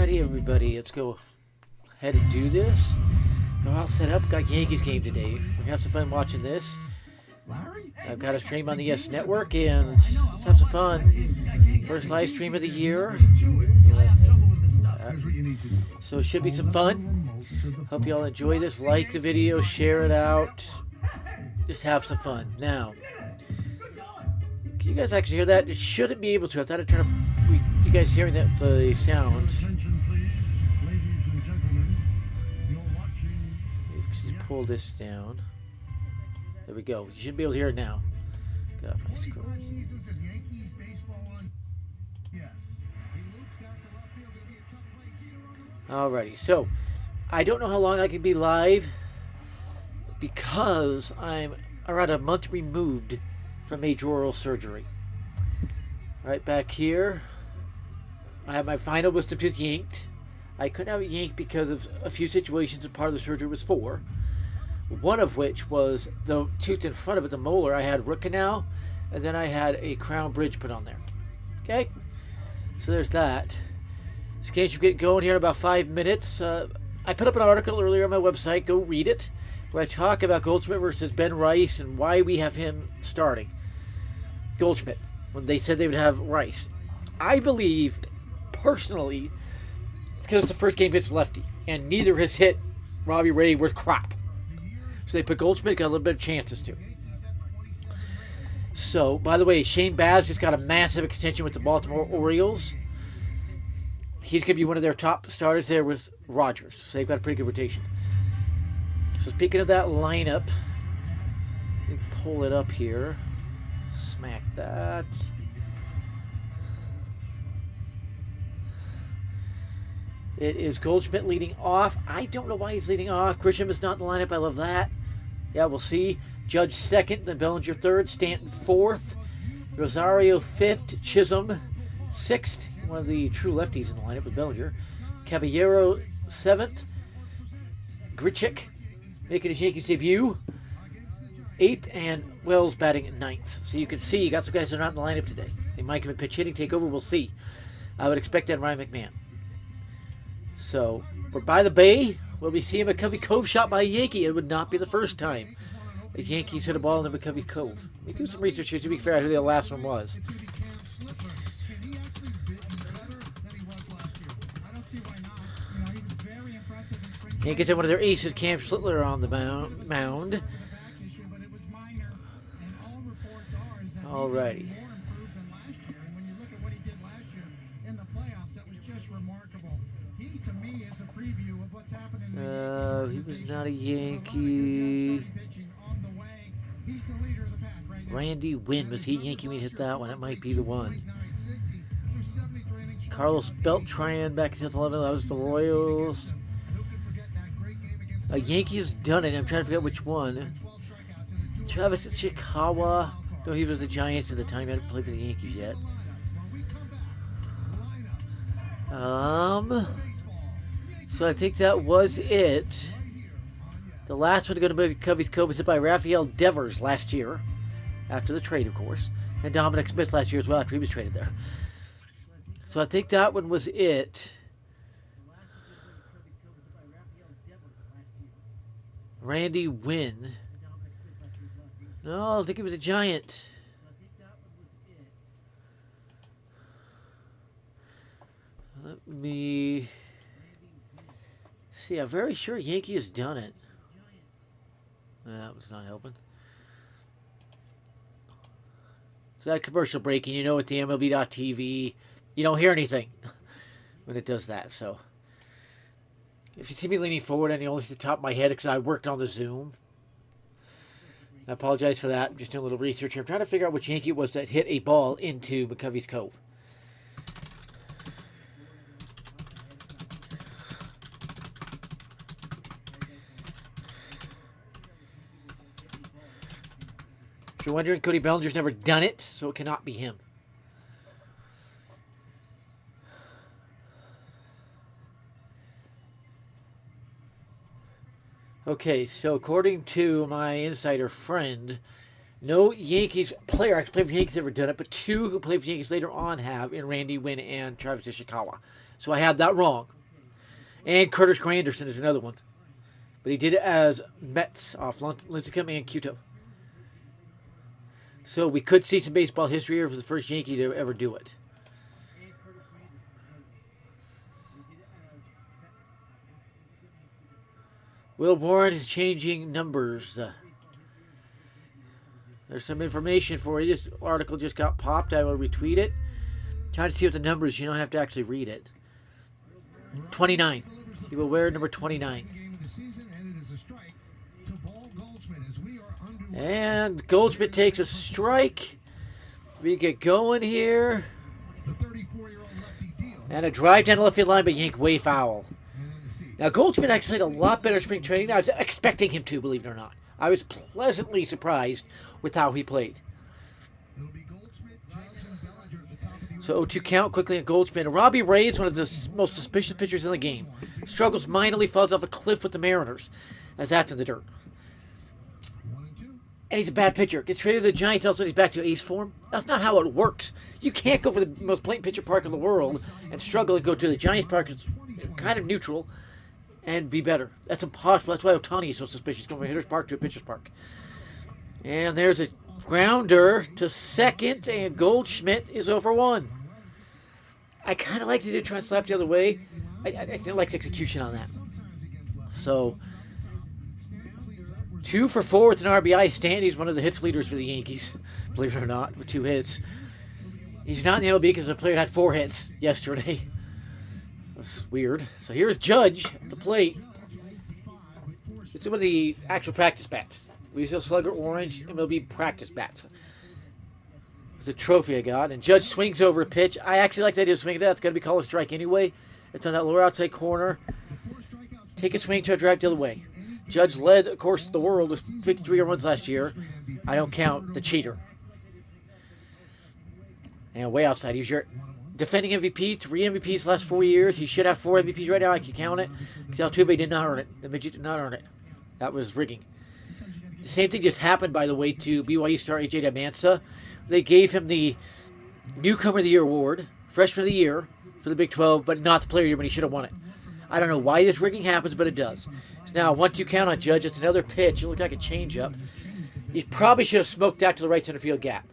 Alrighty, everybody, let's go ahead and do this. We're all set up. Got Yankees game today. We're gonna have some fun watching this. I've got a stream on the YES Network, and let's have some fun. First live stream of the year. So it should be some fun. Hope you all enjoy this. Like the video, share it out. Just have some fun. Now, can you guys actually hear that? It shouldn't be able to. I thought I'd turn up. You guys hearing that the sound? Just pull this down. There we go. You should be able to hear it now. Get off my screen. Alrighty, so I don't know how long I can be live because I'm around a month removed from major oral surgery. Right back here, I have my final wisdom tooth yanked. I couldn't have it yanked because of a few situations that part of the surgery was for. One of which was the tooth in front of it, the molar. I had root canal, and then I had a crown bridge put on there. Okay, so there's that. This game should get going here in about 5 minutes. I put up an article earlier on my website. Go read it, where I talk about Goldschmidt versus Ben Rice and why we have him starting. Goldschmidt, when they said they would have Rice. I believe, personally, it's because it's the first game against lefty, and neither has hit Robbie Ray worth crap. So they put Goldschmidt, got a little bit of chances to. So, by the way, Shane Baz just got a massive extension with the Baltimore Orioles. He's going to be one of their top starters there with Rogers. So they've got a pretty good rotation. So speaking of that lineup, let me pull it up here. Smack that. It is Goldschmidt leading off. I don't know why he's leading off. Grisham is not in the lineup. I love that. Yeah, we'll see. Judge second, then Bellinger third, Stanton fourth, Rosario fifth, Chisholm sixth. One of the true lefties in the lineup with Bellinger. Caballero seventh. Grichuk making his Yankees debut. Eighth, and Wells batting ninth. So you can see you got some guys that are not in the lineup today. They might come in pitch hitting, take over. We'll see. I would expect that Ryan McMahon. So we're by the bay. Will we see a McCovey Cove shot by a Yankee? It would not be the first time the Yankees hit a ball in the McCovey Cove. Let me do some research here to be fair out who the last one was. Yankees had one of their aces, Cam Schlittler, on the mound. Alrighty. He was not a Yankee. Randy Wynn, was he Yankee when he hit that one? It might be the one. Carlos Beltran back in 2011. That was the Royals. A Yankee has done it. I'm trying to figure out which one. Travis Ishikawa. No, he was the Giants at the time. He hadn't played for the Yankees yet. So I think that was it. The last one to go to McCovey's Cove was hit by Rafael Devers last year. After the trade, of course. And Dominic Smith last year as well after he was traded there. So I think that one was it. Randy Wynn. No, I think he was a Giant. Let me see. I'm very sure Yankee has done it. That was not helping. So that commercial breaking, you know, at the MLB.TV, you don't hear anything when it does that. So if you see me leaning forward and you only see the top of my head because I worked on the Zoom, I apologize for that. I'm just doing a little research here. I'm trying to figure out which Yankee it was that hit a ball into McCovey's Cove. If you're wondering, Cody Bellinger's never done it, so it cannot be him. Okay, so according to my insider friend, no Yankees player actually played for the Yankees ever done it, but two who played for the Yankees later on have, in Randy Wynn and Travis Ishikawa. So I had that wrong. And Curtis Granderson is another one. But he did it as Mets off Lincecum and Kyoto. So we could see some baseball history here for the first Yankee to ever do it. Will Warren is changing numbers. There's some information for you. This article just got popped. I will retweet it. Trying to see what the number is. You don't have to actually read it. 29. He will wear number 29. And Goldschmidt takes a strike. We get going here. And a drive down the left field line, but yanked way foul. Now, Goldschmidt actually had a lot better spring training. I was expecting him to, believe it or not. I was pleasantly surprised with how he played. So 0-2 count quickly on Goldschmidt. And Robbie Ray is one of the most suspicious pitchers in the game. Struggles minorly, falls off a cliff with the Mariners, as that's in the dirt. And he's a bad pitcher. Gets traded to the Giants, also he's back to ace form. That's not how it works. You can't go for the most blatant pitcher park in the world and struggle and go to the Giants park. It's kind of neutral and be better. That's impossible. That's why Ohtani is so suspicious, going from a hitter's park to a pitcher's park. And there's a grounder to second, and Goldschmidt is over 1. I kind of like to try and slap the other way. I didn't like the execution on that. So 2 for 4 with an RBI. Stanley's one of the hits leaders for the Yankees, believe it or not, with 2 hits. He's not in the MLB because the player had 4 hits yesterday. That's weird. So here's Judge at the plate. It's some of the actual practice bats. We use a Slugger Orange MLB practice bats. It's a trophy I got. And Judge swings over a pitch. I actually like the idea of swinging that. It's going to be called a strike anyway. It's on that lower outside corner. Take a swing to a drive the other way. Judge led, of course, the world with 53 runs last year. I don't count the cheater. And way outside. He's your defending MVP, 3 MVPs the last 4 years. He should have 4 MVPs right now. I can count it. Altuve did not earn it. The midget did not earn it. That was rigging. The same thing just happened, by the way, to BYU star A.J. Damansa. They gave him the Newcomer of the Year award, Freshman of the Year for the Big 12, but not the Player of the Year when he should have won it. I don't know why this rigging happens, but it does. So now 1-2 count on Judge. It's another pitch. It looked like a changeup. He probably should have smoked out to the right center field gap.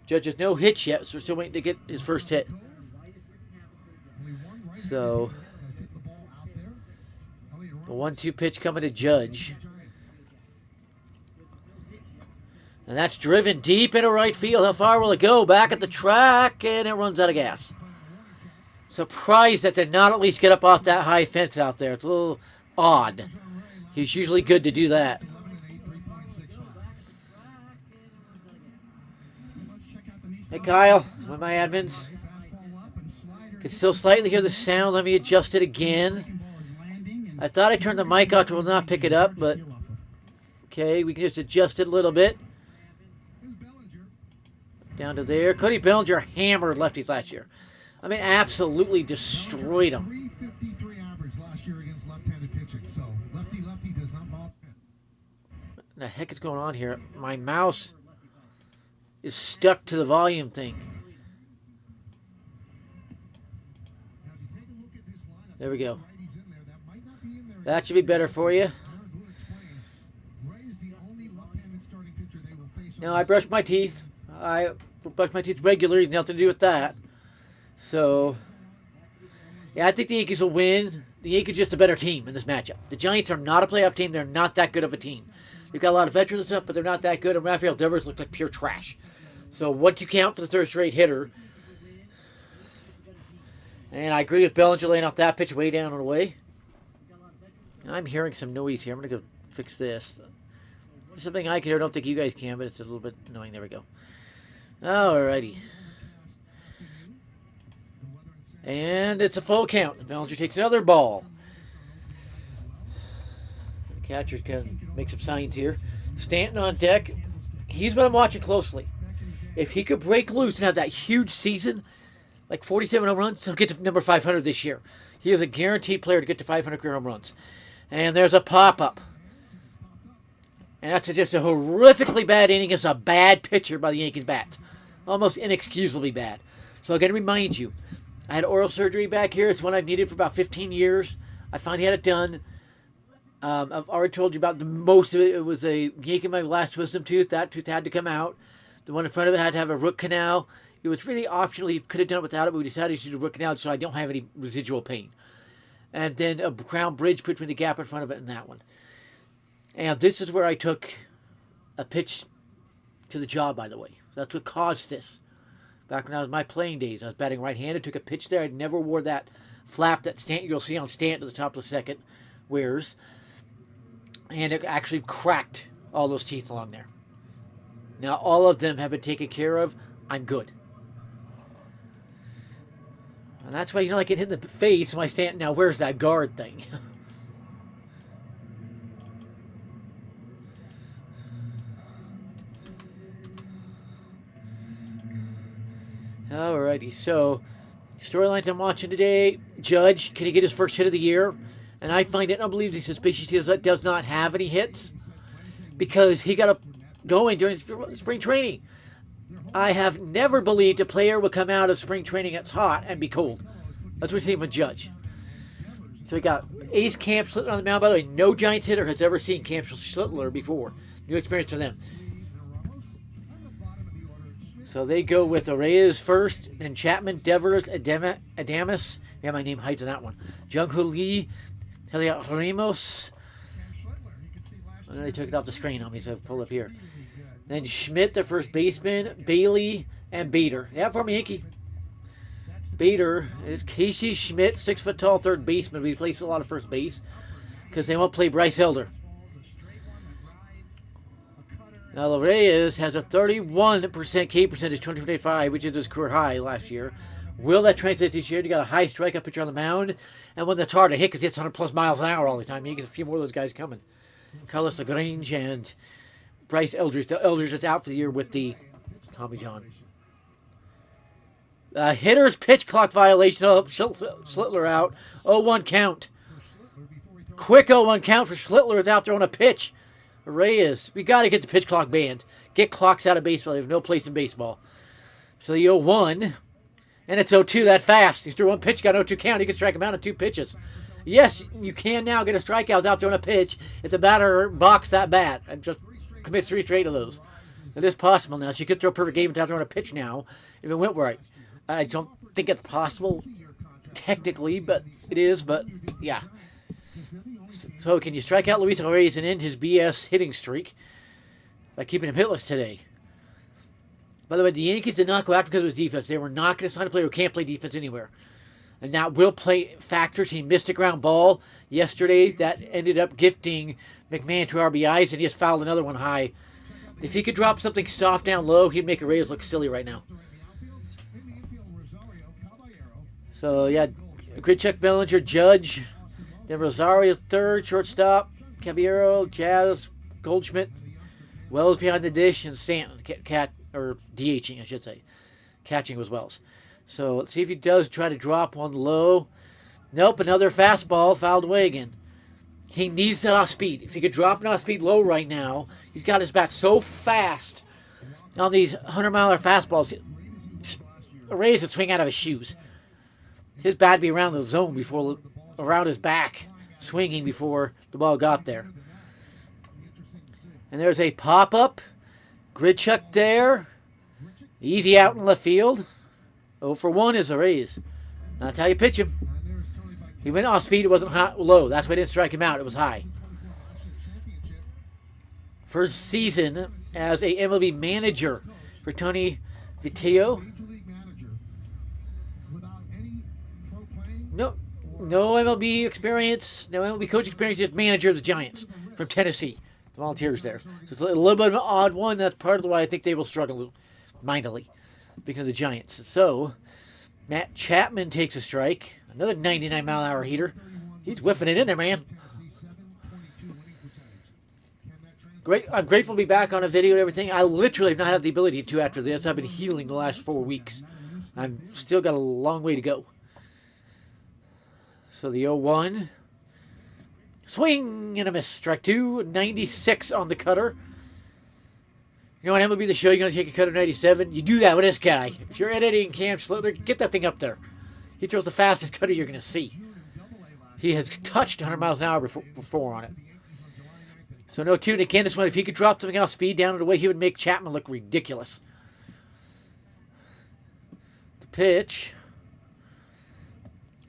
Judge has no hits yet, so we're still waiting to get his first hit. So the 1-2 pitch coming to Judge. And that's driven deep into right field. How far will it go? Back at the track, and it runs out of gas. Surprised that did not at least get up off that high fence out there. It's a little odd. He's usually good to do that. Hey, Kyle, one of my admins. Can still slightly hear the sound. Let me adjust it again. I thought I turned the mic off to not pick it up, but okay, we can just adjust it a little bit. Down to there. Cody Bellinger hammered lefties last year. I mean, absolutely destroyed them. 353 average last year against left-handed pitching. So lefty does not ball. What the heck is going on here? My mouse is stuck to the volume thing. There we go. That should be better for you. Now I brush my teeth. I brush my teeth regularly. Nothing to do with that. So, yeah, I think the Yankees will win. The Yankees are just a better team in this matchup. The Giants are not a playoff team. They're not that good of a team. They've got a lot of veterans and stuff, but they're not that good. And Rafael Devers looks like pure trash. So 1-2 count for the third straight hitter. And I agree with Bellinger laying off that pitch way down and away. I'm hearing some noise here. I'm going to go fix this. It's something I can hear. I don't think you guys can, but it's a little bit annoying. There we go. Alrighty. And it's a full count. Bellinger takes another ball. The catcher's going to make some signs here. Stanton on deck. He's what I'm watching closely. If he could break loose and have that huge season, like 47 home runs, he'll get to number 500 this year. He is a guaranteed player to get to 500 career home runs. And there's a pop-up. And that's just a horrifically bad inning against a bad pitcher by the Yankees bats. Almost inexcusably bad. So I'm going to remind you, I had oral surgery back here. It's one I've needed for about 15 years. I finally had it done. I've already told you about the most of it. It was a yank in my last wisdom tooth. That tooth had to come out. The one in front of it had to have a root canal. It was really optional. You could have done it without it, but we decided to do a root canal so I don't have any residual pain. And then a crown bridge between the gap in front of it and that one. And this is where I took a pitch to the jaw, by the way. That's what caused this. Back when I was my playing days, I was batting right-handed, took a pitch there. I never wore that flap that you'll see on Stanton at the top of the second wears. And it actually cracked all those teeth along there. Now, all of them have been taken care of. I'm good. And that's why, I get hit in the face when I stand. Now, where's that guard thing? Alrighty, so storylines I'm watching today. Judge, can he get his first hit of the year? And I find it unbelievably suspicious he does not have any hits because he got going during spring training. I have never believed a player would come out of spring training that's hot and be cold. That's what we're seeing with Judge. So we got Ace Camp Schlittler on the mound. By the way, no Giants hitter has ever seen Camp Schlittler before. New experience for them. So they go with Reyes first, then Chapman, Devers, Adames. Yeah, my name hides in that one. Jung-Hoo Lee, Heliot Ramos. And they took it off the screen on me, so I'll pull up here. Then Schmidt, the first baseman, Bailey, and Bader. Yeah, former Yankee. Bader is Casey Schmidt, 6 foot tall third baseman. He plays a lot of first base because they won't play Bryce Elder. Now, Reyes has a 31% K percentage, 2025, which is his career high last year. Will that translate this year? You got a high strikeout pitcher on the mound, and one that's hard to hit because he hits 100 plus miles an hour all the time. You get a few more of those guys coming. Carlos Lagrange and Bryce Eldridge. Eldridge is out for the year with the Tommy John. Hitter's pitch clock violation. Schlittler out. 0-1 count. Quick 0-1 count for Schlittler without throwing a pitch. Reyes, we got to get the pitch clock banned. Get clocks out of baseball. They have no place in baseball. So the 0-1, and it's 0-2 that fast. He's threw one pitch, got an 0-2 count. He can strike him out in 2 pitches. Yes, you can now get a strikeout without throwing a pitch if the batter box that bat and just commit 3 straight of those. It is possible now. So you could throw a perfect game without throwing a pitch now if it went right. I don't think it's possible technically, but it is. But yeah. So can you strike out Luis Reyes and end his BS hitting streak by keeping him hitless today? By the way, the Yankees did not go after because of his defense. They were not going to sign a player who can't play defense anywhere. And that will play factors. He missed a ground ball yesterday that ended up gifting McMahon 2 RBIs, and he just fouled another one high. If he could drop something soft down low, he'd make Reyes look silly right now. So, yeah, Grichuk, Bellinger, Judge, then Rosario third, shortstop, Caballero, Jazz, Goldschmidt, Wells behind the dish, and Stanton, or DHing, I should say. Catching was Wells. So let's see if he does try to drop one low. Nope, another fastball fouled away again. He needs that off speed. If he could drop an off speed low right now, he's got his bat so fast on these 100-mile-an-hour fastballs. Reyes would swing out of his shoes. His bat would be around the zone before, around his back, swinging before the ball got there. And there's a pop-up. Grichuk there. Easy out in left field. 0-for-1 is the Reyes. That's how you pitch him. He went off speed. It wasn't hot, low. That's why they didn't strike him out. It was high. First season as a MLB manager for Tony Vitello. No MLB experience. No MLB coach experience. Just manager of the Giants from Tennessee. The Volunteers there. So it's a little bit of an odd one. That's part of why I think they will struggle mightily because of the Giants. So, Matt Chapman takes a strike. Another 99-mile-an-hour heater. He's whiffing it in there, man. Great. I'm grateful to be back on a video and everything. I literally have not had the ability to after this. I've been healing the last 4 weeks. I've still got a long way to go. So the 0-1. Swing and a miss. Strike 2. 96 on the cutter. You know what MLB the show, you're going to take a cutter 97? You do that with this guy. If you're editing Cam Schlittler, get that thing up there. He throws the fastest cutter you're going to see. He has touched 100 miles an hour before on it. So no tune again. This one, if he could drop something off speed down in the way, he would make Chapman look ridiculous. The pitch.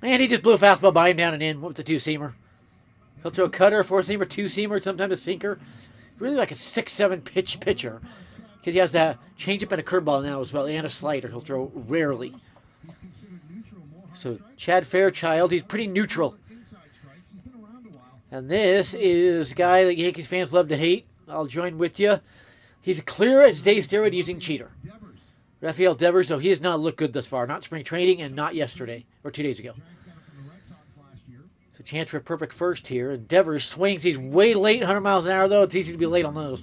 And he just blew a fastball by him down and in with the two-seamer. He'll throw a cutter, a four-seamer, two-seamer, sometimes a sinker. Really like a 6-7 pitch pitcher. Because he has that changeup and a curveball now as well, and a slider. He'll throw rarely. So Chad Fairchild, he's pretty neutral. And this is a guy that Yankees fans love to hate. I'll join with you. He's a clear as day steroid using cheater. Rafael Devers, though, he has not looked good thus far. Not spring training and not yesterday, or 2 days ago. So chance for a perfect first here. And Devers swings. He's way late, 100 miles an hour, though. It's easy to be late on those.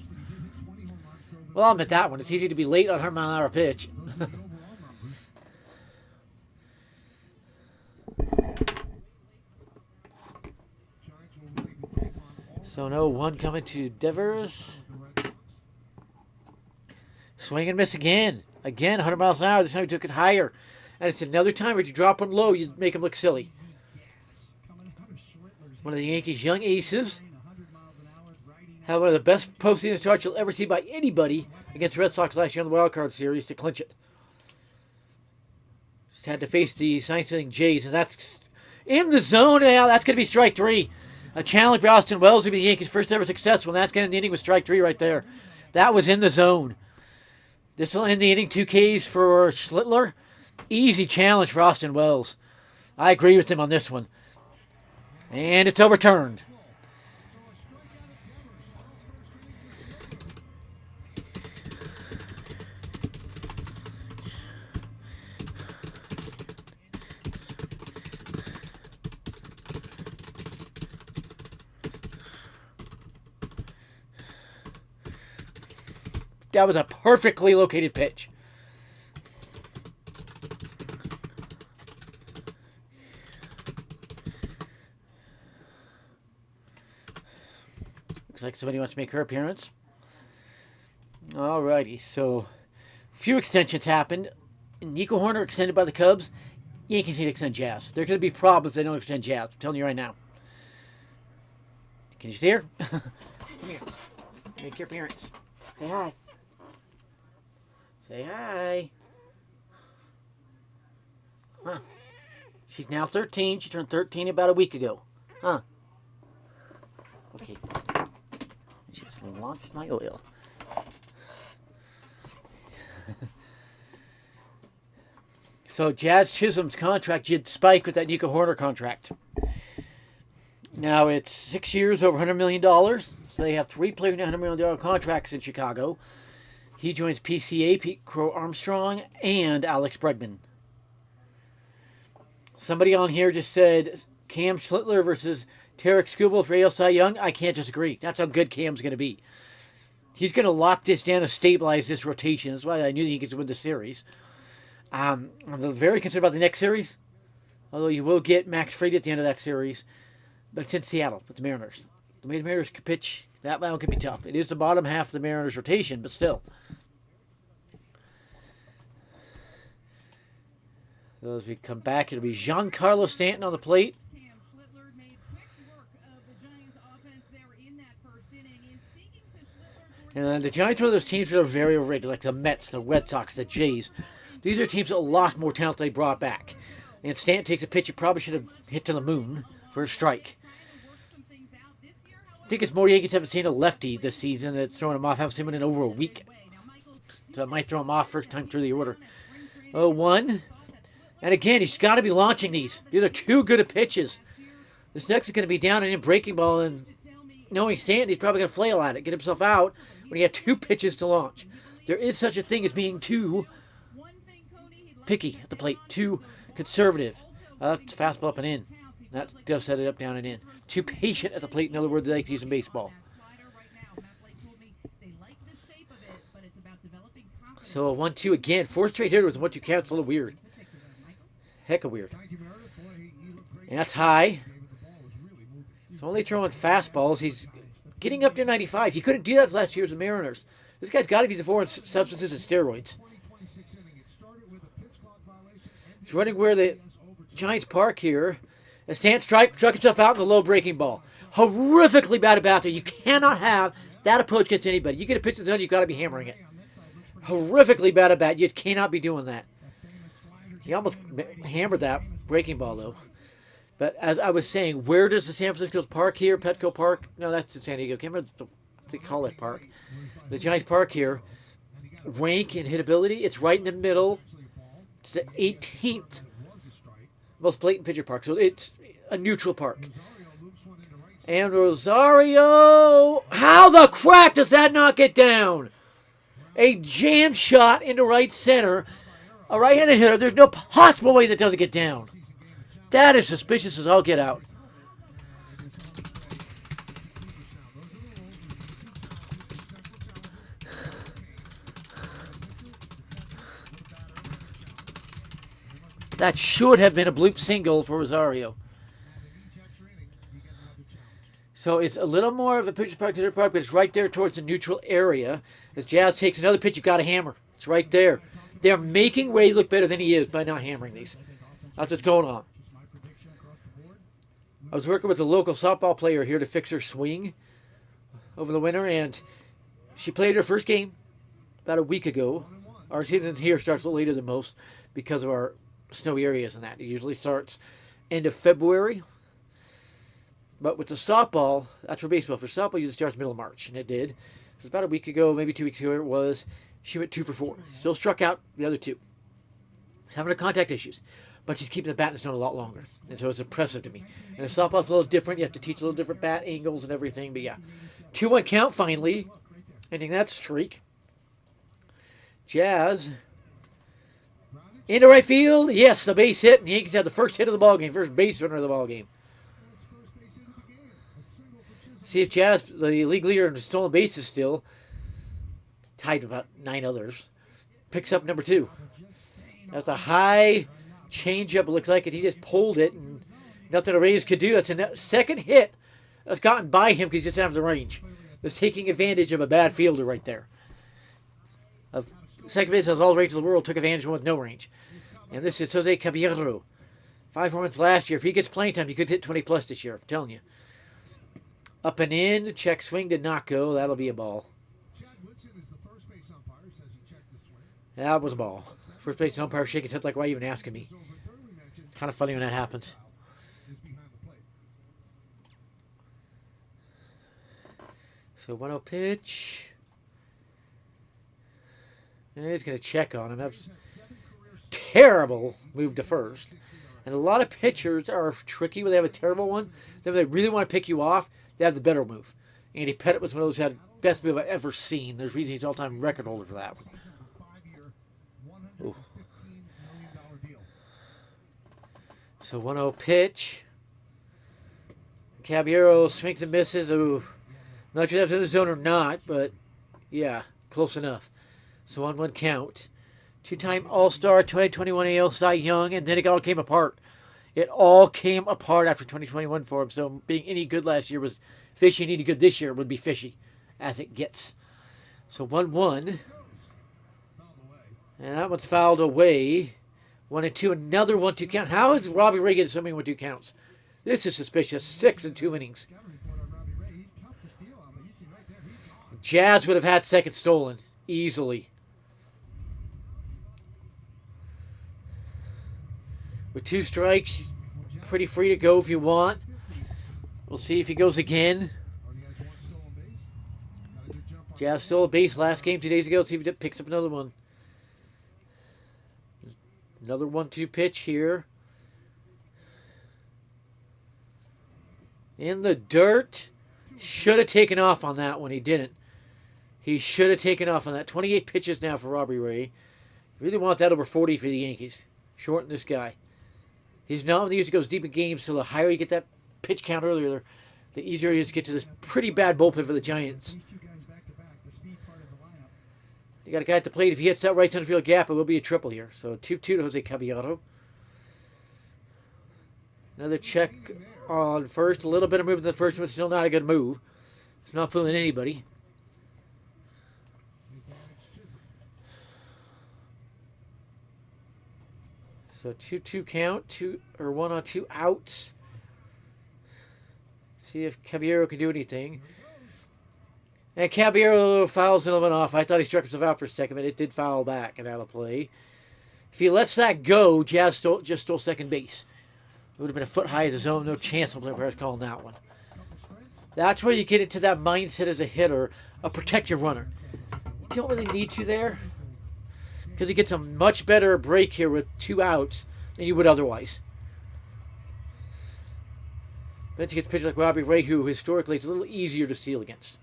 Well, I'll admit that one. It's easy to be late on a 100-mile-an-hour pitch. So no one coming to Devers. Swing and miss again. Again, 100 miles an hour. This time he took it higher. And it's another time where you drop him low, you make him look silly. One of the Yankees' young aces. Had one of the best postseason starts you'll ever see by anybody against the Red Sox last year in the Wild Card Series to clinch it. Just had to face the sign-stealing Jays, and that's in the zone. Yeah, that's going to be strike three. A challenge by Austin Wells to be the Yankees' first ever successful, and that's going to end the inning with strike three right there. That was in the zone. This will end the inning. 2 Ks for Schlittler. Easy challenge for Austin Wells. I agree with him on this one. And it's overturned. That was a perfectly located pitch. Looks like somebody wants to make her appearance. Alrighty, so a few extensions happened. Nico Horner extended by the Cubs. Yankees need to extend Jazz. There are going to be problems if they don't extend Jazz. I'm telling you right now. Can you see her? Come here. Make your appearance. Say hi. Say hi. Huh. She's now 13. She turned 13 about a week ago. Huh. Okay. She just launched my oil. So Jazz Chisholm's contract did spike with that Nico Horner contract. Now it's 6 years, over $100 million. So they have 3 players in $100 million contracts in Chicago. He joins PCA, Pete Crow Armstrong, and Alex Bregman. Somebody on here just said Cam Schlittler versus Tarek Skubal for AL Cy Young. I can't disagree. That's how good Cam's going to be. He's going to lock this down and stabilize this rotation. That's why I knew he could win the series. I'm very concerned about the next series, although you will get Max Fried at the end of that series. But it's in Seattle with the Mariners. The way the Mariners could pitch, that one could be tough. It is the bottom half of the Mariners' rotation, but still. So as we come back, it'll be Giancarlo Stanton on the plate. And the Giants are those teams that are very overrated, like the Mets, the Red Sox, the Jays. These are teams that lost more talent they brought back. And Stanton takes a pitch he probably should have hit to the moon for a strike. I think it's more Yankees haven't seen a lefty this season that's throwing him off. Haven't seen him in over a week. So it might throw him off first time through the order. 0-1. And again, he's got to be launching these. These are too good at pitches. This next is going to be down and in breaking ball. And knowing Stanton, he's probably going to flail at it, get himself out when he had 2 pitches to launch. There is such a thing as being too picky at the plate, too conservative. That's fastball up and in. That does set it up, down, and in. Too patient at the plate, in other words, they like to use in baseball. So a 1-2 again. 4 straight hitters with 1-2 counts. A little weird. Heck of weird. And that's high. He's only throwing fastballs. He's getting up to 95. He couldn't do that last year with the Mariners. This guy's got to be the foreign substances and steroids. He's running where the Giants park here. A stance strike, struck himself out in the low breaking ball. Horrifically bad about there. You cannot have that approach against anybody. You get a pitch in the zone, you've got to be hammering it. Horrifically bad at bat. You just cannot be doing that. He almost hammered that breaking ball, though. But as I was saying, where does the San Francisco Park here, Petco Park? No, that's in San Diego. I can't remember what they call that park. The Giants Park here. Rank and hitability, it's right in the middle. It's the 18th most blatant pitcher park. So it's a neutral park. And Rosario, how the crap does that not get down? A jam shot into right center. A right-handed hitter, there's no possible way that doesn't get down. That is suspicious as all get out. That should have been a bloop single for Rosario. So it's a little more of a pitcher's park to their park, but it's right there towards the neutral area. As Jazz takes another pitch, you've got to hammer. It's right there. They're making Ray look better than he is by not hammering these. That's what's going on. I was working with a local softball player here to fix her swing over the winter, and she played her first game about a week ago. Our season here starts a little later than most because of our snowy areas and that. It usually starts end of February. But with the softball, that's for baseball. For softball, it usually starts middle of March, and it did. It was about a week ago, maybe 2 weeks ago it was. She went 2 for 4. Still struck out the other 2. She's having her contact issues. But she's keeping the bat in the stone a lot longer. And so it's impressive to me. And the softball's a little different. You have to teach a little different bat angles and everything. But yeah, 2-1 count finally. Ending that streak. Jazz. Into right field. Yes, the base hit. And the Yankees have the first hit of the ballgame. First base runner of the ballgame. See if Jazz, the league leader in stolen bases still, tied with about 9 others, picks up number 2. That's a high changeup, it looks like, and he just pulled it, and nothing the Rays could do. That's a second hit that's gotten by him because he just doesn't have the range. That's taking advantage of a bad fielder right there. Second base has all the range in the world, took advantage of one with no range. And this is Jose Caballero. 5 home runs last year. If he gets playing time, he could hit 20 plus this year, I'm telling you. Up and in, check swing did not go. That'll be a ball. That was a ball. First base umpire shaking his head like, why are you even asking me? It's kind of funny when that happens. So 1-0 pitch. And he's going to check on him. That's terrible move to first. And a lot of pitchers are tricky when they have a terrible one. Then when they really want to pick you off, they have the better move. Andy Pettit was one of those who had best move I've ever seen. There's a reason he's all-time record holder for that one. Ooh. So 1-0 pitch. Caballero swings and misses. Ooh. Not sure if that's in the zone or not, but yeah, close enough. So 1-1 count. 2-time All-Star, 2021 AL Cy Young, and then it all came apart. It all came apart after 2021 for him. So being any good last year was fishy, and any good this year would be fishy, as it gets. So 1-1. And that one's fouled away. 1-2, another 1-2 count. How is Robbie Ray getting so many 1-2 counts? This is suspicious. 6 in 2 innings. Jazz would have had second stolen easily. With 2 strikes, pretty free to go if you want. We'll see if he goes again. Jazz stole a base last game 2 days ago. See if he picks up another one. Another 1-2 pitch here. In the dirt. Should have taken off on that one. He didn't. He should have taken off on that. 28 pitches now for Robbie Ray. Really want that over 40 for the Yankees. Shorten this guy. He's not one that usually goes deep in games, so the higher you get that pitch count earlier, the easier it is to get to this pretty bad bullpen for the Giants. You got a guy at the plate. If he hits that right center field gap, it will be a triple here. So 2-2 to Jose Caballero. Another check on first. A little bit of movement in the first one. Still not a good move. It's not fooling anybody. So 2-2 count. 1-2 outs. See if Caballero can do anything. And Caballero fouls it off. I thought he struck himself out for a second, but it did foul back and out of play. If he lets that go, Jazz just stole second base. It would have been a foot high as his own. No chance of players calling that one. That's where you get into that mindset as a hitter of protect your runner. You don't really need to there because he gets a much better break here with 2 outs than you would otherwise. Then he gets pitched like Robbie Ray, who historically is a little easier to steal against.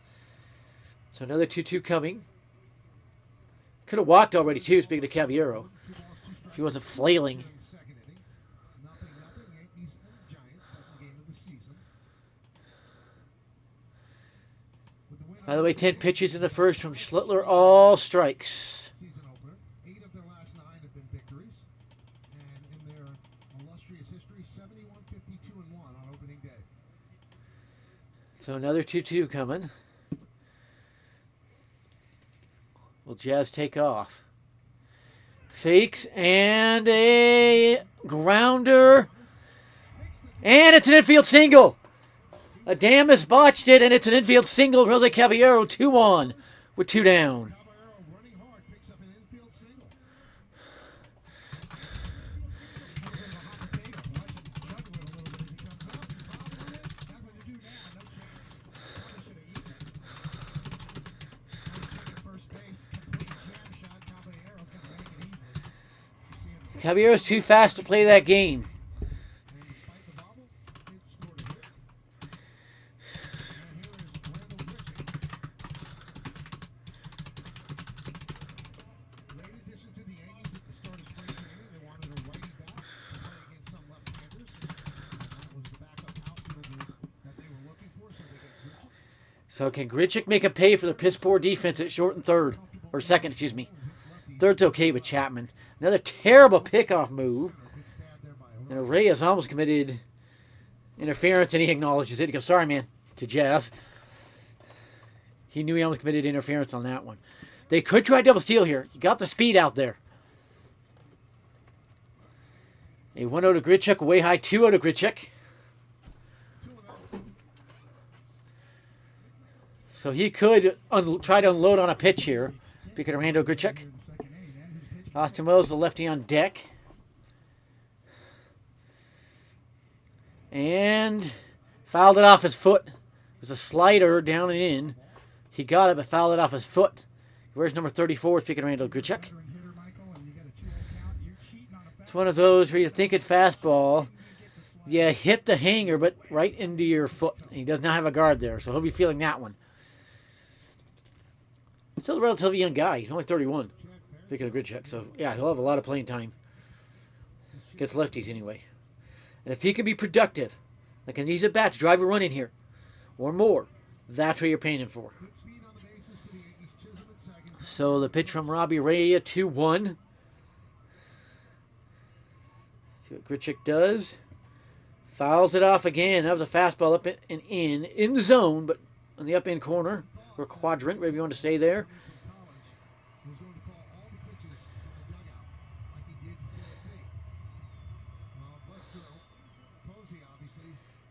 So another 2-2 coming. Could have walked already too, speaking of Caballero, if he wasn't flailing. By the way, 10 pitches in the first from Schlittler, all strikes. So another 2-2 coming. Will Jazz take off? Fakes and a grounder. And it's an infield single. Adames botched it, and it's an infield single. Jose Caballero, 2-1 with 2 down. Caballero's too fast to play that game. So can Grichuk make a pay for the piss poor defense at short and third? Or second, excuse me. Third's okay with Chapman. Another terrible pickoff move. And Reyes almost committed interference, and he acknowledges it. He goes, sorry, man, to Jazz. He knew he almost committed interference on that one. They could try double steal here. You got the speed out there. A 1-0 to Grichuk, way high, 2-0 to Grichuk. So he could try to unload on a pitch here. Speaking of Rando Grichuk. Austin Wells, the lefty on deck. And fouled it off his foot. It was a slider down and in. He got it, but fouled it off his foot. Where's number 34, speaking of Randall Grichuk? It's one of those where you think it fastball. Yeah, hit the hanger, but right into your foot. He does not have a guard there, so he'll be feeling that one. Still a relatively young guy. He's only 31. Speaking of Grichuk, so yeah, he'll have a lot of playing time. Gets lefties anyway. And if he can be productive, like in these at-bats, drive a run in here, or more, that's what you're paying him for. So the pitch from Robbie Ray, 2-1. See what Grichuk does. Fouls it off again. That was a fastball up and in the zone, but on the up-end corner, or quadrant, wherever you want to stay there.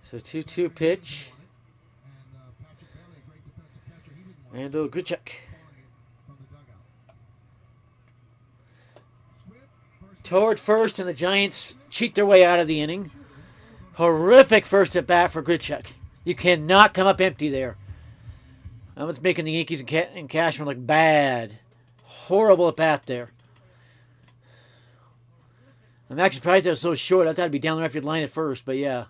So 2-2 pitch. Randall Grichuk. Toward first, and the Giants cheat their way out of the inning. Horrific first at bat for Grichuk. You cannot come up empty there. That was making the Yankees and Cashman look bad. Horrible at bat there. I'm actually surprised that was so short. I thought it'd be down the right field line at first, but yeah.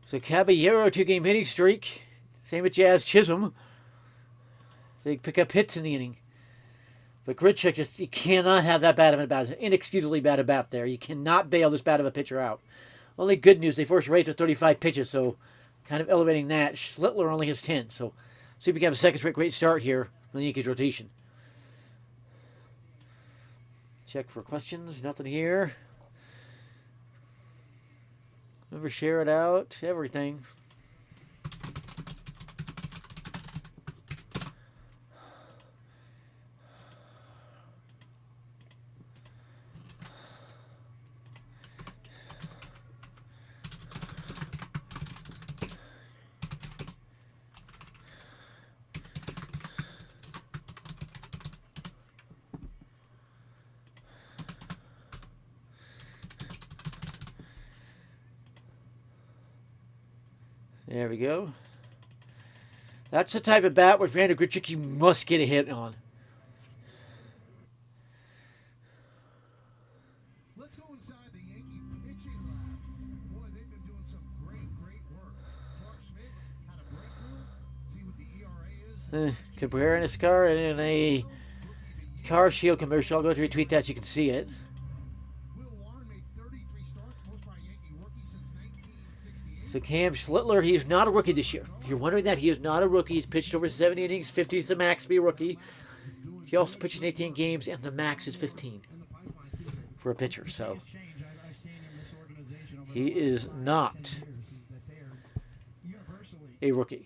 So Caballero, 2-game hitting streak. Same with Jazz Chisholm. They pick up hits in the inning. But Grichuk just, you cannot have that bad of a bat, inexcusably bad a bat there. You cannot bail this bad of a pitcher out. Only good news, they forced Ray to 35 pitches, so kind of elevating that. Schlittler only has 10, so see if we can have a second straight great start here from the Yankees rotation. Check for questions, nothing here. Remember, share it out, everything. There we go. That's the type of bat with Vander Grichuk you must get a hit on. Let's go inside the Yankee pitching lab. Boy, they've been doing some great work. Clark Schmidt had a breakthrough. See what the ERA is. Cabrera in his car and in a Car Shield commercial. I'll go to retweet that so you can see it. So Cam Schlittler, he's not a rookie this year. If you're wondering that, he is not a rookie. He's pitched over 70 innings. 50 is the max to be a rookie. He also pitched in 18 games, and the max is 15 for a pitcher. So he is not a rookie.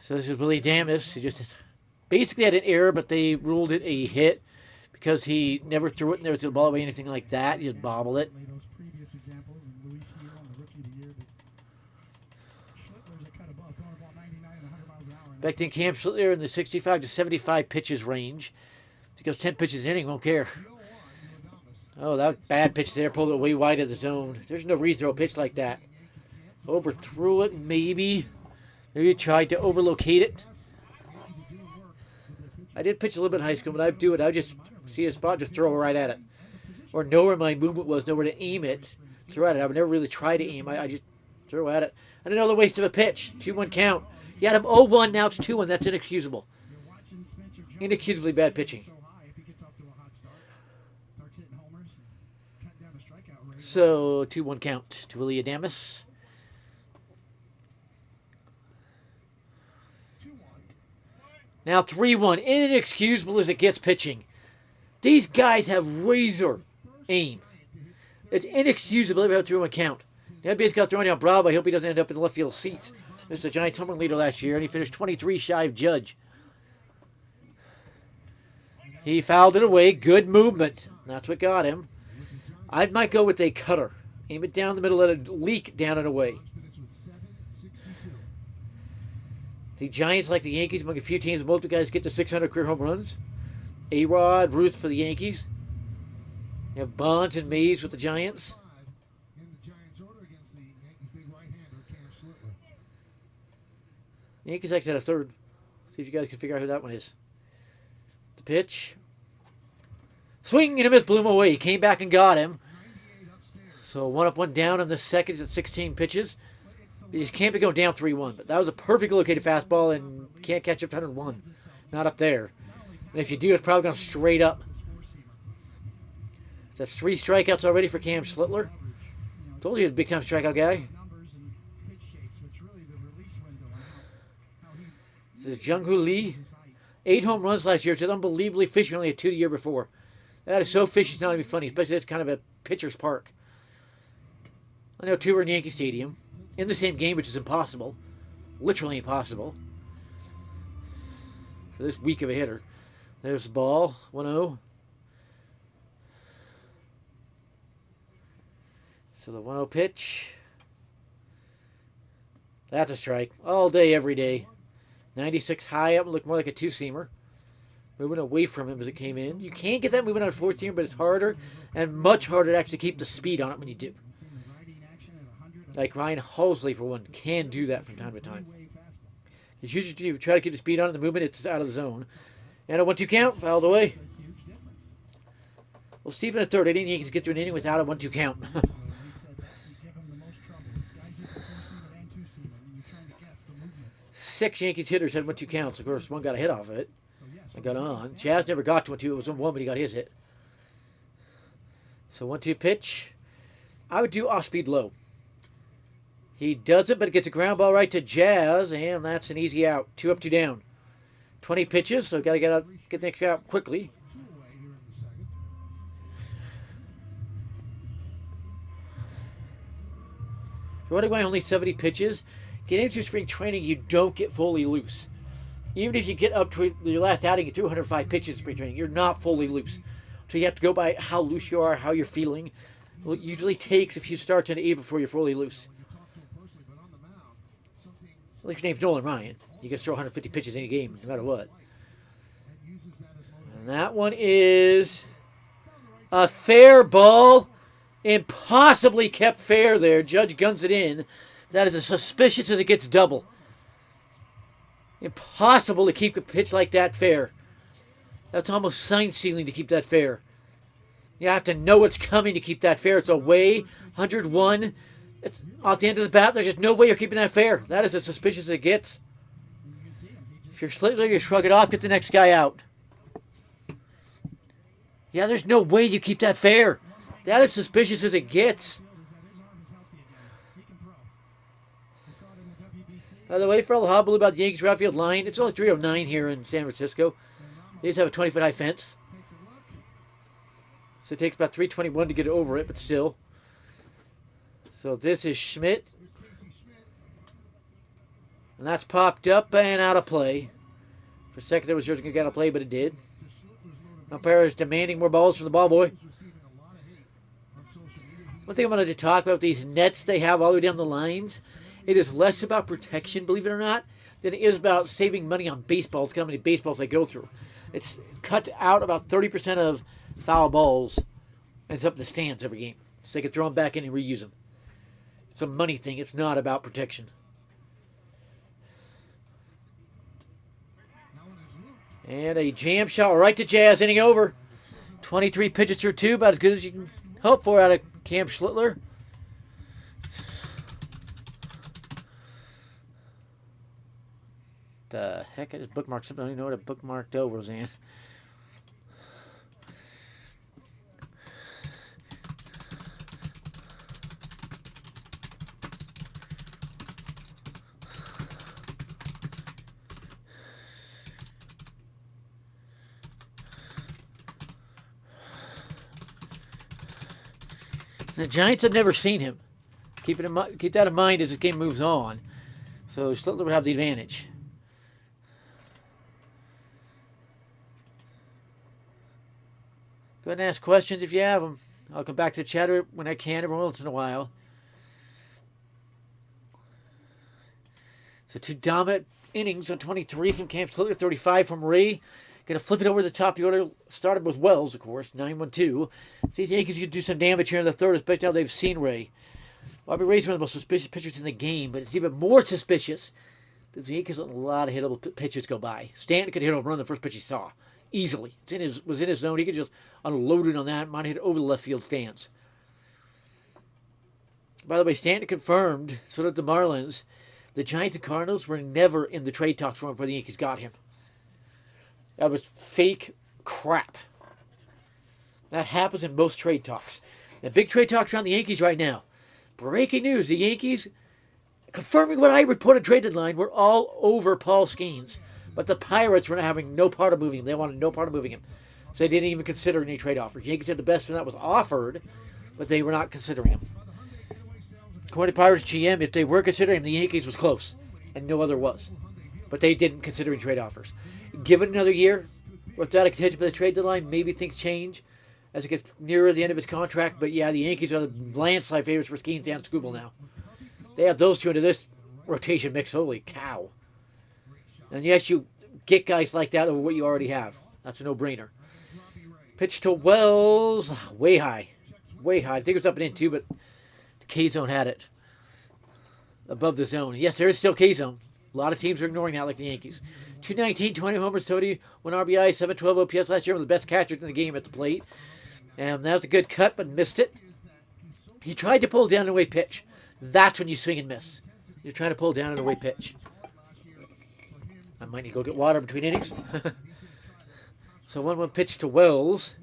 So this is Willie Damas. He just basically had an error, but they ruled it a hit because he never threw it and never threw the ball away, anything like that. He just bobbled it. Expecting Cam Schlittler in the 65 to 75 pitches range. If he goes 10 pitches an inning, won't care. Oh, that was bad pitch there. Pulled it way wide of the zone. There's no reason to throw a pitch like that. Overthrew it, maybe. Maybe tried to overlocate it. I did pitch a little bit in high school, but I'd do it. I'd just see a spot, just throw it right at it. Or know where my movement was, know where to aim it. Throw at it. I would never really try to aim. I just throw at it. And another waste of a pitch. 2-1 count. You had him 0-1, now it's 2-1. That's inexcusable. Inexcusably bad pitching. So, 2-1 count to Willie Adames. Now 3-1. Inexcusable as it gets pitching. These guys have razor aim. It's inexcusable to have a 3-1 count. Yeah, basically got throwing out Bravo. I hope he doesn't end up in the left field seats. This is the Giants home run leader last year, and he finished 23 shy of Judge. He fouled it away. Good movement. That's what got him. I might go with a cutter. Aim it down the middle, let it leak down and away. The Giants, like the Yankees, among a few teams, most of the guys get to 600 career home runs. A-Rod, Ruth for the Yankees. You have Bonds and Mays with the Giants. The Yankees actually had a third. See if you guys can figure out who that one is. The pitch. Swing and a miss, blew him away. He came back and got him. So 1 up, 1 down in the second at 16 pitches. You can't be going down 3-1. But that was a perfectly located fastball and can't catch up to 101. Not up there. And if you do, it's probably going straight up. That's 3 strikeouts already for Cam Schlittler. Told you he was a big-time strikeout guy. This is Jung-Hoo Lee. 8 home runs last year. It's unbelievably fishy. Only had 2 the year before. That is so fishy, it's not even funny. Especially it's kind of a pitcher's park. I know 2 were in Yankee Stadium. In the same game, which is impossible. Literally impossible. For this weak of a hitter. There's the ball. 1-0. So the 1-0 pitch. That's a strike. All day, every day. 96 high up, looked more like a 2-seamer. Moving away from him as it came in. You can get that moving on a 4-seamer, but it's harder and much harder to actually keep the speed on it when you do. Like Ryan Halsley, for one, can do that from time to time. It's usually you try to keep the speed on it, the movement, it's out of the zone. And a 1-2 count, fouled away. Well, Stephen at third, inning, Yankees get through an inning without a 1-2 count. 6 Yankees hitters had 1-2 counts. Of course, one got a hit off of it. I got on. Jazz never got to 1-2. It was 1-1, but he got his hit. So 1-2 pitch. I would do off-speed low. He does it, but it gets a ground ball right to Jazz, and that's an easy out. 2 up, 2 down. 20 pitches, so got to get the next out quickly. So what am only 70 pitches? Getting into spring training, you don't get fully loose. Even if you get up to your last outing at 205 pitches in spring training, you're not fully loose. So you have to go by how loose you are, how you're feeling. Well, it usually takes a few starts in A before you're fully loose. At least your name's Nolan Ryan. You can throw 150 pitches in a game, no matter what. And that one is a fair ball. Impossibly kept fair there. Judge guns it in. That is as suspicious as it gets double. Impossible to keep a pitch like that fair. That's almost sign stealing to keep that fair. You have to know what's coming to keep that fair. It's away, 101. It's off the end of the bat. There's just no way you're keeping that fair. That is as suspicious as it gets. If you're Schlittler, you shrug it off, get the next guy out. Yeah, there's no way you keep that fair. That is suspicious as it gets. By the way, for all the hubbub about the Yankees outfield line, it's only 309 here in San Francisco. They just have a 20-foot high fence. So it takes about 321 to get over it, but still. So this is Schmidt. And that's popped up and out of play. For a second, there was just going to get out of play, but it did. Umpire is demanding more balls from the ball boy. One thing I wanted to talk about, these nets they have all the way down the lines. It is less about protection, believe it or not, than it is about saving money on baseballs, how many baseballs they go through. It's cut out about 30% of foul balls, and it's up the stands every game. So they can throw them back in and reuse them. It's a money thing. It's not about protection. And a jam shot right to Jazz, inning over. 23 pitches through 2, about as good as you can hope for out of Cam Schlittler. The heck, I just bookmarked something. I don't even know what I bookmarked over, Roseanne. The Giants have never seen him. Keep that in mind as this game moves on. So Schlittler will have the advantage. Go ahead and ask questions if you have them. I'll come back to the chatter when I can every once in a while. So 2 dominant innings on 23 from Cam Schlittler, 35 from Ray. Going to flip it over the top of the order. Started with Wells, of course, 9-1-2. See, the Yankees could do some damage here in the third, especially now they've seen Ray. Bobby Ray's one of the most suspicious pitchers in the game, but it's even more suspicious that the Yankees let a lot of hittable pitches go by. Stanton could hit a home run the first pitch he saw. Easily. Was in his zone. He could just unload it on that. Might hit over the left field stands. By the way, Stanton confirmed, so did the Marlins, the Giants and Cardinals were never in the trade talks for him before the Yankees got him. That was fake crap. That happens in most trade talks. The big trade talks around the Yankees right now. Breaking news, the Yankees, confirming what I reported trade deadline, were all over Paul Skeens. But the Pirates were not having no part of moving him. They wanted no part of moving him. So they didn't even consider any trade offers. Yankees had the best one that was offered, but they were not considering him. According to Pirates GM, if they were considering him, the Yankees was close, and no other was. But they didn't consider any trade offers. Given another year, without a contention by the trade deadline, maybe things change as it gets nearer the end of his contract. But yeah, the Yankees are the landslide favorites for Skeens and Skubal now. They have those two into this rotation mix. Holy cow. And yes, you get guys like that over what you already have. That's a no-brainer. Pitch to Wells. Way high. Way high. I think it was up and in, too, but the K-zone had it. Above the zone. Yes, there is still K-zone. A lot of teams are ignoring that, like the Yankees. 219, 20 homers, 1 RBI, 712 OPS last year. One of the best catchers in the game at the plate. And that was a good cut, but missed it. He tried to pull down an away pitch. That's when you swing and miss. You're trying to pull down an away pitch. I might need to go get water between innings. So 1-1 pitch to Wells.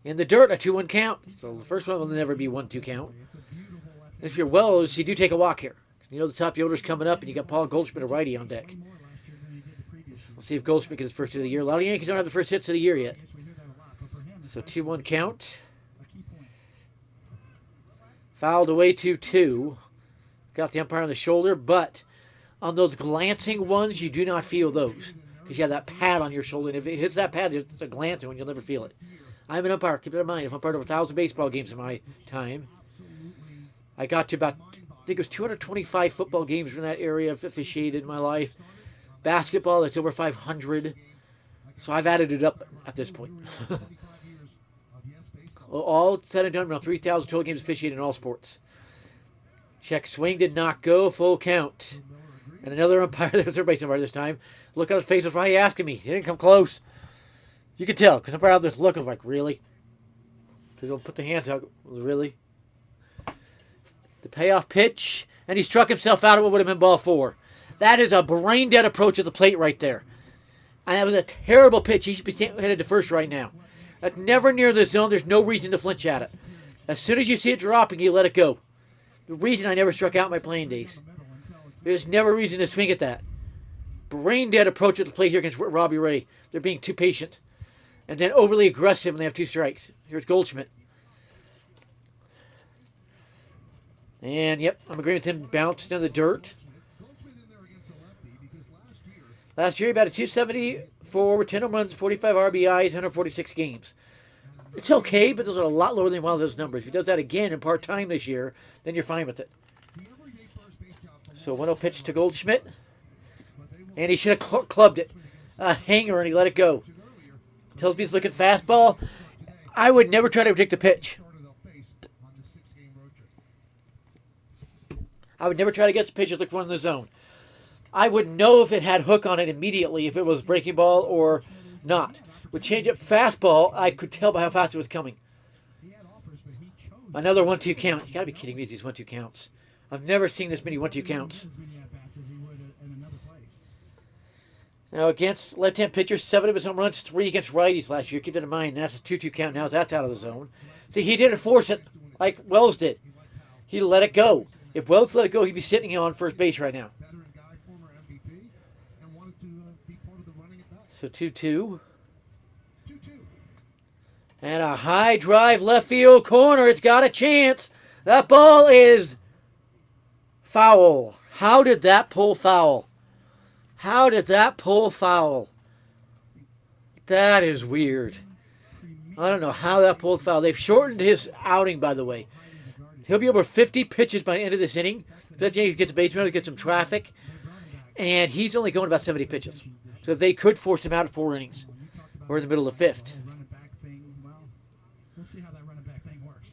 In the dirt, a 2-1 count. So the first one will never be 1-2 count. If you're Wells, you do take a walk here. You know the top of the order's coming up, and you got Paul Goldschmidt, a righty, on deck. We'll see if Goldschmidt gets his first hit of the year. A lot of Yankees don't have the first hits of the year yet. So 2-1 count. Fouled away 2-2. Got the umpire on the shoulder, but on those glancing ones, you do not feel those because you have that pad on your shoulder. And if it hits that pad, it's a glancing one. You'll never feel it. I'm an umpire. Keep that in mind. I've umpired over 1,000 baseball games in my time. I got to about, I think it was 225 football games from that area I've officiated in my life. Basketball, that's over 500. So I've added it up at this point. All said and done, around 3,000 total games officiated in all sports. Check swing did not go. Full count. And another umpire. There's third base umpire this time. Look on his face. Why are you asking me? He didn't come close. You could tell. Because umpire out there's looking like, really? Because he'll put the hands out. Really? The payoff pitch. And he struck himself out of what would have been ball 4. That is a brain-dead approach at the plate right there. And that was a terrible pitch. He should be headed to first right now. That's never near the zone. There's no reason to flinch at it. As soon as you see it dropping, you let it go. The reason I never struck out in my playing days. There's never a reason to swing at that. Brain-dead approach at the plate here against Robbie Ray. They're being too patient. And then overly aggressive when they have 2 strikes. Here's Goldschmidt. And, yep, I'm agreeing with him. Bounced in the dirt. Last year, he batted .274 with 10 home runs, 45 RBIs, 146 games. It's okay, but those are a lot lower than one of those numbers. If he does that again in part-time this year, then you're fine with it. So 1-0 pitch to Goldschmidt. And he should have clubbed it. A hanger, and he let it go. Tells me he's looking fastball. I would never try to predict a pitch. I would never try to guess the pitch and look for one in the zone. I would know if it had hook on it immediately, if it was breaking ball or not. With change-up fastball, I could tell by how fast it was coming. Another 1-2 count. You got to be kidding me with these 1-2 counts. I've never seen this many 1-2 counts. Now against left-hand pitchers, 7 of his home runs, 3 against righties last year. Keep that in mind. That's a 2-2 count. Now that's out of the zone. See, he didn't force it like Wells did. He let it go. If Wells let it go, he'd be sitting on first base right now. So 2-2. And a high drive left field corner. It's got a chance. That ball is foul. How did that pull foul? How did that pull foul? That is weird. I don't know how that pulled foul. They've shortened his outing, by the way. He'll be over 50 pitches by the end of this inning. That he gets a base runner, get some traffic. And he's only going about 70 pitches. So they could force him out at 4 innings. Or in the middle of the 5th. We'll see how that running back thing works.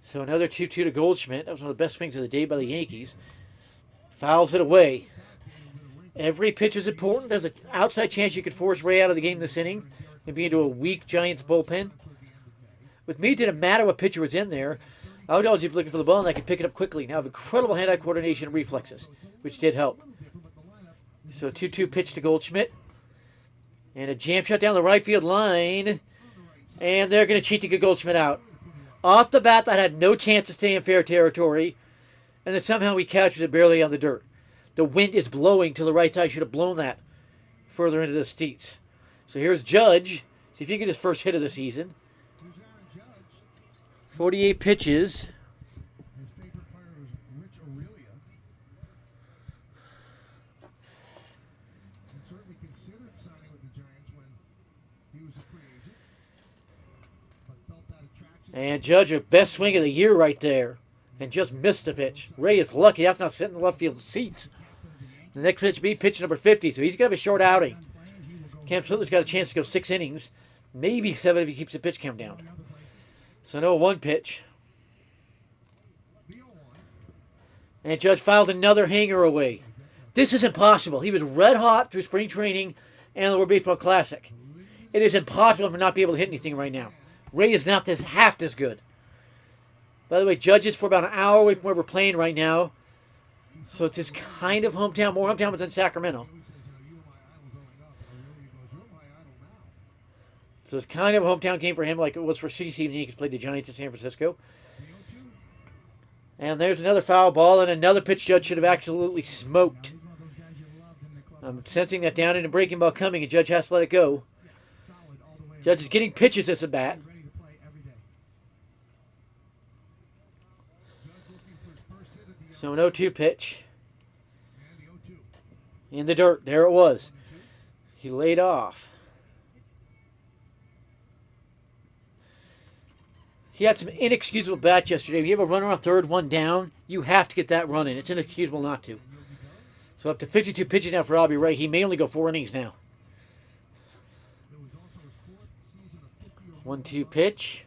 So another 2-2 to Goldschmidt. That was one of the best swings of the day by the Yankees. Fouls it away. Every pitch is important. There's an outside chance you could force Ray out of the game this inning and be into a weak Giants bullpen. With me, it didn't matter what pitcher was in there. I would always be looking for the ball, and I could pick it up quickly. Now I have incredible hand-eye coordination and reflexes, which did help. So a 2-2 pitch to Goldschmidt. And a jam shot down the right field line. And they're going to cheat to get Goldschmidt out. Off the bat, that had no chance to stay in fair territory. And then somehow he catches it barely on the dirt. The wind is blowing to the right side. Should have blown that further into the seats. So here's Judge. See if he can get his first hit of the season. 48 pitches. His favorite player is Rich Aurelia. And certainly considered signing with the Giants when he was a free agent. But felt that attraction. And Judge, a best swing of the year right there. And just missed the pitch. Ray is lucky that's not sitting in the left field seats. The next pitch be pitch number 50, so he's going to have a short outing. Cam Slittler's got a chance to go 6 innings. Maybe 7 if he keeps the pitch count down. So no 1 pitch. And Judge filed another hanger away. This is impossible. He was red hot through spring training and the World Baseball Classic. It is impossible for him not be able to hit anything right now. Ray is not half this good. By the way, Judge is for about an hour away from where we're playing right now. So it's his kind of hometown. More hometown than Sacramento. So it's kind of a hometown game for him like it was for CC when the Yankees played the Giants in San Francisco. And there's another foul ball and another pitch Judge should have absolutely smoked. I'm sensing that down in the breaking ball coming and Judge has to let it go. Judge is getting pitches as a bat. So an 0-2 pitch. In the dirt. There it was. He laid off. He had some inexcusable bats yesterday. If you have a runner on third, 1 down, you have to get that run in. It's inexcusable not to. So up to 52 pitches now for Robbie Ray. He may only go 4 innings now. 1-2 pitch.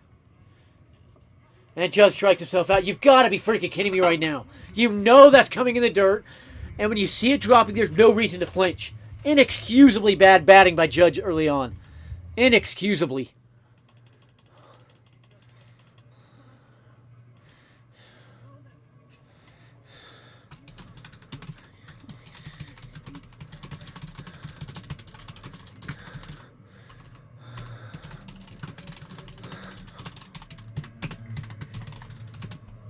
And Judge strikes himself out. You've got to be freaking kidding me right now. You know that's coming in the dirt. And when you see it dropping, there's no reason to flinch. Inexcusably bad batting by Judge early on. Inexcusably.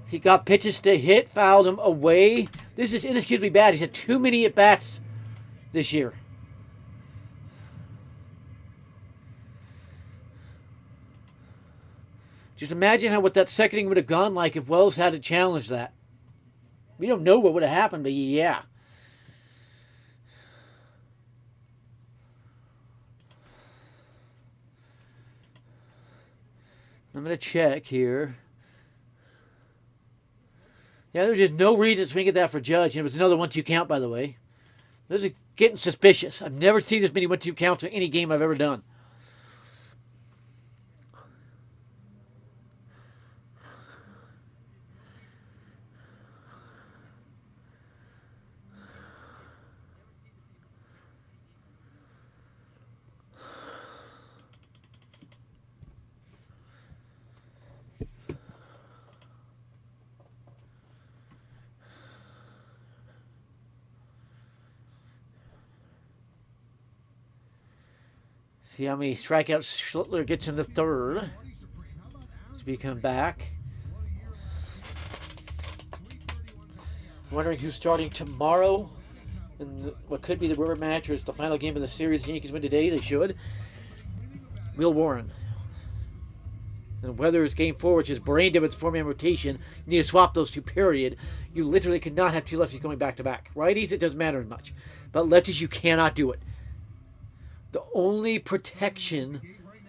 He got pitches to hit, fouled him away. This is inexcusably bad. He's had too many at-bats this year. Just imagine what that second inning would have gone like if Wells had to challenge that. We don't know what would have happened, but yeah. I'm going to check here. Yeah, there's just no reason to swing at that for Judge. And it was another 1-2 count, by the way. This is getting suspicious. I've never seen this many 1-2 counts in any game I've ever done. See how many strikeouts Schlittler gets in the third. As we come back. Wondering who's starting tomorrow in what could be the rubber match, or it's the final game of the series. The Yankees win today. They should. Will Warren. And whether it's game 4, which is brain dead with 4-man rotation, you need to swap those two, period. You literally cannot have two lefties going back-to-back. Righties, it doesn't matter as much. But lefties, you cannot do it. The only protection,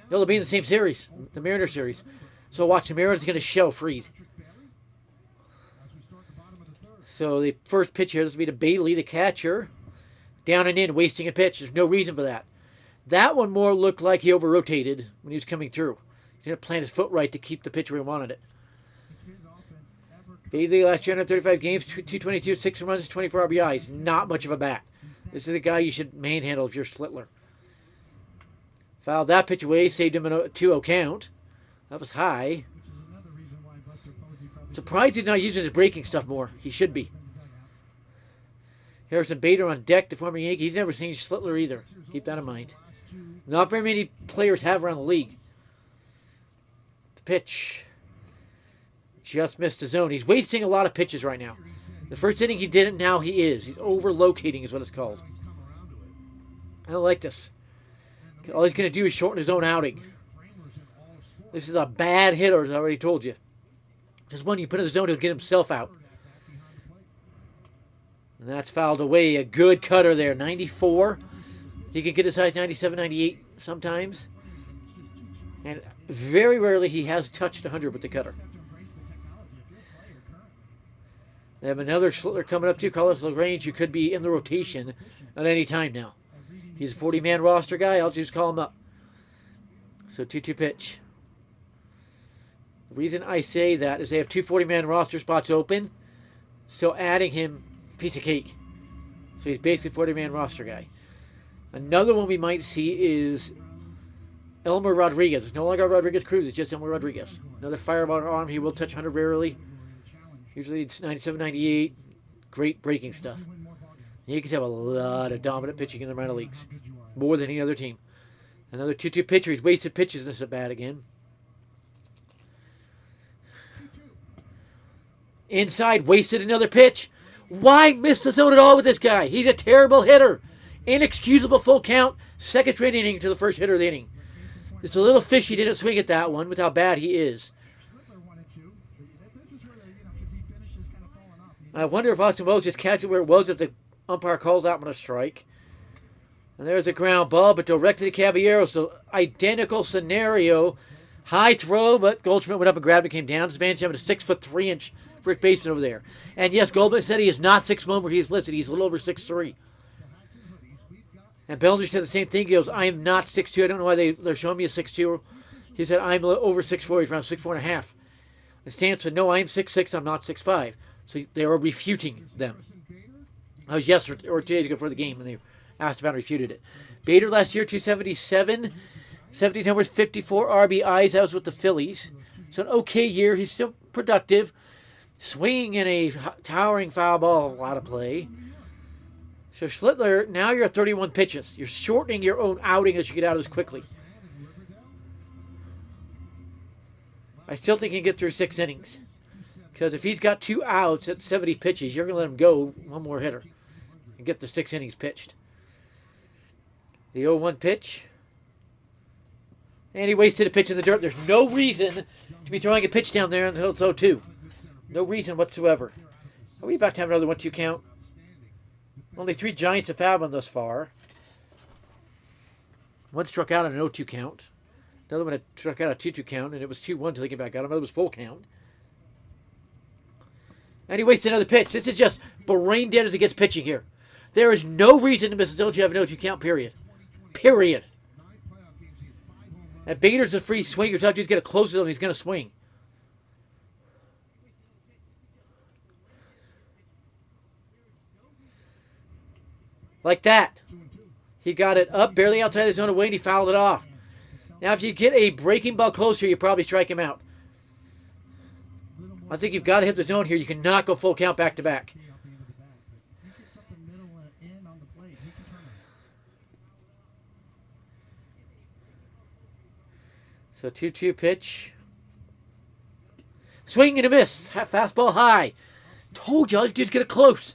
they'll be in the same series, the Mariner series. So watch, the Mariners going to shell Fried. So the first pitch here, this will be to Bailey, the catcher. Down and in, wasting a pitch. There's no reason for that. That one more looked like he over-rotated when he was coming through. He didn't plant his foot right to keep the pitch where he wanted it. Bailey last year, 135 games, 222, 6 runs, 24 RBIs. Not much of a bat. This is a guy you should manhandle if you're Schlittler. Fouled that pitch away, saved him a 2-0 count. That was high. Surprised he's not using his breaking stuff more. He should be. Harrison Bader on deck, the former Yankee. He's never seen Schlittler either. Keep that in mind. Not very many players have around the league. The pitch. Just missed the zone. He's wasting a lot of pitches right now. The first inning he didn't, now he is. He's over-locating is what it's called. I don't like this. All he's going to do is shorten his own outing. This is a bad hitter, as I already told you. Just one you put in the zone to get himself out. And that's fouled away. A good cutter there. 94. He can get as high as 97, 98 sometimes. And very rarely he has touched 100 with the cutter. They have another Schlittler coming up too, Carlos LaGrange, who could be in the rotation at any time now. He's a 40-man roster guy. I'll just call him up. So 2-2 pitch. The reason I say that is they have 2 40-man roster spots open. So adding him, piece of cake. So he's basically a 40-man roster guy. Another one we might see is Elmer Rodriguez. It's no longer Rodriguez Cruz. It's just Elmer Rodriguez. Another fireball arm. He will touch 100 rarely. Usually it's 97, 98. Great breaking stuff. The Yankees have a lot of dominant pitching in the minor leagues. More than any other team. Another 2-2 pitcher. He's wasted pitches in this at bat again. Inside, wasted another pitch. Why miss the zone at all with this guy? He's a terrible hitter. Inexcusable full count. Second straight inning to the first hitter of the inning. It's a little fishy. Didn't swing at that one with how bad he is. I wonder if Austin Wells just catches it where it was if the umpire calls out on a strike. And there's a ground ball, but directed to Caballero. So identical scenario. High throw, but Goldschmidt went up and grabbed it, came down. Advantage having a 6'3" first baseman over there. And yes, Goldschmidt said he is not 6'1" where he's listed. He's a little over 6'3". And Bellinger said the same thing. He goes, I am not 6'2". I don't know why they're showing me a 6'2". He said, I'm over 6'4", he's around 6'4.5". The Stan said, no, I'm 6'6", I'm not 6'5". So they were refuting them. I was yesterday or 2 days ago for the game, and they asked about and refuted it. Bader last year, 277, 70 numbers, 54 RBIs. That was with the Phillies. So an okay year. He's still productive. Swinging in a towering foul ball, a lot of play. So Schlittler, now you're at 31 pitches. You're shortening your own outing as you get out as quickly. I still think he can get through 6 innings. Because if he's got 2 outs at 70 pitches, you're going to let him go one more hitter and get the 6 innings pitched. The 0-1 pitch. And he wasted a pitch in the dirt. There's no reason to be throwing a pitch down there until it's 0-2. No reason whatsoever. Are we about to have another 1-2 count? Only 3 Giants have fouled him thus far. One struck out on an 0-2 count. Another one had struck out a 2-2 count, and it was 2-1 until he came back out. Another was full count. And he wasted another pitch. This is just brain dead as he gets pitching here. There is no reason to miss until you have an 0-2 count, period. Period. And Bader's a free swinger, so he's going to close it and he's going to swing. Like that. He got it up, barely outside the zone away, and he fouled it off. Now, if you get a breaking ball closer, you probably strike him out. I think you've got to hit the zone here. You cannot go full count back to back. So 2-2 pitch. Swing and a miss. Fastball high. Told you, I was just get it close.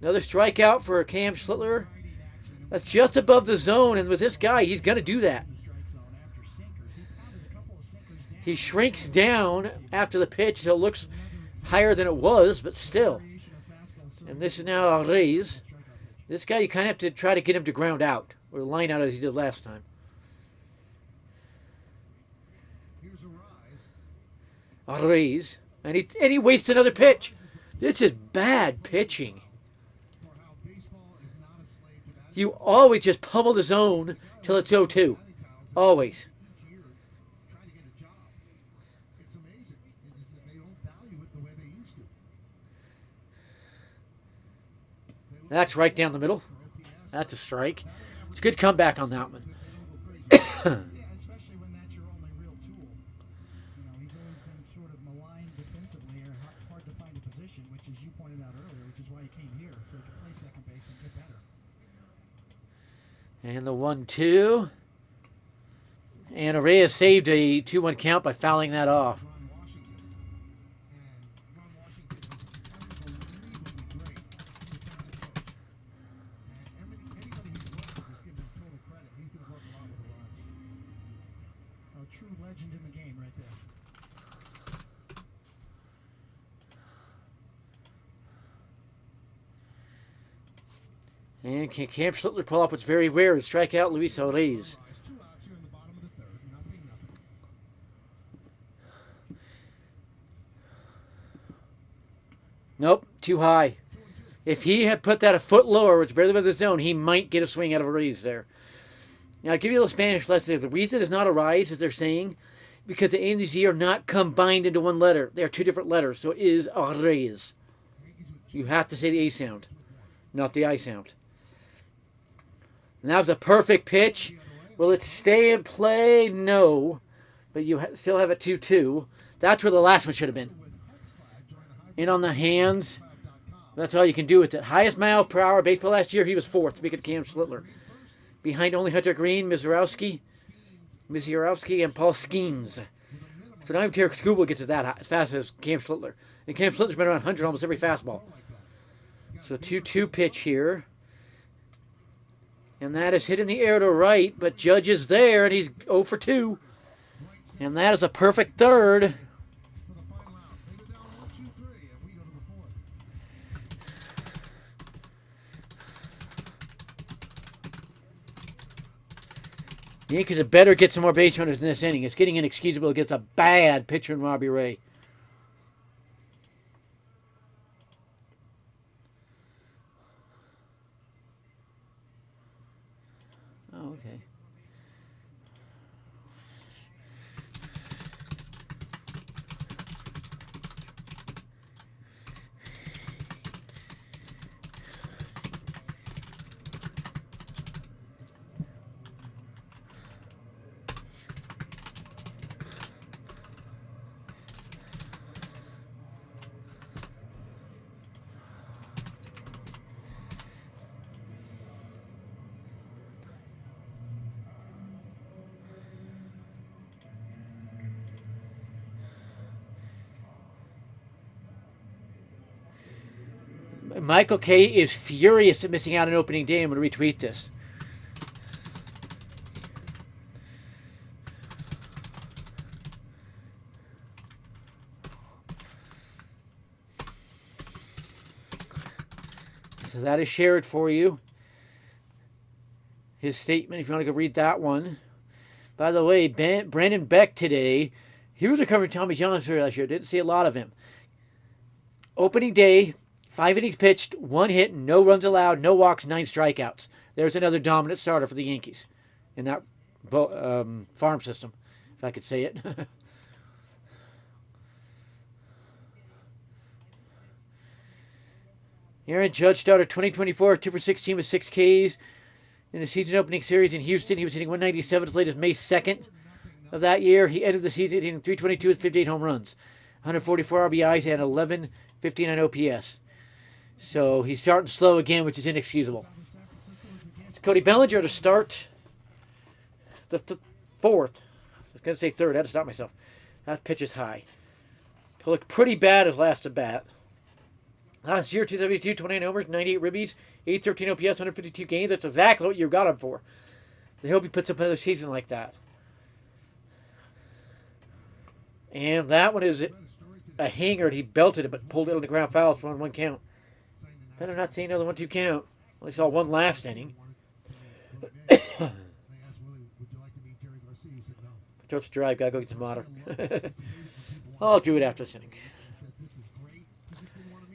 Another strikeout for Cam Schlittler. That's just above the zone, and with this guy, he's going to do that. He shrinks down after the pitch, so it looks higher than it was, but still. And this is now Reyes. This guy, you kind of have to try to get him to ground out, or line out as he did last time. Reyes. And he wastes another pitch. This is bad pitching. You always just pummel the zone till it's 0-2. Always. That's right down the middle. That's a strike. It's a good comeback on that one. And the 1-2. And Reyes saved a 2-1 count by fouling that off. And can Cam Schlittler pull off what's very rare and strike out Luis Reyes? Nope, too high. If he had put that a foot lower, it's barely above the zone, he might get a swing out of Reyes there. Now, I'll give you a little Spanish lesson. The reason it's not a rise, as they're saying, because the A and the Z are not combined into one letter. They are 2 different letters, so it is Reyes. You have to say the A sound, not the I sound. And that was a perfect pitch. Will it stay in play? No. But you still have a 2-2. That's where the last one should have been. In on the hands. That's all you can do with it. Highest mile per hour baseball last year, he was 4th. Speaking of Cam Schlittler. Behind only Hunter Green, Mizurowski, and Paul Skeens. So now even Tarek Skubal gets it that high, as fast as Cam Schlittler. And Cam Schlittler's been around 100 almost every fastball. So 2-2 pitch here. And that is hit in the air to right, but Judge is there, and he's 0 for 2. And that is a perfect third. The Yankees had better get some more base runners in this inning. It's getting inexcusable against a bad pitcher in Robbie Ray. Oh, okay. Michael K. is furious at missing out on opening day. I'm going to retweet this. So that is shared for you. His statement, if you want to go read that one. By the way, Brandon Beck today, he was recovering Tommy John surgery last year. Didn't see a lot of him. Opening day, 5 innings pitched, 1 hit, no runs allowed, no walks, 9 strikeouts. There's another dominant starter for the Yankees in that farm system, if I could say it. Aaron Judge started 2024, 2 for 16 with 6 Ks. In the season opening series in Houston, he was hitting 197 as late as May 2nd of that year. He ended the season hitting 322 with 58 home runs, 144 RBIs, and 1159 OPS. So he's starting slow again, which is inexcusable. It's Cody Bellinger to start the fourth. I was going to say third. I had to stop myself. That pitch is high. He looked pretty bad his last at bat. Last year, 272, 29 homers, 98 ribbies, 813 OPS, 152 games. That's exactly what you got him for. I hope he puts up another season like that. And that one is a hanger, and he belted it, but pulled it on the ground foul for 1 count. Better not see another 1-2 count. Only saw one last inning. Throat's dry. Gotta go get some water. I'll do it after this inning.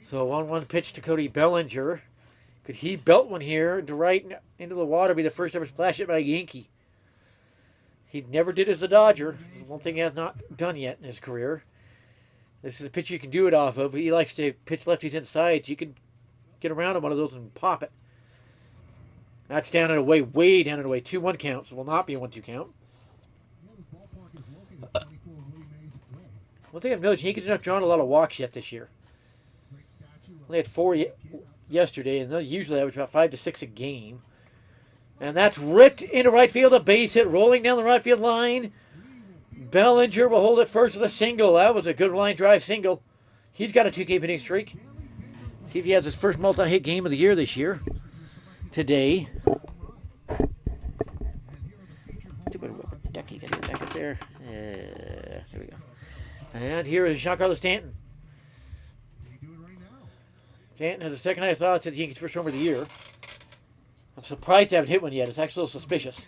So 1-1 pitch to Cody Bellinger. Could he belt one here to right into the water, be the first ever splash hit by a Yankee? He never did as a Dodger. This is one thing he has not done yet in his career. This is a pitch you can do it off of. He likes to pitch lefties inside, so you can get around on one of those and pop it. That's down and away, way down and away. 2-1 count, so will not be a 1-2 count. One thing I've noticed, Yankees have not drawn a lot of walks yet this year. They had 4 yesterday, and they usually average about 5 to 6 a game. And that's ripped into right field, a base hit, rolling down the right field line. Bellinger will hold it first with a single. That was a good line drive single. He's got a 2K hitting streak. See if he has his first multi-hit game of the year this year. Today. Ducky, got back up there. There we go. And here is Giancarlo Stanton. Stanton has the second highest odds to the Yankees' first homer of the year. I'm surprised they haven't hit one yet. It's actually a little suspicious.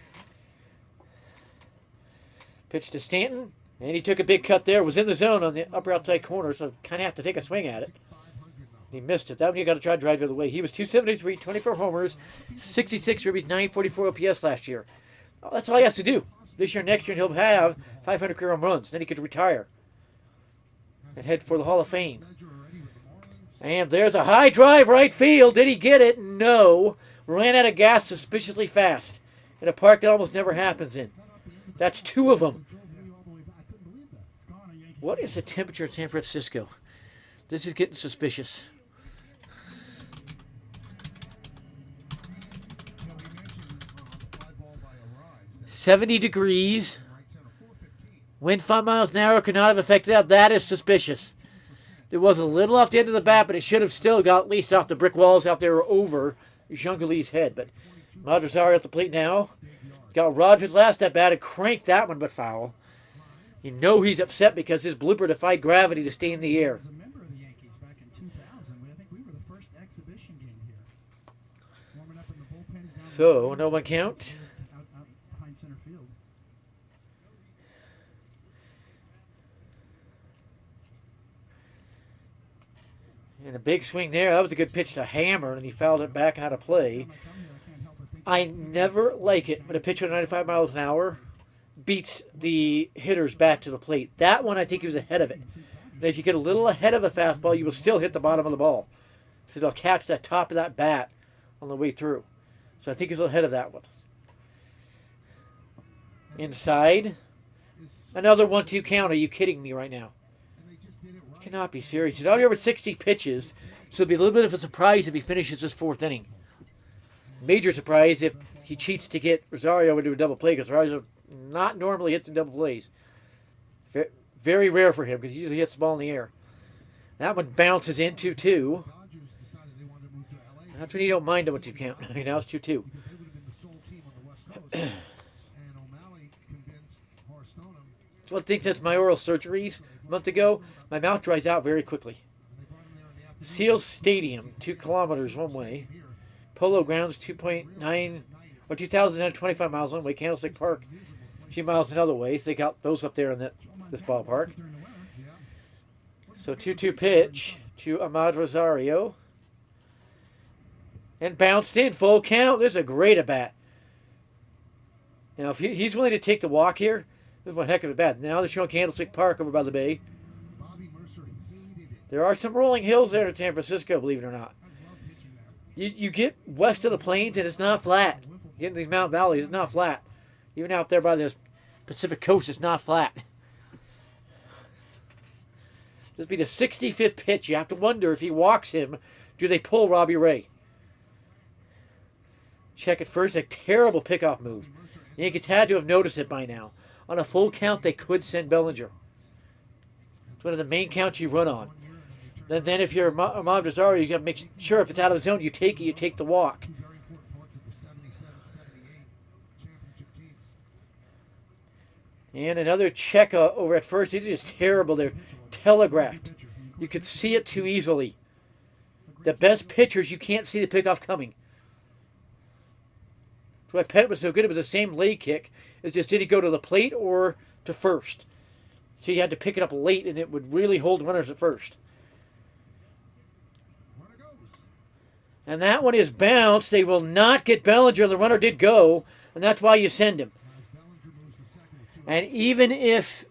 Pitch to Stanton, and he took a big cut there. Was in the zone on the upper outside corner, so kind of have to take a swing at it. He missed it. That one you got to try to drive the other way. He was 273, 24 homers, 66 ribbies, 944 OPS last year. Oh, that's all he has to do. This year, next year, he'll have 500 career home runs. Then he could retire and head for the Hall of Fame. And there's a high drive right field. Did he get it? No. Ran out of gas suspiciously fast in a park that almost never happens in. That's 2 of them. What is the temperature in San Francisco? This is getting suspicious. $70 degrees. Wind 5 miles an hour could not have affected that. That is suspicious. It was a little off the end of the bat, but it should have still got at least off the brick walls out there over Giancarlo's head. But Rosario at the plate now. Got Rogers last at bat and cranked that one, but foul. You know he's upset because his blooper defied gravity to stay in the air. So, no 1 count. And a big swing there. That was a good pitch to Hammer, and he fouled it back and out of play. I never like it when a pitcher at 95 miles an hour beats the hitters back to the plate. That one, I think he was ahead of it. And if you get a little ahead of a fastball, you will still hit the bottom of the ball. So they'll catch that top of that bat on the way through. So I think he's ahead of that one. Inside. Another 1-2 count. Are you kidding me right now? Cannot be serious. He's already over 60 pitches, so it'll be a little bit of a surprise if he finishes this 4th inning. Major surprise if he cheats to get Rosario into a double play, because Rosario not normally hits in double plays. Very rare for him, because he usually hits the ball in the air. That one bounces in 2-2. That's when you don't mind a 1-2 count. Now it's 2-2. because they would have been the sole team on the West Coast. And O'Malley convinced Harstoneham. It's one thing since my oral surgeries a month ago, my mouth dries out very quickly. Seals Stadium, 2 kilometers one way. Polo Grounds, 2.9 or 2,025 miles one way. Candlestick Park, a few miles another way. So they got those up there in this ballpark. So 2-2 pitch to Ahmad Rosario. And bounced in, full count. This is a great at-bat. Now, if he's willing to take the walk here, this is one heck of a bat. Now they're showing Candlestick Park over by the bay. There are some rolling hills there in San Francisco, believe it or not. You get west of the plains and it's not flat. You get into these mountain valleys, it's not flat. Even out there by the Pacific coast, it's not flat. This will be the 65th pitch. You have to wonder if he walks him, do they pull Robbie Ray? Check it first. A terrible pickoff move. Yankees had to have noticed it by now. On a full count, they could send Bellinger. It's one of the main counts you run on. Then if you're Ahmad Rosario, you got to make sure if it's out of the zone, you take it, you take the walk. And another check over at first. These are just terrible. They're telegraphed. You could see it too easily. The best pitchers, you can't see the pickoff coming. That's why Pettit was so good. It was the same leg kick. It's just did he go to the plate or to first? So you had to pick it up late, and it would really hold runners at first. And that one is bounced. They will not get Bellinger. The runner did go, and that's why you send him. And even if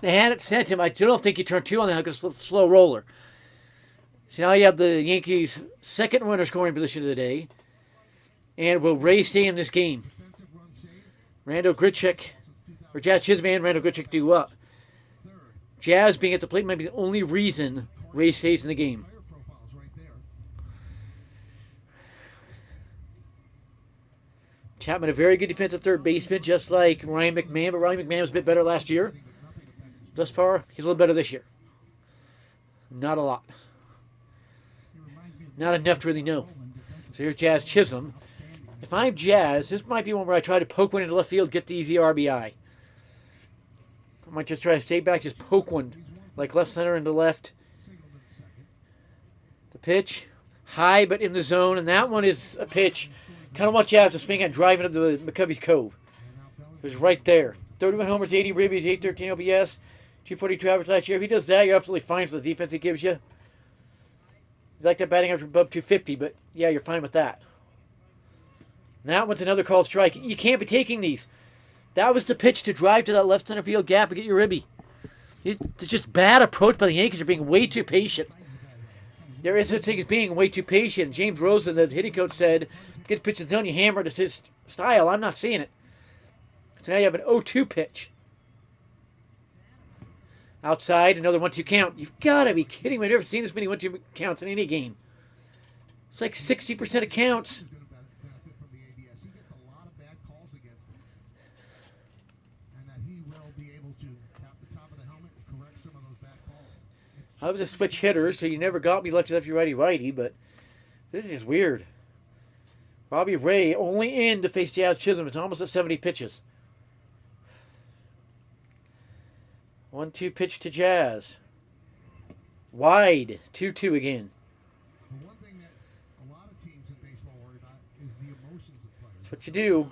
they hadn't sent him, I still don't think you turn 2 on that because it's a slow roller. So now you have the Yankees' second runner scoring position of the day. And will Ray stay in this game? Randall Grichuk, or Jazz Chisholm and Randall Grichuk do up. Jazz being at the plate might be the only reason Ray stays in the game. Chapman, a very good defensive third baseman, just like Ryan McMahon, but Ryan McMahon was a bit better last year. Thus far, he's a little better this year. Not a lot. Not enough to really know. So here's Jazz Chisholm. If I'm Jazz, this might be one where I try to poke one into left field, get the easy RBI. I might just try to stay back, just poke one, like left center into left. The pitch, high but in the zone, and that one is a pitch. Kind of want Jazz to swing and drive into the McCovey's Cove. It was right there. 31 homers, 80 ribbies, 813 OPS, 242 average last year. If he does that, you're absolutely fine for the defense he gives you. You like that batting average above 250, but yeah, you're fine with that. That one's another called strike. You can't be taking these. That was the pitch to drive to that left center field gap and get your ribby. It's just bad approach by the Yankees. They're being way too patient. There is such thing as being way too patient. James Rosen, the hitting coach, said, get the pitch in the zone, you hammer it. It's his style. I'm not seeing it. So now you have an 0-2 pitch. Outside, another 1-2 count. You've got to be kidding me. I've never seen this many 1-2 counts in any game. It's like 60% of counts. I was a switch hitter, so you never got me lefty-lefty, righty-righty, but this is just weird. Robbie Ray only in to face Jazz Chisholm. It's almost at 70 pitches. 1-2 pitch to Jazz. Wide. 2-2 again. The one thing that a lot of teams in baseball worry about is the emotions of players. That's what you do.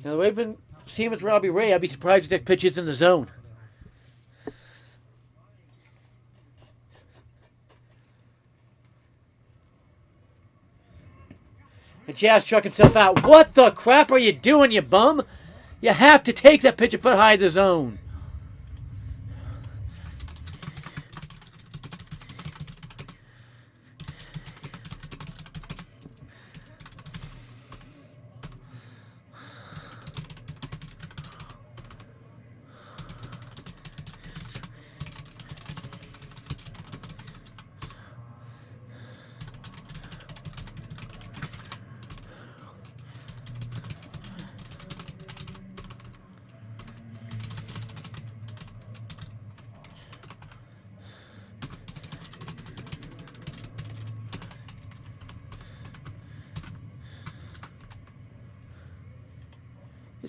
Now, the way I've been seeing with Robbie Ray, I'd be surprised if that pitch is in the zone. And Jazz struck himself out. What the crap are you doing, you bum? You have to take that pitch a foot high in the zone.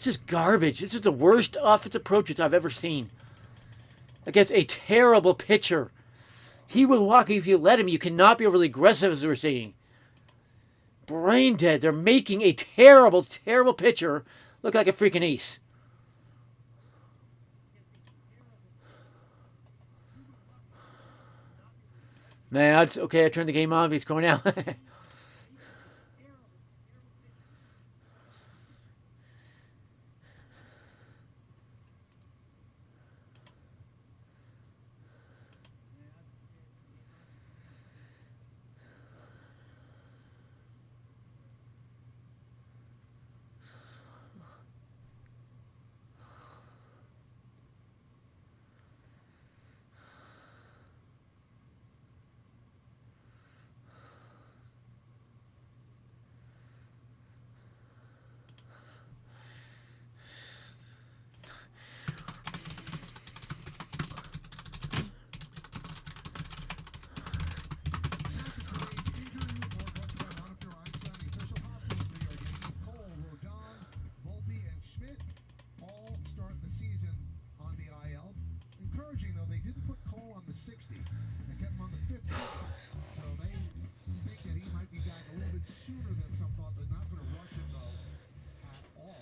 This is garbage. This is the worst offensive approaches I've ever seen against a terrible pitcher. He will walk if you let him. You cannot be overly aggressive, as we're seeing. Brain dead. They're making a terrible, terrible pitcher look like a freaking ace. Man, that's okay. I turned the game on. He's going out.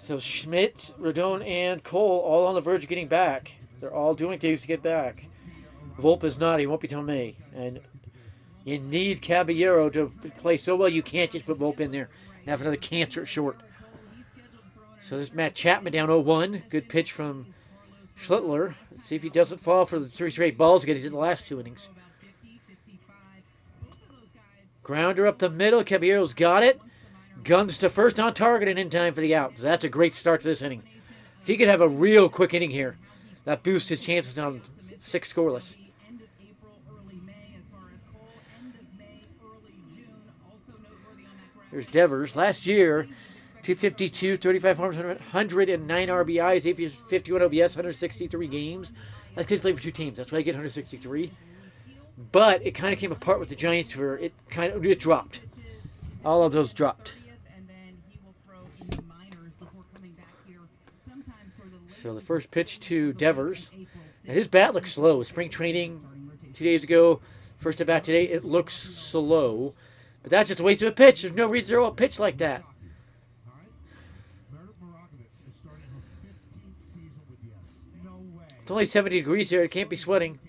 So Schmidt, Rodon, and Cole all on the verge of getting back. They're all doing things to get back. Volpe is not. He won't be till May. And you need Caballero to play so well you can't just put Volpe in there and have another cancer short. So this is Matt Chapman down 0-1. Good pitch from Schlittler. Let's see if he doesn't fall for the 3 straight balls again. He did the last 2 innings. Grounder up the middle. Caballero's got it. Guns to first on target and in time for the out. So that's a great start to this inning. If he could have a real quick inning here, that boosts his chances on 6 scoreless. There's Devers. Last year, 252, 35 homers, 109 RBIs, 51 OBS, 163 games. That's because he played for 2 teams. That's why I get 163. But it kind of came apart with the Giants where it dropped. All of those dropped. So the first pitch to Devers. And his bat looks slow. Spring training 2 days ago, first at bat today, it looks slow. But that's just a waste of a pitch. There's no reason to throw a pitch like that. It's only 70 degrees here. It can't be sweating.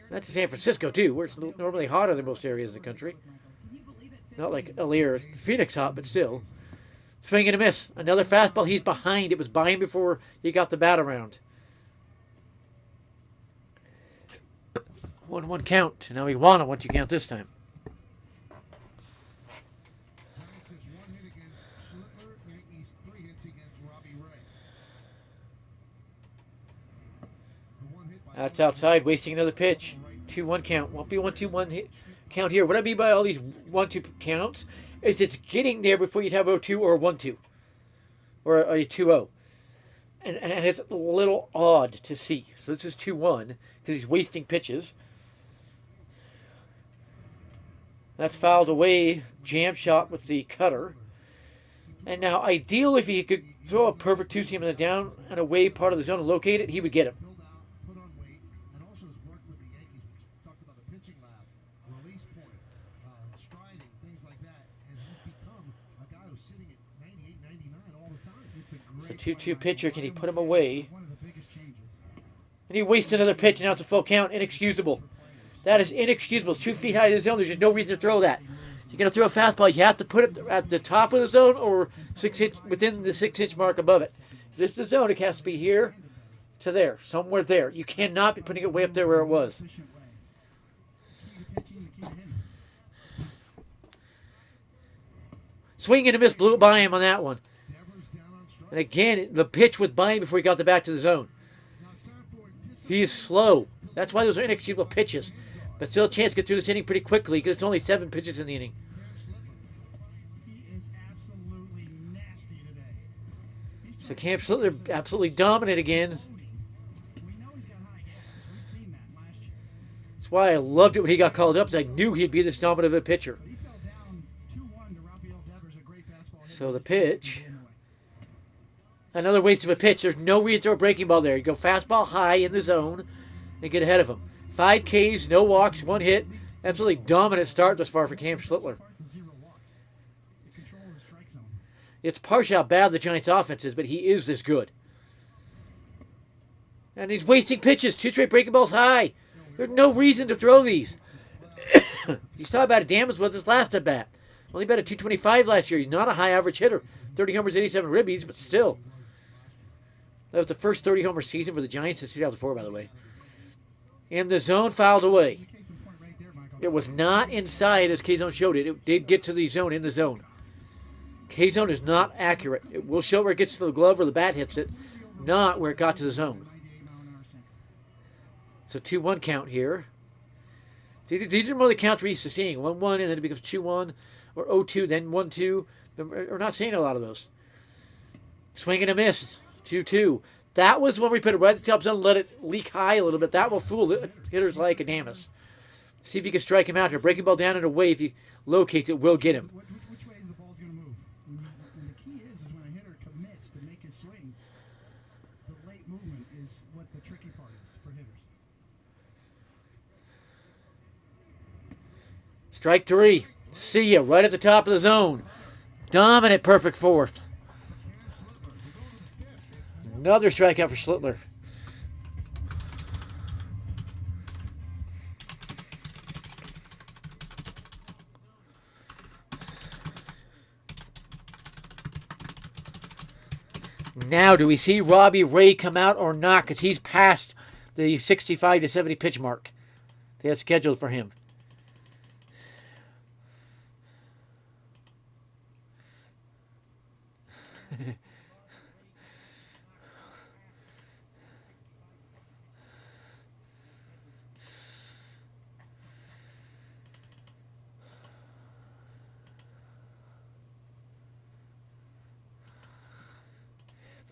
That's in San Francisco, too, where it's normally hotter than most areas of the country. Not like Alear, Phoenix hot, but still. Swing and a miss. Another fastball. He's behind. It was by him before he got the bat around. 1-1 count. Now he won it once you count this time. That's outside, wasting another pitch. 2-1 count. Won't be 1-2-1 count here. What I mean by all these 1-2 counts is it's getting there before you'd have 0-2 or a 1-2 or a 2-0. And it's a little odd to see. So this is 2-1 because he's wasting pitches. That's fouled away. Jam shot with the cutter. And now, ideal if he could throw a perfect 2-seam in the down and away part of the zone and locate it, he would get him. So 2-2 pitcher, can he put him away? And he wastes another pitch, and now it's a full count. Inexcusable. That is inexcusable. It's 2 feet high in the zone. There's just no reason to throw that. If you're going to throw a fastball, you have to put it at the top of the zone or 6 inch within the 6-inch mark above it. If this is the zone, it has to be here to there, somewhere there. You cannot be putting it way up there where it was. Swing and a miss, blew it by him on that one. And again, the pitch was by him before he got the back to the zone. He is slow. That's why those are inexcusable pitches. But still a chance to get through this inning pretty quickly because it's only 7 pitches in the inning. So Cam Schlittler absolutely dominant again. That's why I loved it when he got called up, because I knew he'd be this dominant of a pitcher. So the pitch. Another waste of a pitch. There's no reason to throw a breaking ball there. You go fastball high in the zone and get ahead of him. 5 Ks, no walks, 1 hit. Absolutely dominant start thus far for Cam Schlittler. It's partial how bad the Giants' offense is, but he is this good. And he's wasting pitches. 2 straight breaking balls high. There's no reason to throw these. You saw about damage with his last at bat. Only batted 225 last year. He's not a high average hitter. 30 homers, 87 ribbies, but still. That was the first 30 homer season for the Giants since 2004, by the way. And the zone fouled away. It was not inside as K-Zone showed it. It did get to the zone in the zone. K-Zone is not accurate. It will show where it gets to the glove or the bat hits it, not where it got to the zone. It's a 2-1 count here. These are more the counts we're used to seeing. 1-1 and then it becomes 2-1 or 0-2, then 1-2. We're not seeing a lot of those. Swing and a miss. 2-2. That was when we put it right at the top zone and let it leak high a little bit. That will fool the hitters like Adamas. See if you can strike him out here. Breaking ball down and away. If he locates it, will get him. Which way the ball's going to move? And the key is when a hitter commits to make his swing, the late movement is what the tricky part is for hitters. Strike 3. See ya. Right at the top of the zone. Dominant perfect fourth. Another strikeout for Schlittler. Now, do we see Robbie Ray come out or not? Because he's past the 65 to 70 pitch mark they had scheduled for him.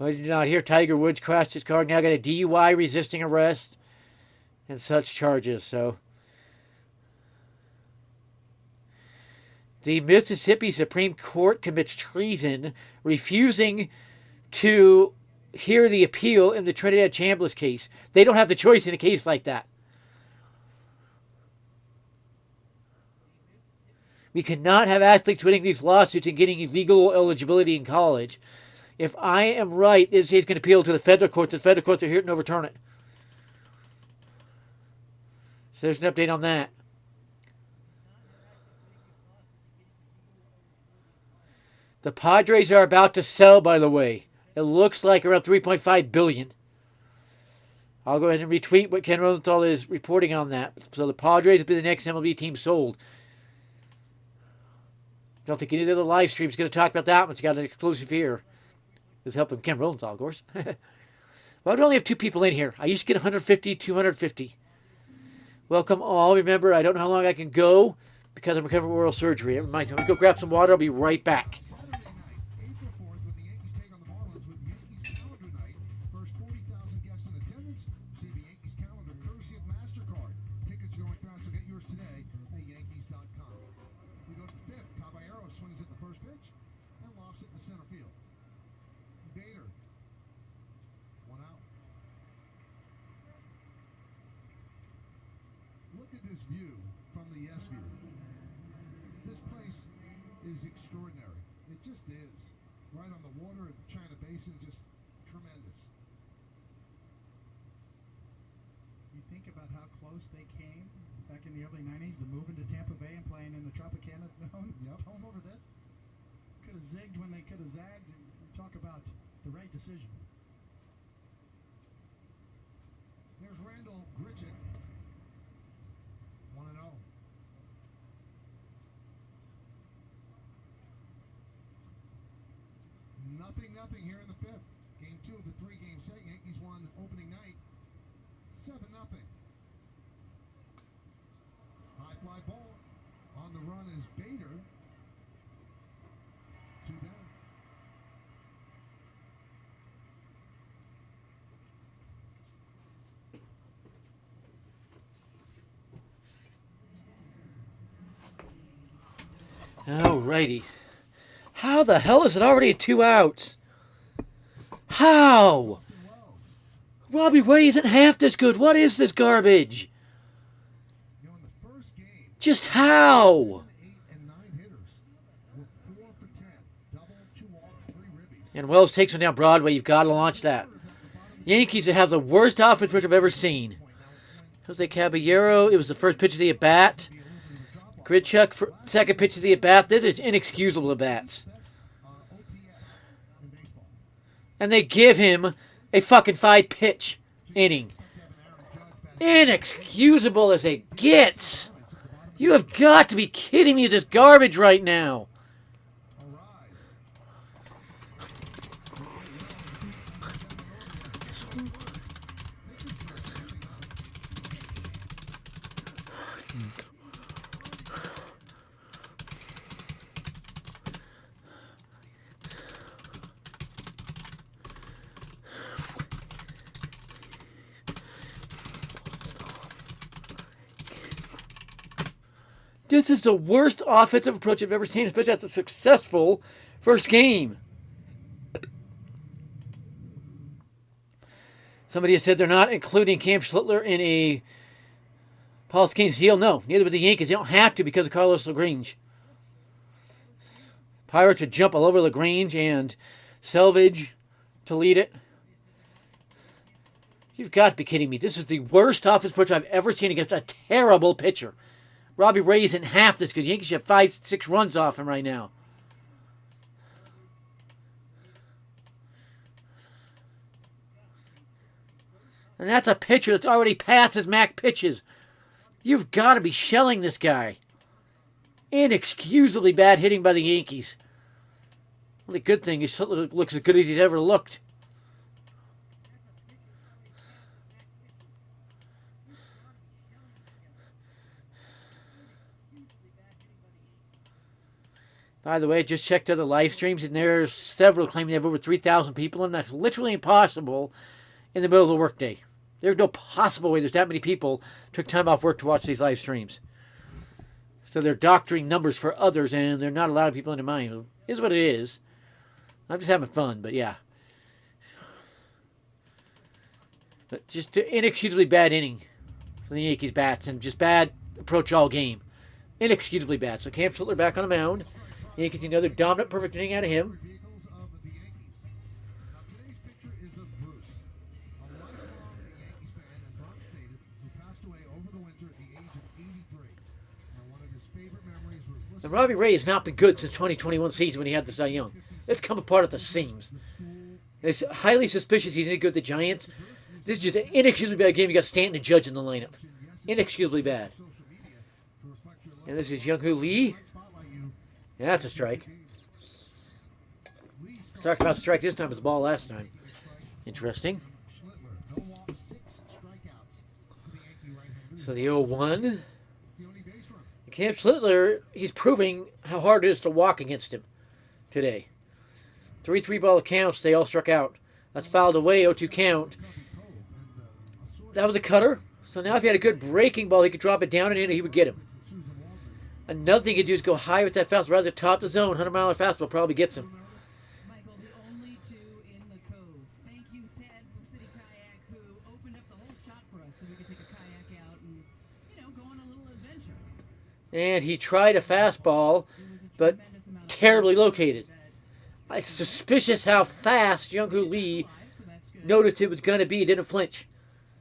I did not hear Tiger Woods crashed his car. Now got a DUI, resisting arrest, and such charges. So the Mississippi Supreme Court commits treason, refusing to hear the appeal in the Trinidad Chambliss case. They don't have the choice in a case like that. We cannot have athletes winning these lawsuits and getting illegal eligibility in college. If I am right, this is going to appeal to the federal courts. The federal courts are here to overturn it. So there's an update on that. The Padres are about to sell, by the way. It looks like around $3.5 billion. I'll go ahead and retweet what Ken Rosenthal is reporting on that. So the Padres will be the next MLB team sold. Don't think any of the live streams going to talk about that one. It's got an exclusive here. With help from Ken Rosenthal, of course. Well, I only have 2 people in here. I used to get 150, 250. Welcome all. Remember, I don't know how long I can go because I'm recovering from oral surgery. Never mind. I'm going to go grab some water. I'll be right back. Saturday night, April 4th, when the Yankees take on the Marlins with Yankees calendar night. First 40,000 guests in attendance. See the Yankees calendar courtesy of MasterCard. Tickets are going fast, so get yours today at Yankees.com. We go to the 5th. Caballero swings at the first pitch and lofts it to center field. Bader. 1 out. Look at this view from the yes view. This place is extraordinary. It just is. Right on the water at the China Basin, just tremendous. You think about how close they came back in the early 90s to moving to Tampa Bay and playing in the Tropicana Dome. Yep. Home over this. Could have zigged when they could have zagged. Talk about the right decision. There's Randall Grichuk. 1-0. Nothing here in the 5th. Game 2 of the 3-game set. Yankees won opening night 7-0. High fly ball. On the run is Bader. 2 down. Alrighty. How the hell is it already at 2 outs? How? Robbie Ray isn't half this good. What is this garbage? You know, in the first game, Just how? 8 and 9 hitters were 4 for 10, double, 2 walks, 3 ribbies. And Wells takes one down Broadway. You've got to launch that. Yankees have the worst offense which I've ever seen. Jose Caballero, it was the first pitch of the at-bat. Gridchuck, for second pitch of the at-bat. This is inexcusable at-bats. And they give him a fucking 5-pitch inning. Inexcusable as it gets. You have got to be kidding me with this garbage right now. This is the worst offensive approach I've ever seen, especially after a successful first game. Somebody has said they're not including Cam Schlittler in a Paul Skeens deal. No, neither would the Yankees. They don't have to because of Carlos LaGrange. Pirates would jump all over LaGrange and Selvage to lead it. You've got to be kidding me. This is the worst offensive approach I've ever seen against a terrible pitcher. Robbie Ray isn't half this good. The Yankees have 5-6 runs off him right now. And that's a pitcher that's already past his MAC pitches. You've got to be shelling this guy. Inexcusably bad hitting by the Yankees. Well, the good thing is he looks as good as he's ever looked. By the way, I just checked other live streams, and there's several claiming they have over 3,000 people, and that's literally impossible in the middle of the workday. There's no possible way there's that many people took time off work to watch these live streams. So they're doctoring numbers for others, and they're not allowing people into mine. It is what it is. I'm just having fun, but yeah. But just an inexcusably bad inning for the Yankees bats, and just bad approach all game. Inexcusably bad. So Cam Schlittler back on the mound. Yankees another dominant, perfect inning out of him. Vehicles of the Yankees. Now today's picture is of Bruce, a lifelong Yankees fan and Bronx native who passed away over the winter at the age of 83. And one of his favorite memories was listening. And Robbie Ray has not been good since 2021 season when he had the Cy Young. It's come apart at the seams. It's highly suspicious he didn't go with the Giants. This is just an inexcusably bad game. You got Stanton and Judge in the lineup. Inexcusably bad. And this is Young-Hoo Lee. Yeah, that's a strike. Starts about to strike this time as the ball last time. Interesting. So the 0-1. Cam Schlittler, he's proving how hard it is to walk against him today. 3-3 ball counts, they all struck out. That's fouled away, 0-2 count. That was a cutter. So now if he had a good breaking ball, he could drop it down and in, and he would get him. Another thing he could do is go high with that fastball. Rather top the zone, 100-mile fastball probably gets him. Michael, the only two in the cove. Thank you, Ted from City Kayak, who opened up the whole shop for us so we could take a kayak out and, go on a little adventure. And he tried a fastball, but terribly located. It's suspicious how fast Young-Hoo Lee noticed it was going to be. He didn't flinch.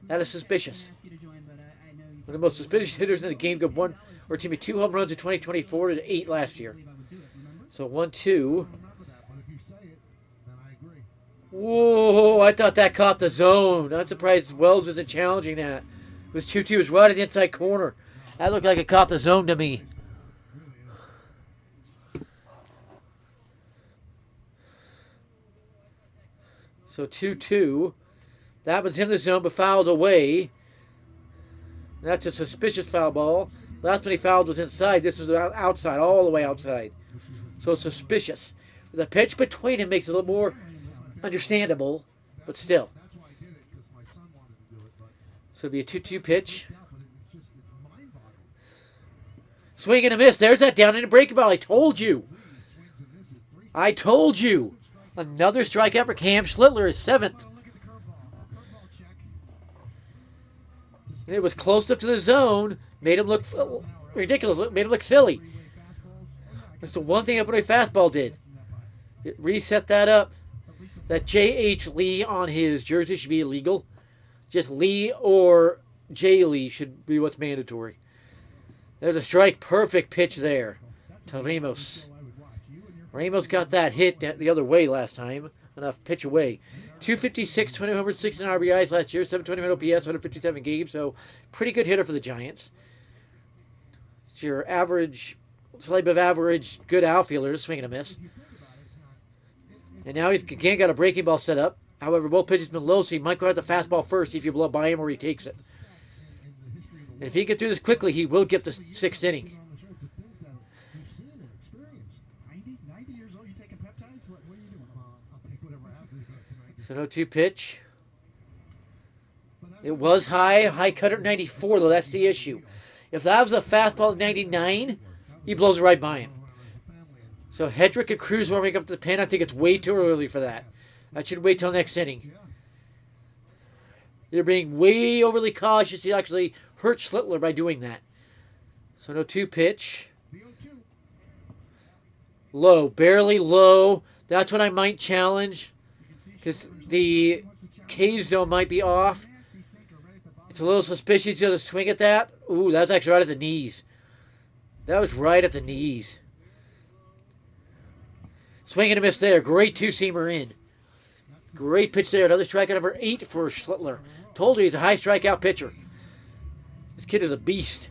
That is suspicious. One of the most suspicious hitters in the game got one or team with 2 home runs in 2024 to 8 last year. So 1-2. Whoa, I thought that caught the zone. I'm surprised Wells isn't challenging that. It was 2-2. It was right at the inside corner. That looked like it caught the zone to me. So 2-2. That was in the zone but fouled away. That's a suspicious foul ball. Last one he fouled was inside. This was outside, all the way outside. So suspicious. The pitch between him makes it a little more understandable, but still. So it'll be a 2-2 pitch. Swing and a miss. There's that down in a breaking ball. I told you. Another strikeout for Cam Schlittler, his 7th. Look at the curveball. Curveball check. And it was close up to the zone. Made him look ridiculous. Made him look silly. Three-way fastballs. Oh, yeah, I That's the one thing that a fastball did. guess that by. It reset that up. At least That J.H. Lee on his jersey should be illegal. Just Lee or J. Lee should be what's mandatory. There's a strike. Perfect pitch there to Ramos. I would watch. You and your Ramos got that hit the other way last time. Enough pitch away. 256, 20 homers, 16 RBIs last year. 721 OPS, 157 games. So pretty good hitter for the Giants. It's your average, slightly above average, good outfielder, swing and a miss. And now he's again got a breaking ball set up. However, both pitches been low, so he might go out the fastball first, see if you blow by him or he takes it. And if he gets through this quickly, he will get the 6th inning. On the show, the things that you've seen and experienced. 90 years old, you taking peptides? What are you doing? I'll take whatever I have to do tonight. So no 2 pitch. It was high cutter at 94 though. That's the issue. If that was a fastball at 99, he blows it right by him. So Hedrick and Cruz warming up to the pen. I think it's way too early for that. That should wait till next inning. They're being way overly cautious. He actually hurt Schlittler by doing that. So no 2 pitch. Low, barely low. That's what I might challenge. Because the K zone might be off. It's a little suspicious to swing at that. Ooh, that's actually right at the knees. That was right at the knees. Swing and a miss there. Great 2-seamer in. Great pitch there. Another strikeout number 8 for Schlittler. Told you he's a high strikeout pitcher. This kid is a beast.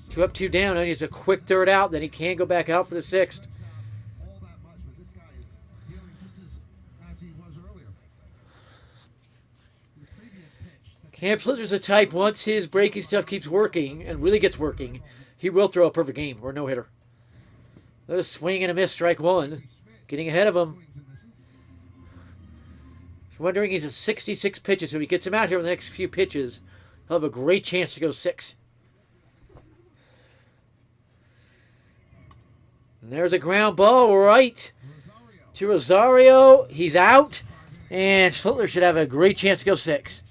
2 up, 2 down. And he's a quick 3rd out. Then he can go back out for the 6th. All that much, but this guy is dealing just as he was earlier. Your previous pitch. Cam Schlittler's a type, once his breaking stuff keeps working, and really gets working, he will throw a perfect game or no hitter. Let us swing and a miss, strike 1. Getting ahead of him. Wondering he's at 66 pitches, so if he gets him out here with the next few pitches, he'll have a great chance to go 6. And there's a ground ball right to Rosario. He's out, and Schlittler should have a great chance to go 6.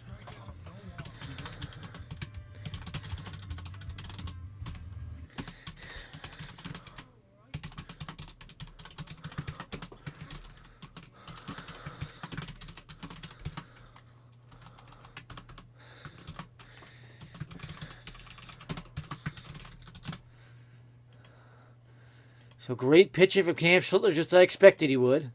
So great pitching from Cam Schlittler, just as I expected he would.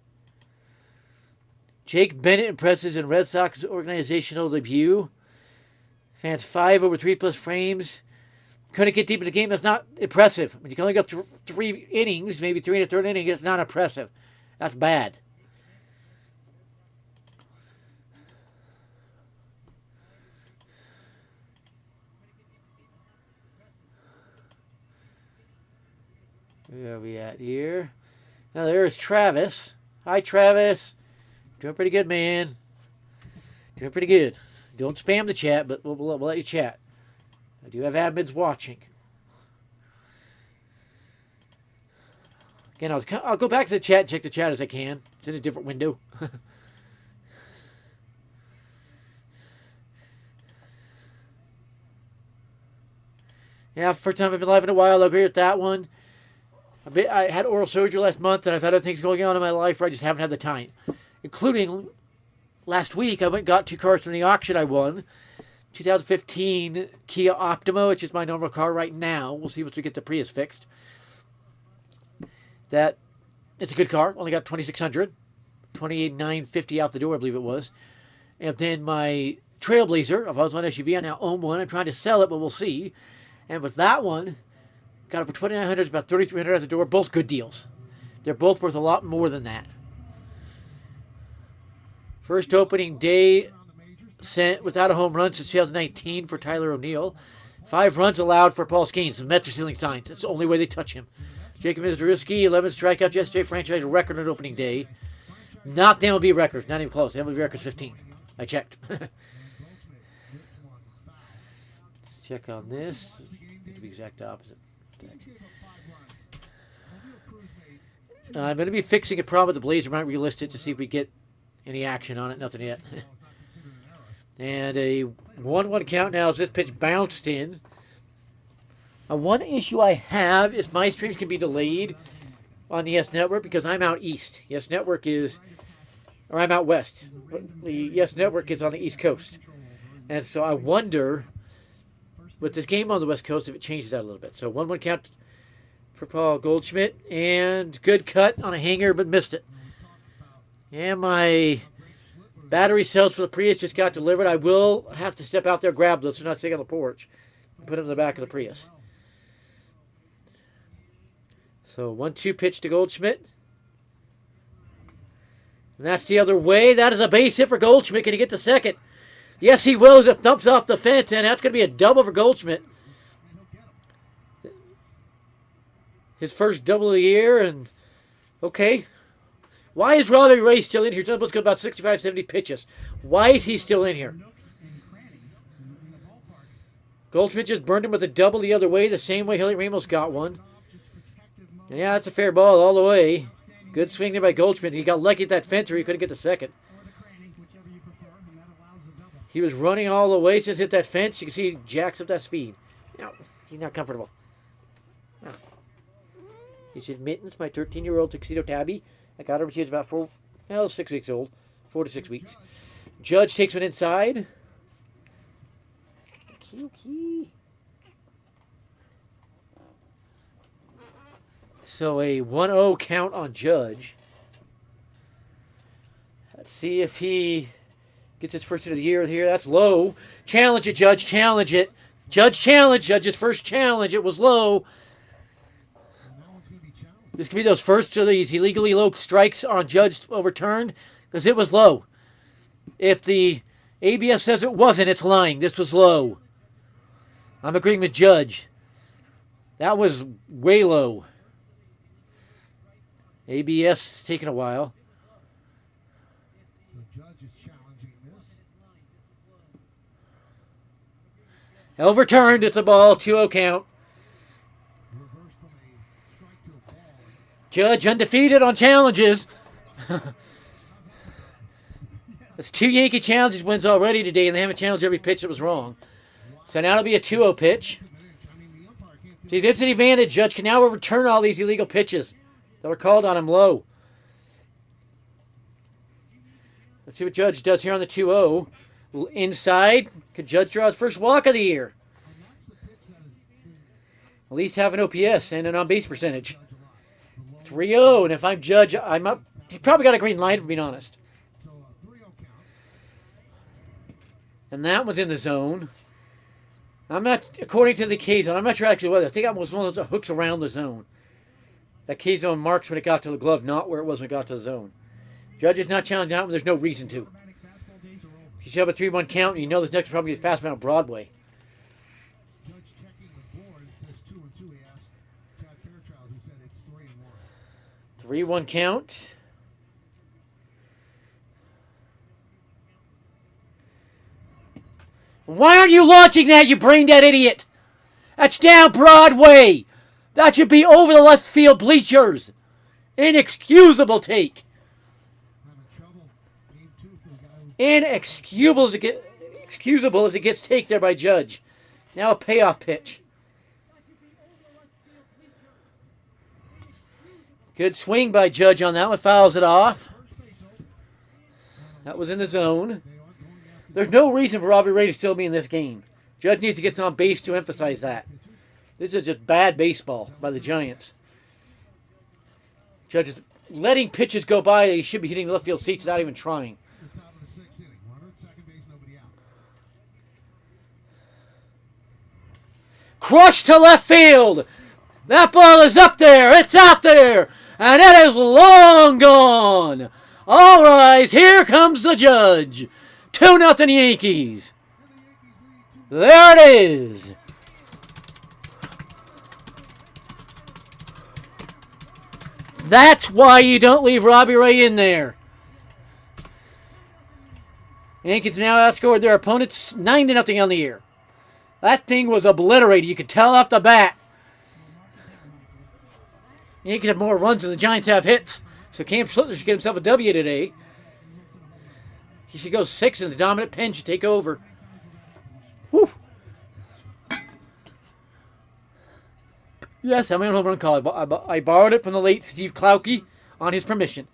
Jake Bennett impresses in Red Sox organizational debut. Fans 5 over 3+ frames. Couldn't get deep in the game. That's not impressive. When you can only go 3 innings, maybe 3 and a 3rd inning, it's not impressive. That's bad. Where are we at here? Now there's Travis. Hi, Travis. Doing pretty good, man. Doing pretty good. Don't spam the chat, but we'll let you chat. I do have admins watching. Again, I'll go back to the chat and check the chat as I can. It's in a different window. Yeah, first time I've been live in a while. I agree with that one. I had oral surgery last month, and I've had other things going on in my life where I just haven't had the time. Including, last week, I went and got 2 cars from the auction I won. 2015 Kia Optima, which is my normal car right now. We'll see once we get the Prius fixed. It's a good car. Only got 2,600. 28,950 out the door, I believe it was. And then my Trailblazer, if I was on SUV, I now own one. I'm trying to sell it, but we'll see. And with that one, got it for 2,900, it's about 3,300 at the door. Both good deals. They're both worth a lot more than that. First opening day sent without a home run since 2019 for Tyler O'Neill. 5 runs allowed for Paul Skeens. The Mets are stealing signs. That's the only way they touch him. Jacob Mizrahiski, 11 strikeouts yesterday. Franchise record on opening day. Not the MLB records. Not even close. The MLB record's 15. I checked. Let's check on this. It's the exact opposite. I'm going to be fixing a problem with the Blazer. Might relist it to see if we get any action on it. Nothing yet. And a 1-1 count now as this pitch bounced in. One issue I have is my streams can be delayed on the Yes Network because I'm out east. Yes Network is, or I'm out west. The Yes Network is on the East Coast. And so I wonder, with this game on the West Coast, if it changes that a little bit. So 1-1 count for Paul Goldschmidt. And good cut on a hanger, but missed it. And my battery cells for the Prius just got delivered. I will have to step out there, grab those. They're not sitting on the porch. Put them in the back of the Prius. So 1-2 pitch to Goldschmidt. And that's the other way. That is a base hit for Goldschmidt. Can he get to second? Yes, he will. As it thumps off the fence, and that's going to be a double for Goldschmidt. His first double of the year, and okay. Why is Robbie Ray still in here? He's supposed to go about 65, 70 pitches. Why is he still in here? Goldschmidt just burned him with a double the other way, the same way Hilly Ramos got one. And yeah, that's a fair ball all the way. Good swing there by Goldschmidt. He got lucky at that fence, or he couldn't get to second. He was running all the way since hit that fence. You can see he jacks up that speed. No, he's not comfortable. No. It's his mittens, my 13-year-old tuxedo tabby. I got her when she was about 6 weeks old. 4 to 6 weeks. Judge takes one inside. Okay. So a 1-0 count on Judge. Let's see if he gets his first hit of the year here. That's low. Challenge it, Judge. Challenge it. Judge challenge. Judge's first challenge. It was low. This could be those first of these illegally low strikes on Judge overturned because it was low. If the ABS says it wasn't, it's lying. This was low. I'm agreeing with Judge. That was way low. ABS taking a while. The judge is challenging this. Overturned. It's a ball. 2-0 count. Reversed from a strike to a ball. Judge undefeated on challenges. That's 2 Yankee challenges wins already today, and they haven't challenged every pitch that was wrong. So now it'll be a 2-0 pitch. See, this is an advantage. Judge can now overturn all these illegal pitches that were called on him low. Let's see what Judge does here on the 2-0. Inside, could Judge draw his first walk of the year? At least have an OPS and an on-base percentage. 3-0, and if I'm Judge, I'm up. He's probably got a green light, for being honest. And that one's in the zone. I'm not, according to the K-zone, I'm not sure actually what. I think that was one of those hooks around the zone. That K-zone marks when it got to the glove, not where it was when it got to the zone. Judge is not challenging that one. There's no reason to. You should have a 3-1 count, and you know this next is probably a fastball on Broadway. Judge checking the board. It says 2-2. He asked Chad Fairchild, who said it's 3-1. 3-1 count. Why aren't you launching that, you brain-dead idiot? That's down Broadway. That should be over the left field bleachers. Inexcusable take. Inexcusable as it gets take there by Judge. Now a payoff pitch. Good swing by Judge on that one. Fouls it off. That was in the zone. There's no reason for Robbie Ray to still be in this game. Judge needs to get some on base to emphasize that. This is just bad baseball by the Giants. Judge is letting pitches go by that he should be hitting the left field seats without even trying. Top of the 6th inning. Runner at second base, nobody out. Crushed to left field. That ball is up there. It's out there. And it is long gone. All rise. Here comes the Judge. 2-0 Yankees. There it is. That's why you don't leave Robbie Ray in there. Yankees now outscored their opponents 9-0 on the year. That thing was obliterated. You could tell off the bat. Yankees have more runs than the Giants have hits. So Cam Schlittler should get himself a W today. He should go 6 and the dominant pen should take over. Woo! Yes, I'm my own home run call. I borrowed it from the late Steve Klauke on his permission.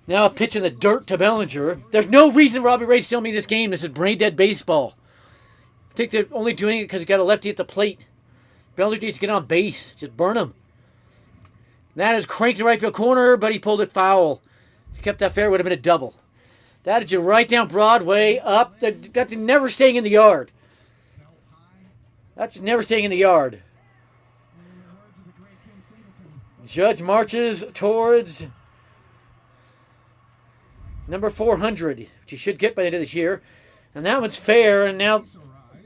Now a pitch in the dirt to Bellinger. There's no reason Robbie Ray's still me this game. This is brain dead baseball. I think they're only doing it because he got a lefty at the plate. Bellinger needs to get on base. Just burn him. That is cranked to right field corner, but he pulled it foul. If he kept that fair, it would have been a double. That is just right down Broadway, up. That's never staying in the yard. That's never staying in the yard. Judge marches towards number 400, which he should get by the end of this year. And that one's fair, and now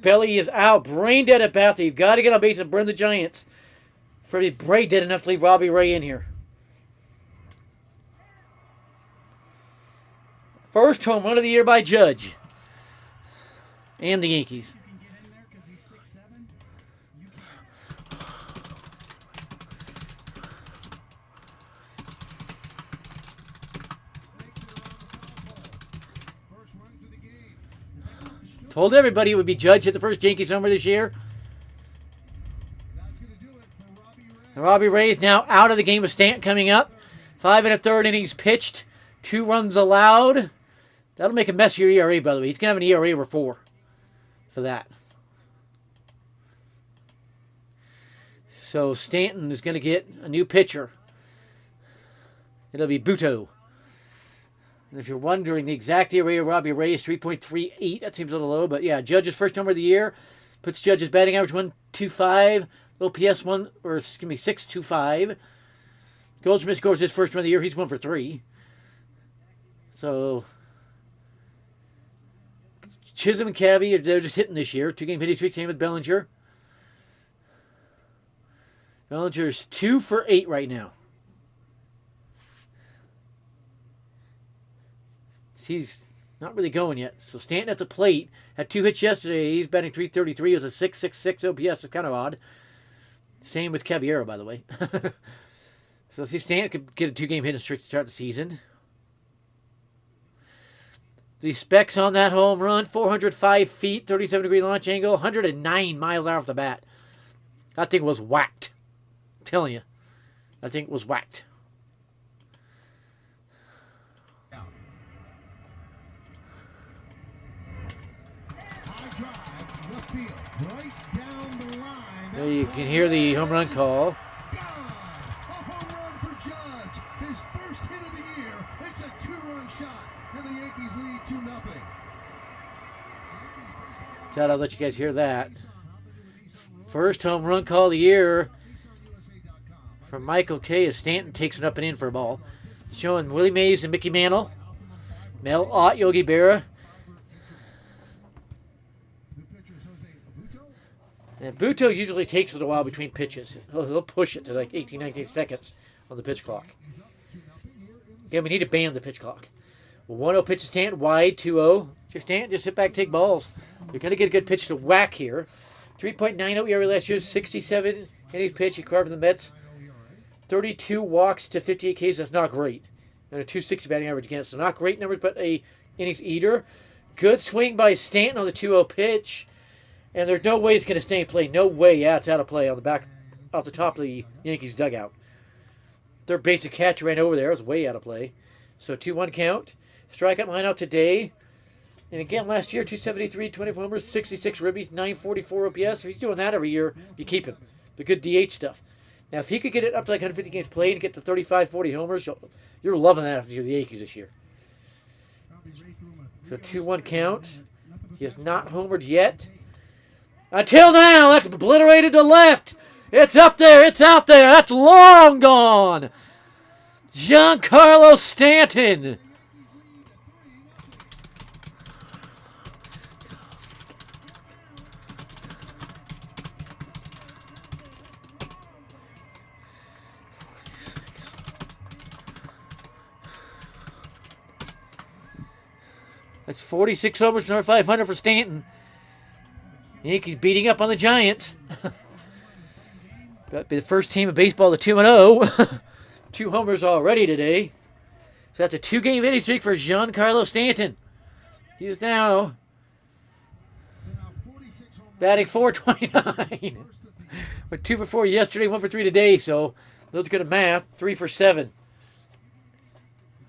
Belly is out. Brain dead at bat. You've got to get on base and burn the Giants for to be brain dead enough to leave Robbie Ray in here. First home run of the year by Judge. And the Yankees. Told everybody it would be Judge hit the first Yankees homer this year. And Robbie Ray is now out of the game with Stanton coming up. 5 1/3 innings pitched. 2 runs allowed. That'll make a mess of your ERA, by the way. He's going to have an ERA over 4 for that. So Stanton is going to get a new pitcher. It'll be Buto. And if you're wondering, the exact ERA of Robbie Ray is 3.38. That seems a little low, but yeah, Judge's first homer of the year puts Judge's batting average 125, OPS 625. Goldschmidt scores his first one of the year. He's 1 for 3. So Chisholm and Cabby, they're just hitting this year. 2-game hitting streak, same with Bellinger. Bellinger's 2 for 8 right now. He's not really going yet. So Stanton at the plate had 2 hits yesterday. He's batting 333 with a 6.66 OPS. It's kind of odd. Same with Caballero, by the way. So let's see if Stanton could get a 2-game hitting streak to start the season. The specs on that home run: 405 feet, 37-degree launch angle, 109 miles an hour off the bat. That thing was whacked. I'm telling you, that thing was whacked. There you can hear the home run call. A home run for Judge. His first hit of the year. It's a 2-run shot, and the Yankees lead 2-0. Thought I'll let you guys hear that. First home run call of the year from Michael K. as Stanton takes it up and in for a ball. Showing Willie Mays and Mickey Mantle. Mel Ott, Yogi Berra. And Buto usually takes it a while between pitches. He'll push it to like 18, 19 seconds on the pitch clock. Yeah, we need to ban the pitch clock. 1-0 pitch to Stanton, wide, 2-0. Just Stanton, just sit back, take balls. You're going to get a good pitch to whack here. 3.90 ERA last year, 67 innings pitch. He carved the Mets. 32 walks to 58 Ks. That's not great. And a 260 batting average against. So not great numbers, but a innings eater. Good swing by Stanton on the 2-0 pitch. And there's no way it's going to stay in play. No way. Yeah, it's out of play on the back, off the top of the Yankees dugout. Their basic catcher ran over there. It was way out of play. So 2-1 count. Strikeout line out today. And again, last year, 273, 24 homers, 66 ribbies, 944 OPS. If he's doing that every year, you keep him. The good DH stuff. Now, if he could get it up to like 150 games played and get to 35, 40 homers, you're loving that after the Yankees this year. So 2-1 count. He has not homered yet. Until now, that's obliterated to left. It's up there. It's out there. That's long gone. Giancarlo Stanton. That's 46 homers, number 500 for Stanton. Yankees beating up on the Giants. That'd be the first team of baseball to 2-0. 2 homers already today. So that's a 2-game hitting streak for Giancarlo Stanton. He's now batting .429. Went 2 for 4 yesterday, 1 for 3 today. So those good at math. 3 for 7.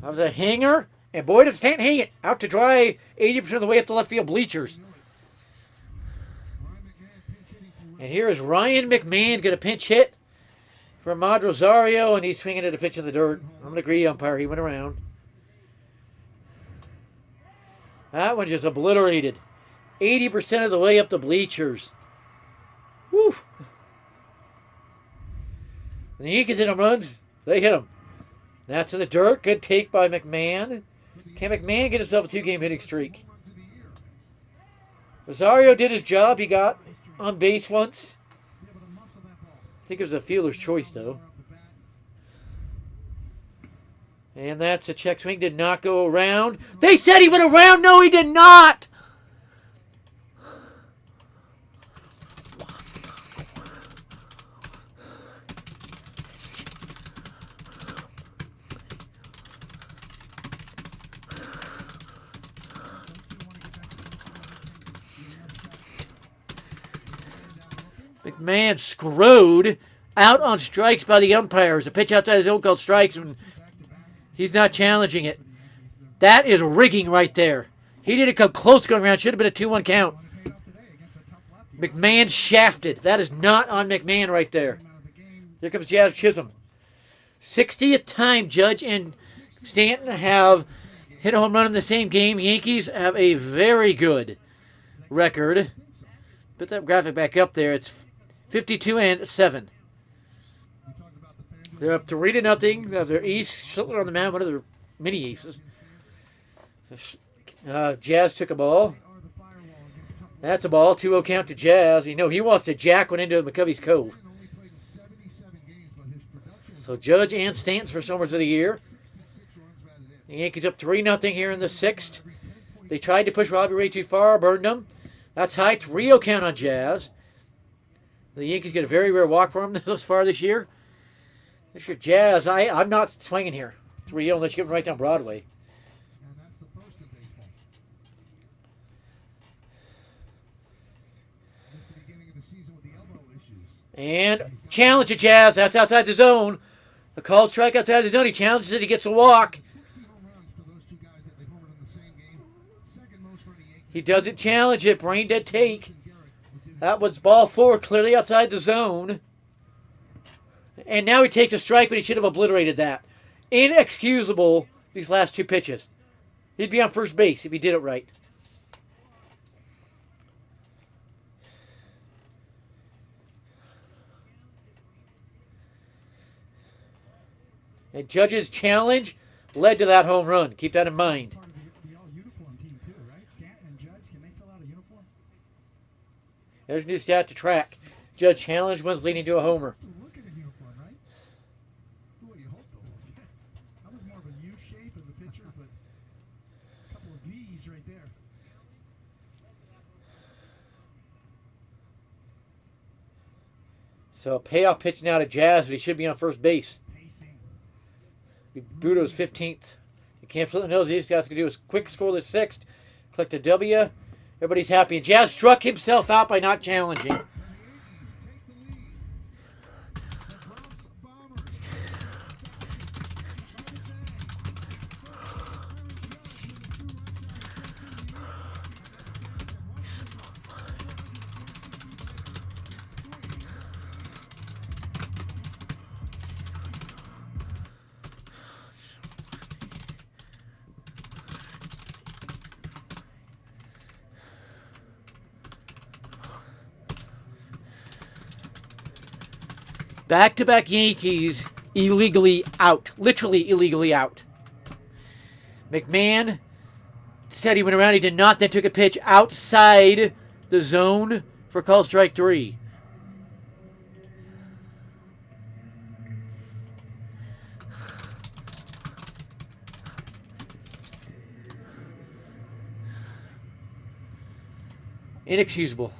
That was a hanger. And boy, did Stanton hang it. Out to dry 80% of the way up the left field bleachers. And here is Ryan McMahon going to pinch hit for Ahmad Rosario, and he's swinging at a pitch in the dirt. I'm going to agree, umpire. He went around. That one just obliterated. 80% of the way up the bleachers. Woo! And the Yankees hit him runs. They hit him. That's in the dirt. Good take by McMahon. Can McMahon get himself a 2-game hitting streak? Rosario did his job. He got on base once. I think it was a fielder's choice, though. And that's a check swing. Did not go around. They said he went around. No, he did not. McMahon screwed out on strikes by the umpires. A pitch outside his own called strikes, and he's not challenging it. That is rigging right there. He didn't come close to going around. Should have been a 2-1 count. McMahon shafted. That is not on McMahon right there. Here comes Jazz Chisholm. 60th time Judge and Stanton have hit a home run in the same game. Yankees have a very good record. Put that graphic back up there. It's 52-7. They're up 3-0. They're East. Schlittler on the mound, one of their mini aces. Jazz took a ball. That's a ball. 2-0 count to Jazz. You know he wants to jack one into McCovey's Cove. So Judge and Stanton's for homers of the year. The Yankees up 3-0 here in the 6th. They tried to push Robbie Ray too far, burned him. That's high. 3-0 count on Jazz. The Yankees get a very rare walk for him thus far this year. This year, Jazz, I'm not swinging here. 3-0 unless you get him right down Broadway. And challenge to Jazz. That's outside the zone. A called strike outside the zone. He challenges it. He gets a walk. He doesn't challenge it. Brain dead take. That was ball 4, clearly outside the zone. And now he takes a strike, but he should have obliterated that. Inexcusable, these last 2 pitches. He'd be on first base if he did it right. And Judge's challenge led to that home run. Keep that in mind. There's a new stat to track. Judge challenge was leading to a homer. Look at a uniform, right? Well, you hope so. That was more of a U shape as a pitcher, but a couple of V's right there. So a payoff pitch now to Jazz, but he should be on first base. Budo's 15th. Camp Slitton knows he's got to do a quick score the 6th. Click to W. Everybody's happy. And Jazz struck himself out by not challenging. Back-to-back Yankees illegally out. Literally illegally out. McMahon said he went around. He did not. Then took a pitch outside the zone for call strike 3. Inexcusable.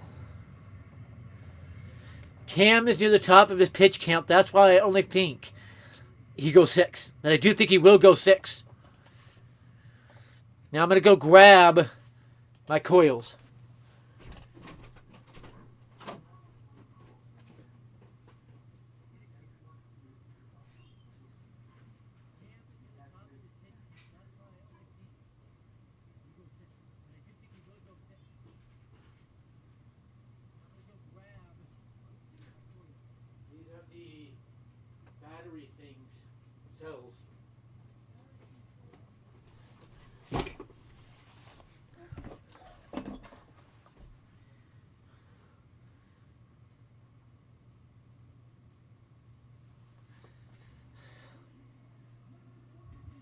Cam is near the top of his pitch count. That's why I only think he goes 6. And I do think he will go 6. Now I'm going to go grab my coils. These are the battery things, cells.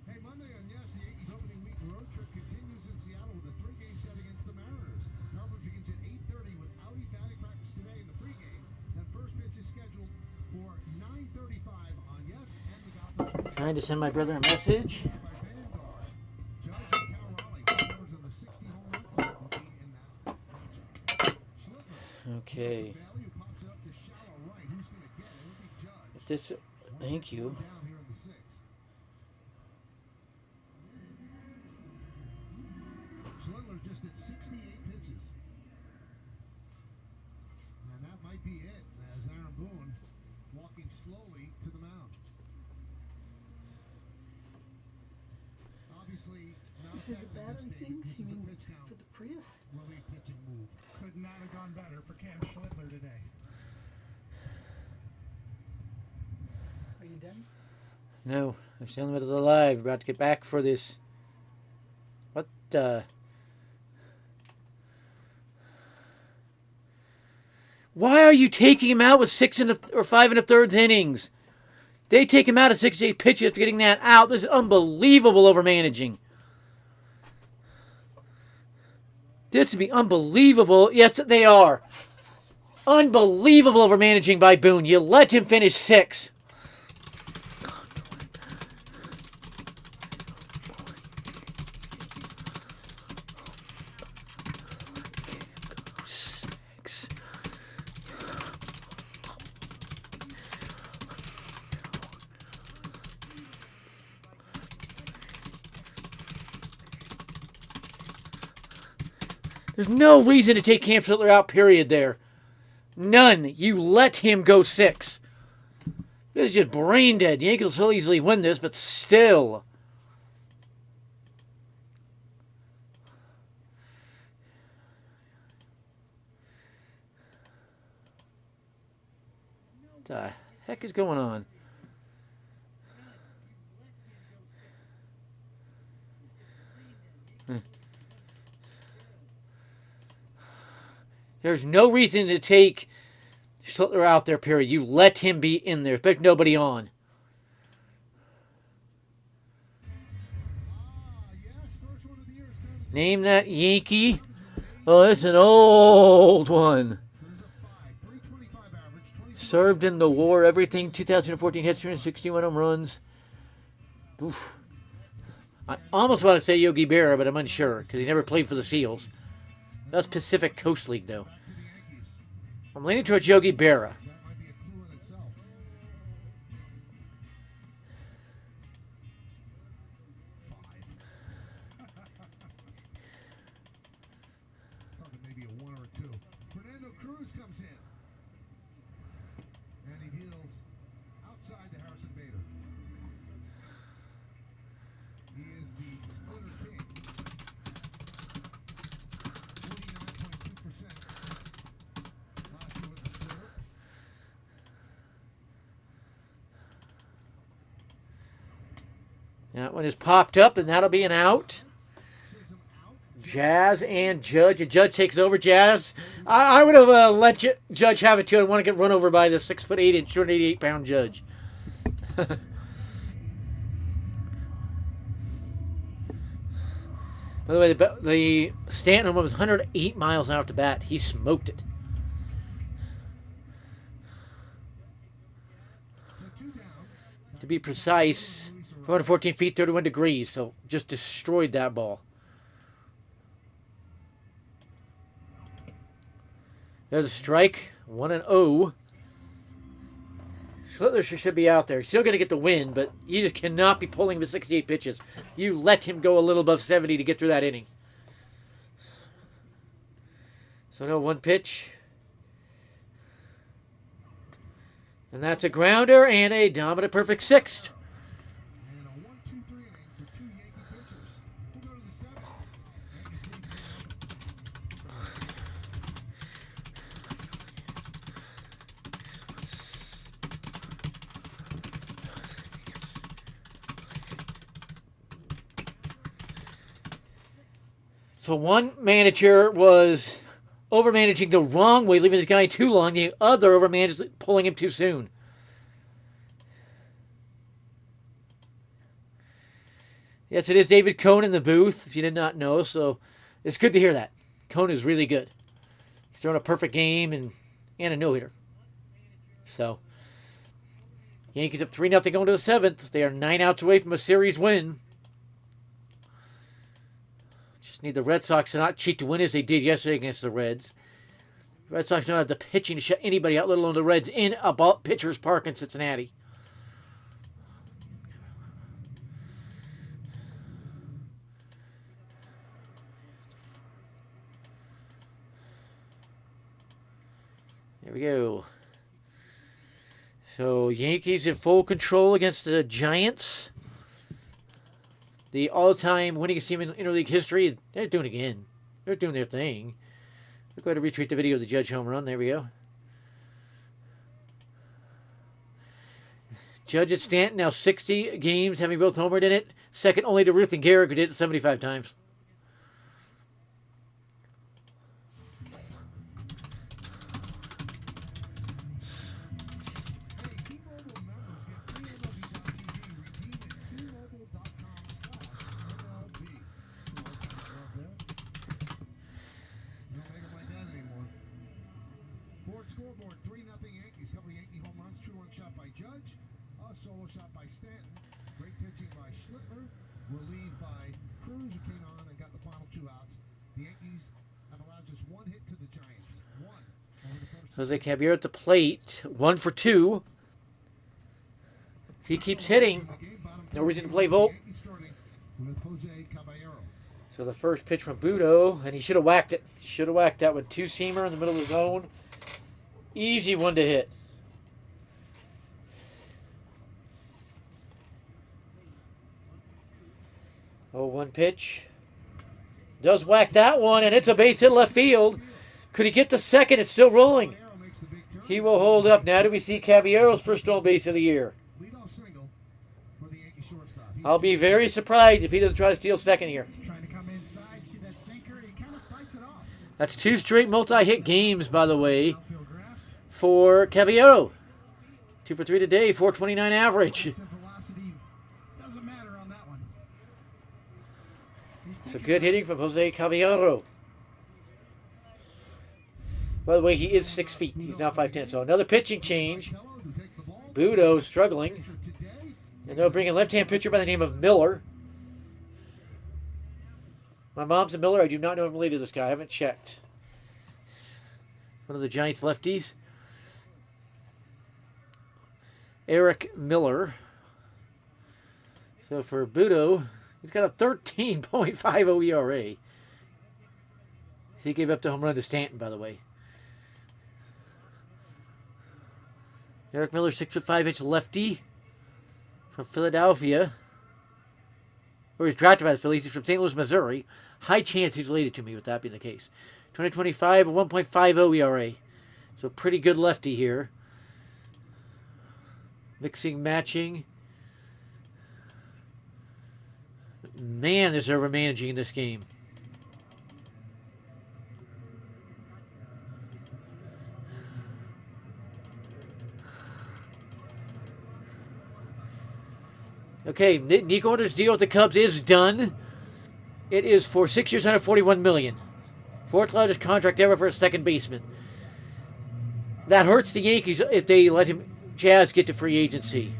Hey, Monday on Yes, the Yankees opening week road trip continues in Seattle with a 3-game set against the Mariners. Coverage begins at 8:30 with Audi batting practice today in the pregame. That first pitch is scheduled for 9:35 on Yes and the Gotham. Trying to send my brother a message. By Vanguard. Judge and Cal Raleigh, co-owners of the 60-home run club, will be in that matchup. Schlittler. Okay. Value pops up to shallow right. Who's going to get it? It'll be Judge. This. Thank you. Down here in the 6th. Schlittler just at 68 pitches. And that might be it as Aaron Boone walking slowly to the mound. Obviously, not Is it a affecting battery this thing? This You is a mean pitch count. for the Prius? Relief pitching move. Could not have gone better for Cam Schlittler today. Are you done? No, I'm still in the middle of the live. About to get back for this. What the? Why are you taking him out with 5 1/3 innings? They take him out at 68 pitches after getting that out. This is unbelievable overmanaging. This would be unbelievable. Yes, they are. Unbelievable overmanaging by Boone. You let him finish 6. There's no reason to take Cam Schlittler out, period, there. None. You let him go 6. This is just brain dead. The Yankees will still easily win this, but still. What the heck is going on? There's no reason to take Schlittler out there, period. You let him be in there. There's nobody on. Name that Yankee. Oh, it's an old one. Served in the war, everything. 2014 hits, 261 home runs. Oof. I almost want to say Yogi Berra, but I'm unsure because he never played for the Seals. That's Pacific Coast League, though. I'm leaning towards Yogi Berra. That might be a clue in itself. Talking maybe a 1 or a 2. Fernando Cruz comes in. And he deals outside to Harrison Bader. He is the splitter king. 49.2%. Last year with the splitter. That one is popped up, and that'll be an out. Chisholm out. Jazz and Judge. And Judge takes over. Jazz. I would have let Judge have it too. I want to get run over by the 6'8" 288-pound Judge. By the way, the Stanton one was 108 miles an hour to bat. He smoked it. So 2 down. To be precise, 414 feet, 31 degrees. So just destroyed that ball. There's a strike. 1-0. Schlittler should be out there. He's still going to get the win, but you just cannot be pulling him with 68 pitches. You let him go a little above 70 to get through that inning. So no 1 pitch. And that's a grounder and a dominant perfect 6th. And a 1-2-3 inning for 2 Yankee pitchers. We'll go to the 7th. So one manager was overmanaging the wrong way, leaving this guy too long. The other overmanaged, pulling him too soon. Yes, it is David Cohn in the booth, if you did not know. So it's good to hear that. Cohn is really good. He's throwing a perfect game and a no-hitter. So Yankees up 3-0 going to the 7th. They are 9 outs away from a series win. Just need the Red Sox to not cheat to win as they did yesterday against the Reds. The Red Sox don't have the pitching to shut anybody out, let alone the Reds, in a pitcher's park in Cincinnati. There we go. So Yankees in full control against the Giants. The all-time winningest team in interleague history. They're doing it again. They're doing their thing. We'll go ahead and retweet the video of the Judge home run. There we go. Judge at Stanton, now 60 games, having both homered in it. Second only to Ruth and Gehrig, who did it 75 times. Scoreboard 3-0 Yankees. Couple Yankee home runs. 2-run shot by Judge. A solo shot by Stanton. Great pitching by Schlittler. Relieved by Cruz, who came on and got the final 2 outs. The Yankees have allowed just 1 hit to the Giants. 1 over the first. Jose Caballero at the plate. 1 for 2. If he keeps hitting, no reason to play Volt. With Jose Caballero. So the first pitch from Budo, and he should have whacked it. Should have whacked that with 2-seamer in the middle of the zone. Easy one to hit. Oh, 1 pitch. Does whack that one, and it's a base hit left field. Could he get to second? It's still rolling. He will hold up. Now do we see Caballero's first stolen base of the year? Leadoff single for the Yankee shortstop. I'll be very surprised if he doesn't try to steal second here. Trying to come inside, see that sinker, he kind of fights it off. That's 2 straight multi-hit games, by the way, Outfield grass. for Caballero. 2 for 3 today, 429 average. Except velocity doesn't matter on that one. So good hitting from Jose Caballero. By the way, he is 6 feet. He's now 5'10". So another pitching change. Budo struggling. And they'll bring a left-hand pitcher by the name of Miller. My mom's a Miller. I do not know if I'm related to this guy. I haven't checked. One of the Giants lefties. Eric Miller. So for Budo, he's got a 13.50 ERA. He gave up the home run to Stanton, by the way. Eric Miller, 6'5" lefty from Philadelphia. Or he's drafted by the Phillies. He's from St. Louis, Missouri. High chance he's related to me with that being the case. 2025, a 1.50 ERA. So pretty good lefty here. Mixing, matching. Man, there's over-managing in this game. Okay, Nico Holder's deal with the Cubs is done. It is for 6 years, $141 million. 4th largest contract ever for a second baseman. That hurts the Yankees if they let him, Jazz, get to free agency.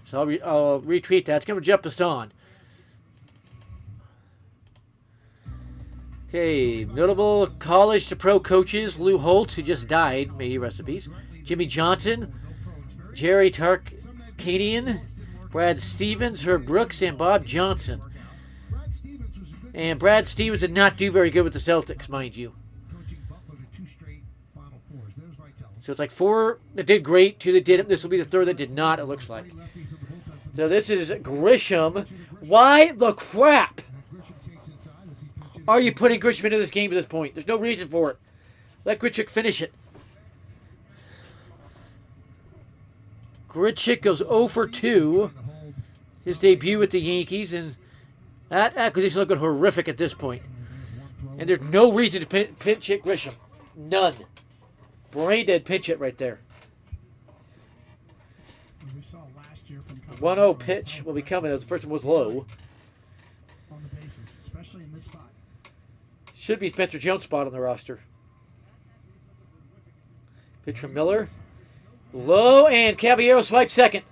So I'll retweet that. It's going to jump us on. Okay, notable college to pro coaches: Lou Holtz, who just died, may he rest in peace; Jimmy Johnson, Jerry Tarkanian, Brad Stevens, Herb Brooks, and Bob Johnson. And Brad Stevens did not do very good with the Celtics, mind you. So it's like 4 that did great, 2 that didn't. This will be the 3rd that did not, it looks like. So this is Grisham. Why the crap are you putting Grisham into this game at this point? There's no reason for it. Let Grichuk finish it. Grichuk goes 0 for 2. His debut with the Yankees, and that acquisition looked horrific at this point. And there's no reason to pinch hit Grisham. None. Brain dead pinch hit right there. We saw last year from 1-0 pitch will be coming. The first one was low. on the bases, especially in this spot. Should be Spencer Jones' spot on the roster. Pitch from Miller. Low, and Caballero swipes second.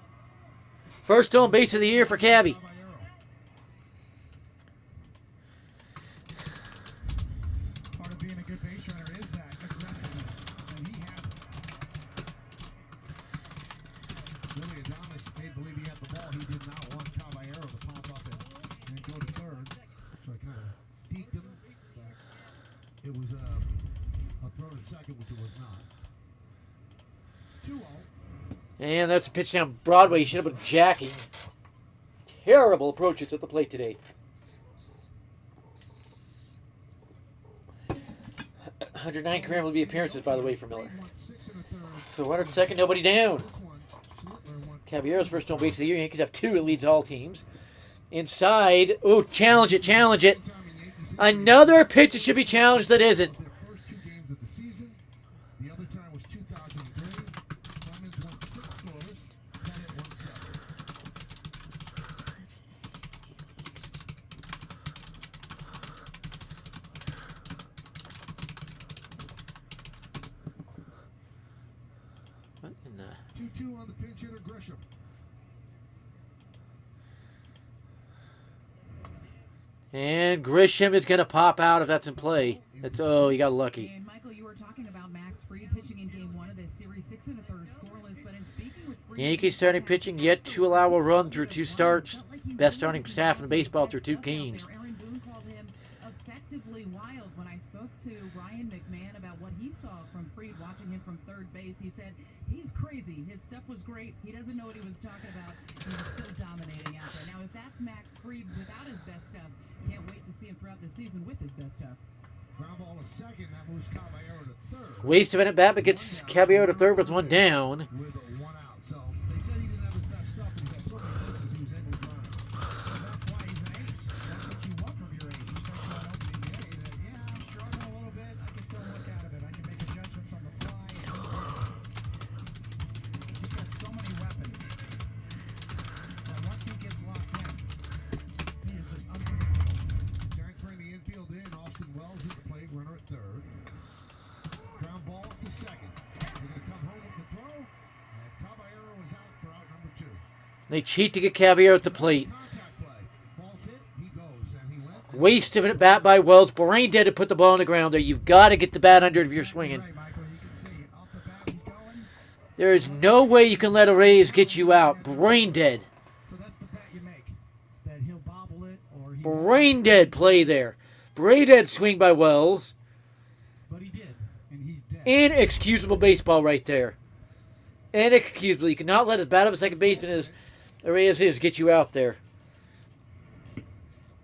First stolen base of the year for Cabby. Part of being a good base runner is that aggressiveness, and he has it. Willie Adames made believe he had the ball. He did not want Caballero to pop up and go to third. So I kind of peeked him. It was a throw to second, which it was not. 2-0. And that's a pitch down Broadway. He should have been jacking. Terrible approaches at the plate today. 109 career MLB appearances, by the way, for Miller. So 102nd, nobody down. Caballero's first stolen base of the year. Yankees have 2. It leads all teams. Inside. Ooh, challenge it, challenge it. Another pitch that should be challenged that isn't. Their first 2 games of the season. The other time was 2003. Clemens won 6 scoreless. Pettit won 7. What in the... 2-2 on the pinch hitter Grisham. And Grisham is going to pop out if that's in play. That's, oh, you got lucky. And Michael, you were talking about Max Fried pitching in Game 1 of this series, 6 1/3 scoreless. But in speaking with Fried, Yankees starting pitching yet to allow a run through 2 starts. Best starting staff in baseball through 2 games. Aaron Boone called him effectively wild. When I spoke to Ryan McMahon about what he saw from Fried watching him from third base, he said he's crazy. His stuff was great. He doesn't know what he was talking about. He was still dominating out there. Now, if that's Max Fried without his best stuff, can't wait to see him throughout the season with his best stuff. Ground ball to second. That moves Caballero to third. Waste of an at bat, but gets Caballero to third with 1 down. With 1 out. So they said he didn't have his best stuff, but he had so many pitches he was able to run. So that's why he's an ace. That's what you want from your ace, especially on opening day. That, yeah, I'm struggling a little bit. I can still work out of it. I can make adjustments on the fly. He's got so many weapons. But once he gets locked in, he is just unbelievable. Anchoring the infield in. Austin Wells at the plate. Runner at third. Ground ball to second. They're going to come home with the throw. And Caballero is out for out number 2. They cheat to get Caballero at the plate. Contact play. Ball's hit. He goes. And he went. Waste of an at bat by Wells. Brain dead to put the ball on the ground there. You've got to get the bat under it if you're swinging. Right, Michael, you can see off the bat he's going. There is no way you can let a Rays get you out. Brain dead. So that's the bet you make. That he'll bobble it or he Brain dead play there. Brain dead swing by Wells. But he did, and he's dead. Inexcusable baseball right there. Inexcusable. You cannot let as bad of a second baseman as Reyes is get you out there.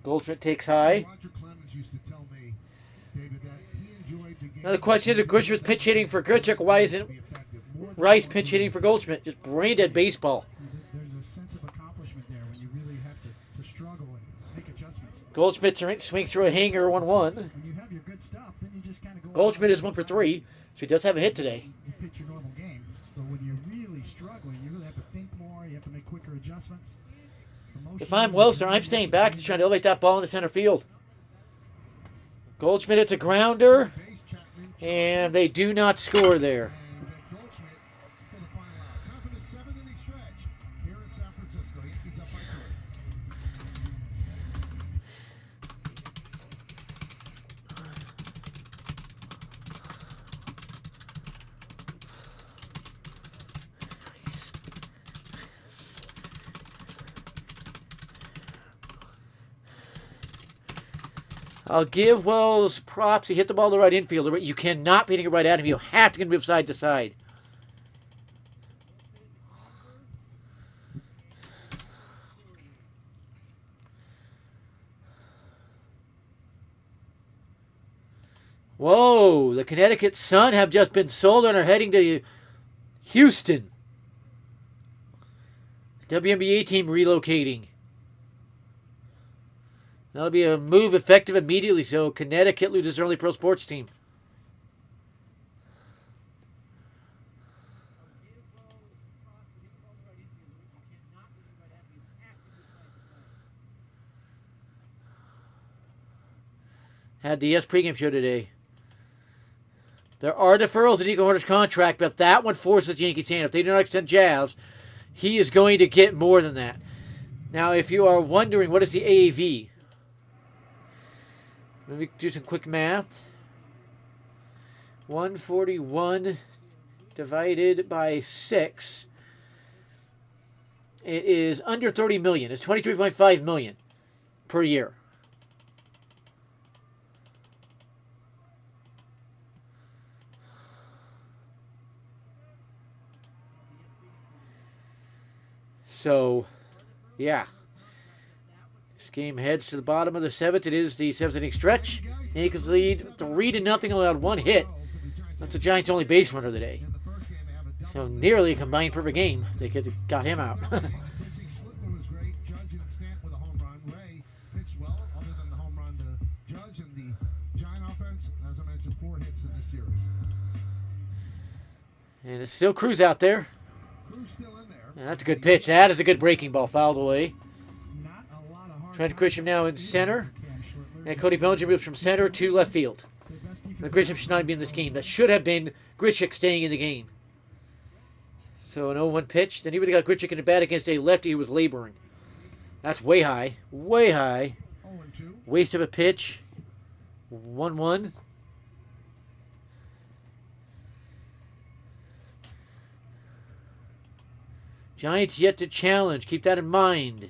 Goldschmidt takes high. Roger Clemens used to tell me, David, that he enjoyed the game. Now the question is, if Grisham is pinch hitting for Grichuk, why isn't Rice pinch hitting for Goldschmidt? Just brain dead baseball. There's a sense of accomplishment there when you really have to struggle and make adjustments. Goldschmidt swings through a hanger 1-1. When you have your good stuff, then you just kind of go. Goldschmidt is 1 for 3, so he does have a hit today. You pitch your normal game, but when you're really struggling, you really have to think more. You have to make quicker adjustments. If I'm Wellster, I'm staying back and trying to elevate that ball into center field. Goldschmidt hits a grounder, and they do not score there. And Goldschmidt for the final out. Time for the 7th inning stretch here in San Francisco. I'll give Wells props. He hit the ball to the right infielder, but you cannot be hitting it right at him. You have to move side to side. Whoa, the Connecticut Sun have just been sold and are heading to Houston. WNBA team relocating. That'll be a move effective immediately, so Connecticut loses their only pro sports team. Had the Yes pregame show today. There are deferrals in Nico Horner's contract, but that one forces Yankees' hand. If they do not extend Jazz, he is going to get more than that. Now, if you are wondering, what is the AAV? Let me do some quick math. 141 divided by 6. It is under 30 million. It's 23.5 million per year. So, yeah. This game heads to the bottom of the 7th. It is the 7th inning stretch. Yankees lead 3-0, allowed one hit. That's the Giants' only base runner of the day. So nearly a combined perfect game. They could have got him out. And it's still Cruz out there. And that's a good pitch. That is a good breaking ball. Fouled away. Trent Grisham now in center. And Cody Bellinger moves from center to left field. And Grisham should not be in this game. That should have been Grichuk staying in the game. So an 0-1 pitch. Then he would have got Grichuk in the bat against a lefty who was laboring. That's way high. Way high. Waste of a pitch. 1-1. Giants yet to challenge. Keep that in mind.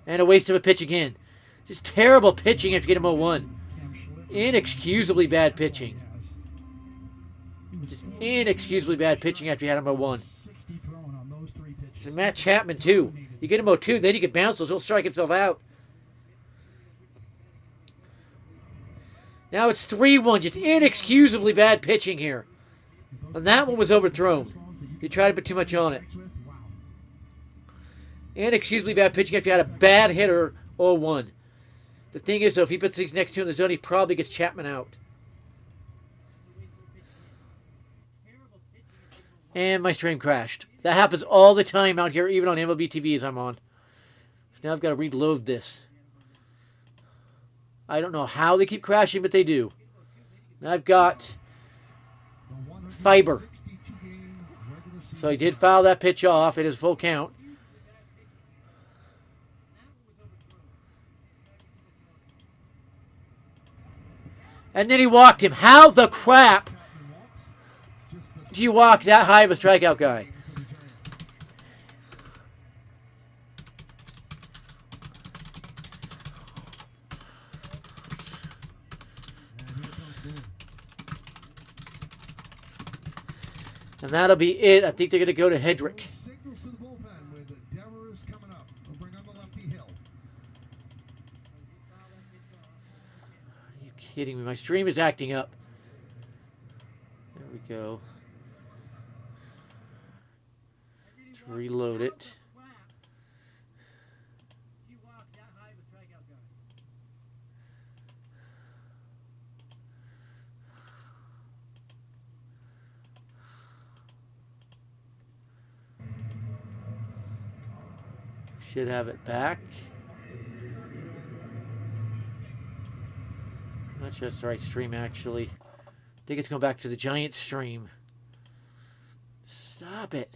And a waste of a pitch again. Just terrible pitching after you get him 0-1. Inexcusably bad pitching. Just inexcusably bad pitching after you had him 0-1. It's Matt Chapman, too. You get him 0-2, then he can bounce those. He'll strike himself out. Now it's 3-1. Just inexcusably bad pitching here. And that one was overthrown. You tried to put too much on it. Inexcusably bad pitching after you had a bad hitter 0-1. The thing is, though, if he puts these next two in the zone, he probably gets Chapman out. And my stream crashed. That happens all the time out here, even on MLB TV as I'm on. Now I've got to reload this. I don't know how they keep crashing, but they do. And I've got fiber. So he did foul that pitch off. It is full count. And then he walked him. How the crap do you walk that high of a strikeout guy? And that'll be it. I think they're going to go to Hedrick. Signals to the bullpen with Devers coming up. We'll bring on the lefty Hill. Are you kidding me? My stream is acting up. There we go. Let's reload it. Should have it back. Not sure it's the right stream, actually. I think it's going back to the Giants stream. Stop it.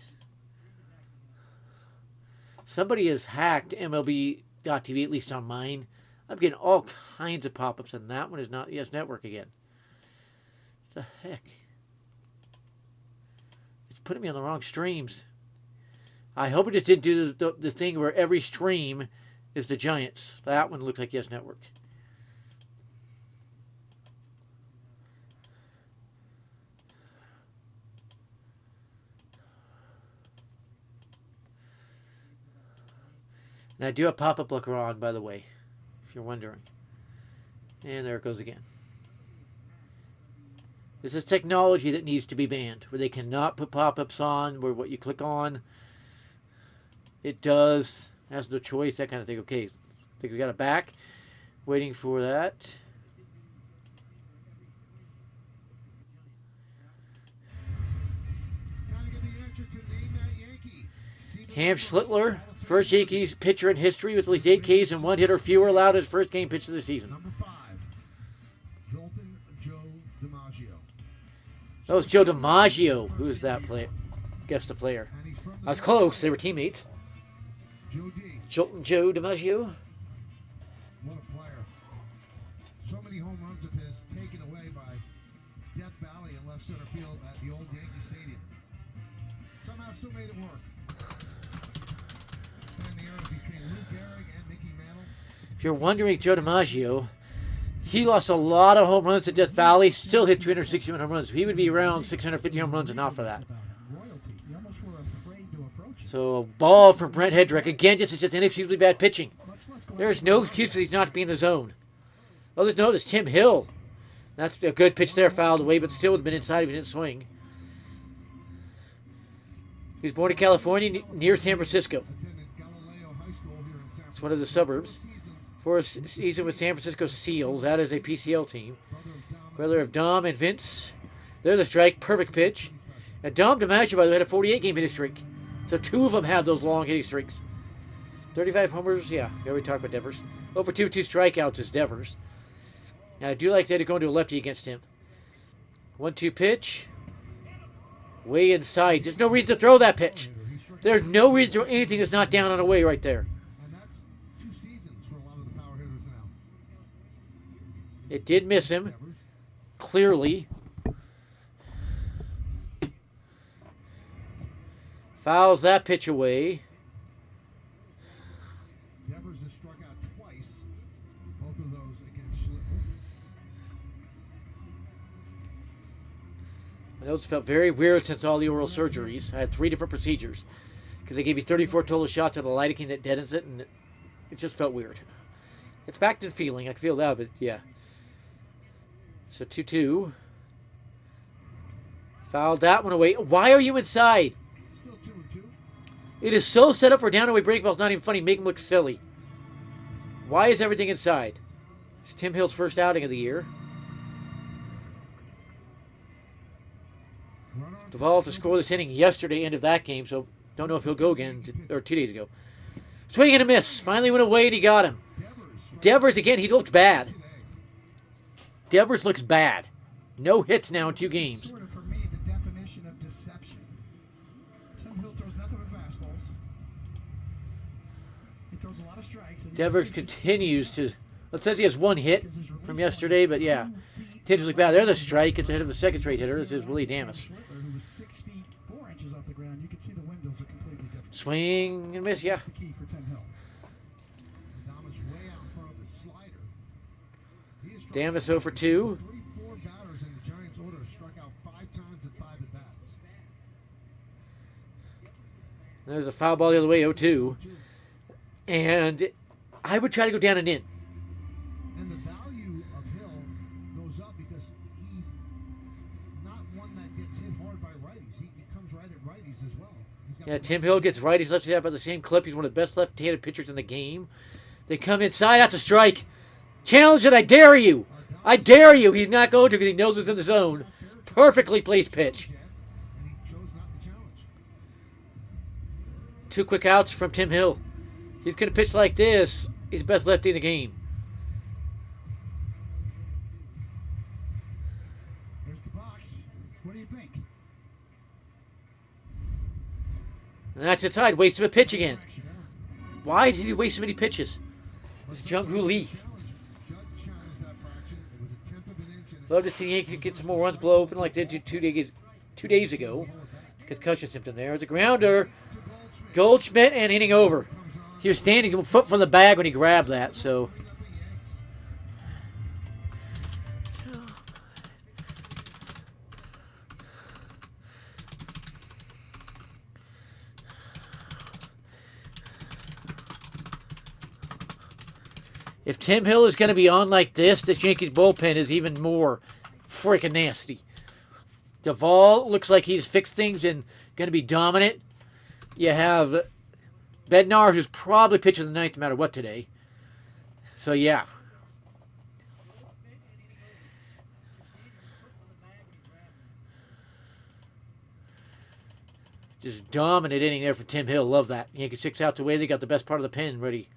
Somebody has hacked MLB.TV, at least on mine. I'm getting all kinds of pop-ups, and that one is not Yes Network again. What the heck? It's putting me on the wrong streams. I hope it just didn't do the thing where every stream is the Giants. That one looks like Yes Network. And I do have pop-up looker on, by the way, if you're wondering. And there it goes again. This is technology that needs to be banned, where they cannot put pop-ups on, where what you click on, it does, has no choice, that kind of thing. Okay, I think we got it back. Waiting for that. Cam Schlittler, first Yankees pitcher in history with at least 8 Ks and 1 hit or fewer allowed his first game pitch of the season. Number 5, Jolton Joe DiMaggio. That was Joe DiMaggio. Who is that player? Guess the player. And he's from I was close. They were teammates. Joe D. Jolton Joe DiMaggio. What a player. So many home runs of his taken away by Death Valley in left center field at the old Yankee Stadium. Somehow still made it work. And the era between Lou Gehrig and Mickey Mantle. If you're wondering, Joe DiMaggio, he lost a lot of home runs to Death Valley, still hit 361 home runs. He would be around 650 home runs and not for that. Royalty. You almost were afraid to approach him. So a ball from Brent Hedrick. Again, just inexcusably bad pitching. Much less go There's no excuse for these not to be in the zone. Oh, there's no, there's Tim Hill. That's a good pitch there, fouled away, but still would have been inside if he didn't swing. He was born in California, near San Francisco. Attended Galileo High School here in San It's one of the suburbs. For a season with San Francisco Seals, that is a PCL team. Brother of Dom and Vince. There's a strike, perfect pitch. And Dom DiMaggio, by the way, had a 48-game hitting streak. So 2 of them have those long hitting streaks. 35 homers, yeah, we already talked about Devers. Over 2 strikeouts is Devers. Now, I do like that to go into a lefty against him. 1-2 pitch. Way inside. There's no reason to throw that pitch. There's no reason to throw anything that's not down on a way right there. And that's 2 seasons for a lot of the power hitters now. It did miss him, clearly. Fouls that pitch away. Devers has struck out twice, both of those against Schlittler. My nose felt very weird since all the oral surgeries. I had 3 different procedures because they gave me 34 total shots of the lidocaine that deadens it, and it just felt weird. It's back to feeling. I can feel that, but yeah. So 2-2. Fouled that one away. Why are you inside? Still 2-2. It is so set up for down away break ball. It's not even funny. Make him look silly. Why is everything inside? It's Tim Hill's first outing of the year. Run on Duvall to score this inning yesterday, end of that game, so don't know if he'll go again, or 2 days ago. Swing and a miss. Finally went away and he got him. Devers, again, he looked bad. Devers looks bad. No hits now in 2 games. Sort of, for me, the definition of deception. Tim Hill throws nothing but fastballs. He throws a lot of strikes. And Devers continues to... It says he has 1 hit from yesterday, but yeah. Continues to look bad. There's a strike. It's ahead of the second straight hitter. This is Willie Damas. Schlittler, who was 6 feet 4 inches off the ground, you could see the windows are completely different. Swing and miss, yeah. The key for Tim Hill. Damas way out in front of the slider. He has struck Damas out 0 for 2. 34 batters in the Giants' order have struck out 5 times at 5 at-bats. There's a foul ball the other way, 0-2. And I would try to go down and in. And the value of Hill goes up because he's not one that gets hit hard by righties. He comes right at righties as well. He's got Yeah, the Tim Hill gets righties, lefties out by the same clip. He's one of the best left-handed pitchers in the game. They come inside. That's a strike. Challenge it. I dare you. I dare you. He's not going to because he knows it's in the zone. Perfectly placed pitch. and he chose not to challenge. 2 quick outs from Tim Hill. He's going to pitch like this. He's the best lefty in the game. There's the box. What do you think? And that's inside. Waste of a pitch again. Why did he waste so many pitches? It's Jung-Hoo Lee. Judd challenged that fraction. It was a tenth of an inch. And Love to see the Yankees get some more runs blow open like they did 2 days ago. Concussion symptom there. It's a grounder. Goldschmidt and inning over. He was standing a foot from the bag when he grabbed that, so. If Tim Hill is going to be on like this Yankees bullpen is even more freaking nasty. Duvall looks like he's fixed things and going to be dominant. You have Bednar, who's probably pitching the ninth no matter what today. So, yeah. Just dominant inning there for Tim Hill. Love that. Yankees 6 outs away. They got the best part of the pen ready.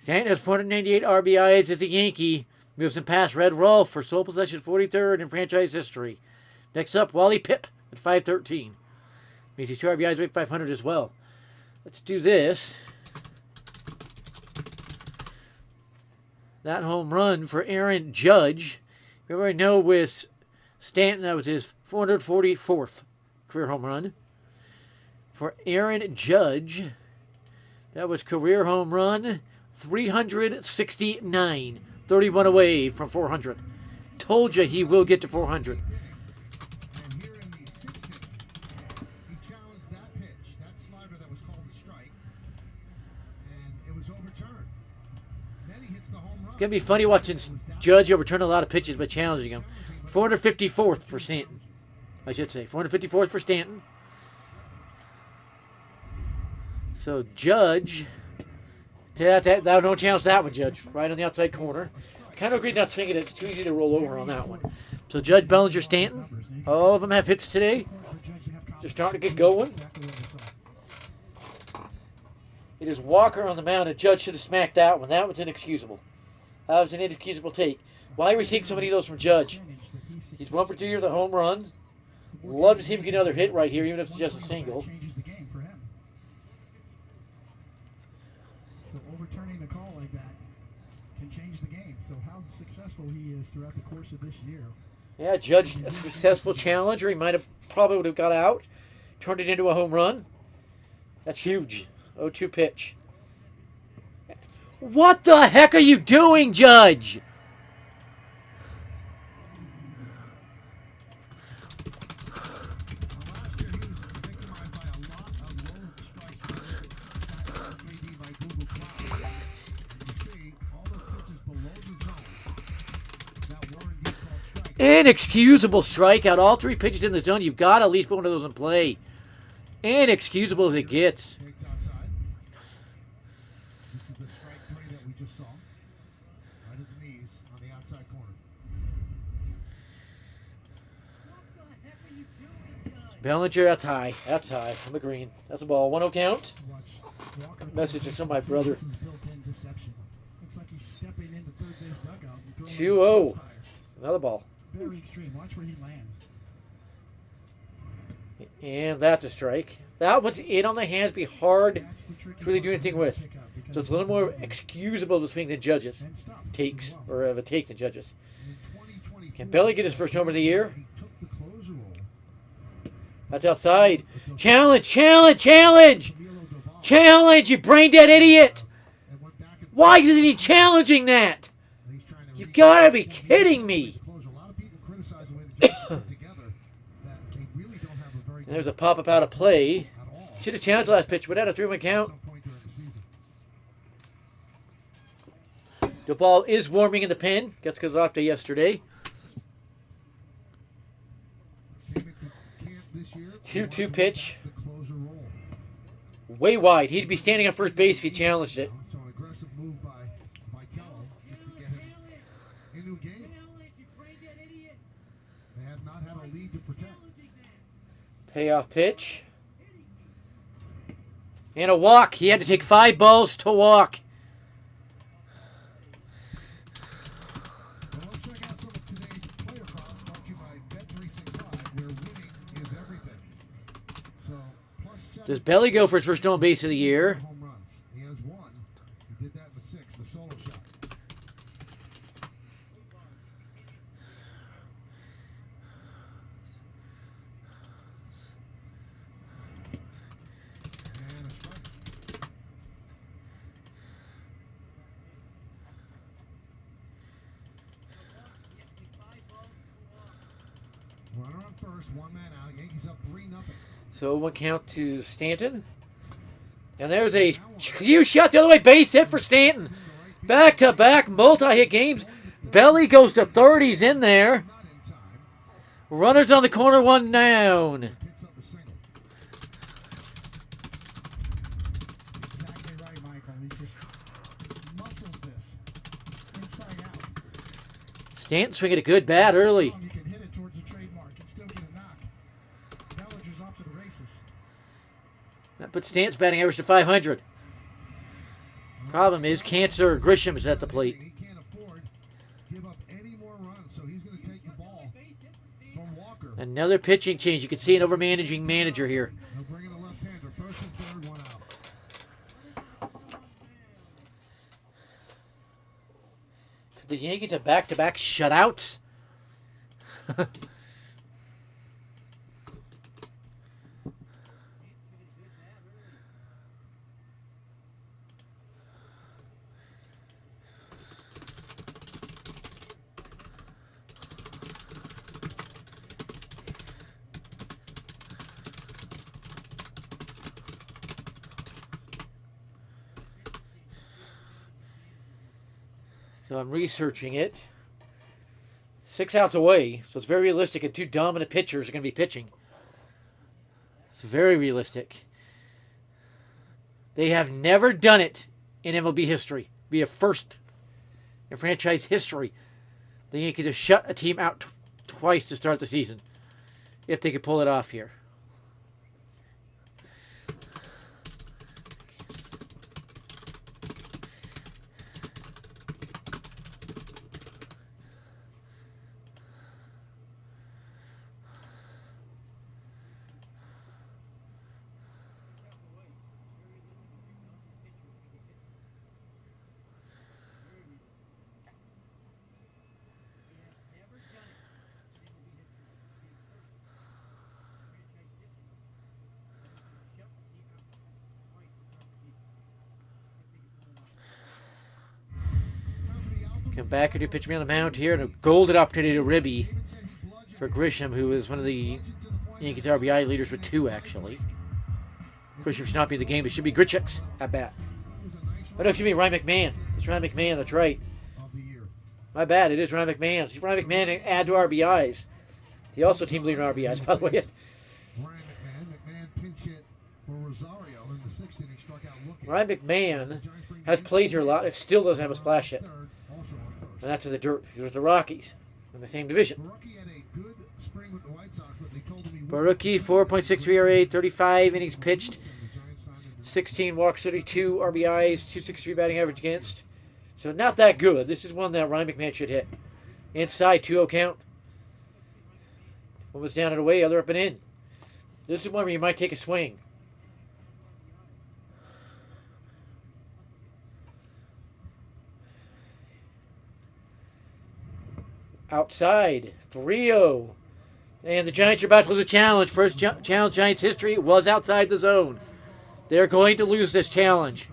Stanton has 498 RBIs as a Yankee. Moves him past Red Rolf for sole possession 43rd in franchise history. Next up, Wally Pipp at 513. Means he's 2 RBIs away 500 as well. Let's do this. That home run for Aaron Judge. You already know with Stanton, that was his 444th career home run. For Aaron Judge, that was career home run 369. 31 away from 400. Told you he will get to 400. And here in the 6th inning, he challenged that pitch, that slider that was called a strike, and it was overturned. Then he hits the home run. It's going to be funny watching Judge overturn a lot of pitches by challenging him. 454th for Stanton. I should say. 454th for Stanton. So Judge... Don't challenge that one, Judge. Right on the outside corner. Kind of agreed not swinging it. It's too easy to roll over on that one. So Judge, Bellinger, Stanton. All of them have hits today. They're starting to get going. It is Walker on the mound, and Judge should have smacked that one. That was inexcusable. That was an inexcusable take. Why are we seeing so many of those from Judge? He's 1 for 2 here with a home run. Love to see him get another hit right here, even if it's just a single. Overturning a call like that can change the game. So how successful he is throughout the course of this year. Yeah, Judge, a successful challenger. He probably would have got out, turned it into a home run. That's huge. 0-2 pitch. What the heck are you doing, Judge? Inexcusable strikeout. All 3 pitches in the zone. You've got to at least put one of those in play. Inexcusable as it gets. Takes outside. This is the strike 3 that we just saw. Right at the knees on the outside corner. Bellinger, that's high. That's high. I'm agreeing. That's a ball. 1-0 count. Message is from my brother. 2-0. Another ball. Very extreme. Watch where he lands. And that's a strike. That one's in on the hands. Be hard to really do anything with. So it's a little more excusable to swing than Judges takes, or of a take than Judges. Can Belly get his first home of the year? That's outside. Challenge, challenge, challenge! Challenge, you brain dead idiot! Why isn't he challenging that? You've got to be kidding me! There's a pop-up out of play. Should have challenged the last pitch, but had a 3-1 count. Duvall is warming in the pen. Gets Kazakta yesterday. 2-2 pitch. Way wide. He'd be standing on first base if he challenged it. So an aggressive move by Kello just to get him into a game. They have not had a lead to protect. Payoff pitch. And a walk. He had to take 5 balls to walk. Well, let's check out some of today's player props brought to you by Bet365, where winning is everything. So, +7. Does Belly go for his first home base of the year? Home runs. He has 1. Runner on first, one man out. Yankees up 3-0. So 1 count to Stanton. And there's a huge shot the other way. Base hit for Stanton. Back-to-back multi-hit games. Belly goes to third. He's in there. Not in time. Runners on the corner, 1 down. Picks up a single. Exactly right, Michael. He just muscles this inside out. Stanton swinging a good bat early. You can hit it towards the trademark and still get a knock. Bellinger's off to the races. That puts Stanton's batting average to 500. Problem is, Cancer Grisham is at the plate. He can't afford to give up any more runs, so he's going to take the ball from Walker. Another pitching change. You can see an overmanaging manager here. He'll bring in a left-hander. First and third, 1 out. Could the Yankees have back-to-back shutouts? So I'm researching it. 6 outs away, so it's very realistic, and 2 dominant pitchers are going to be pitching. It's very realistic. They have never done it in MLB history. Be a first in franchise history. The Yankees have shut a team out twice to start the season. If they could pull it off here. Come back and do pitch me on the mound here, and a golden opportunity to Ribby for Grisham, who is one of the Yankees RBI leaders with 2, actually. Grisham should not be in the game. It should be Grichuk's at bat. Oh, no, excuse me, Ryan McMahon. It's Ryan McMahon, that's right. Of the year. My bad, it is Ryan McMahon. See, Ryan McMahon add to RBIs. He also team leader in RBIs, by the way. Ryan McMahon pinch hit for Rosario in the 6th inning, struck out looking. Ryan McMahon has played here a lot and still doesn't have a splash hit. Third, also on first. And that's in the dirt. He was the Rockies in the same division. Barucki had a good spring with the White Sox, but they told him he Barucki, 4.63 ERA, 35 innings pitched, 16 walks, 32 RBIs, 263 batting average against. So not that good. This is one that Ryan McMahon should hit. Inside, 2-0 count. One was down and away, other up and in. This is one where you might take a swing. Outside, 3-0. And the Giants are about to lose a challenge. First challenge Giants history was outside the zone. They're going to lose this challenge.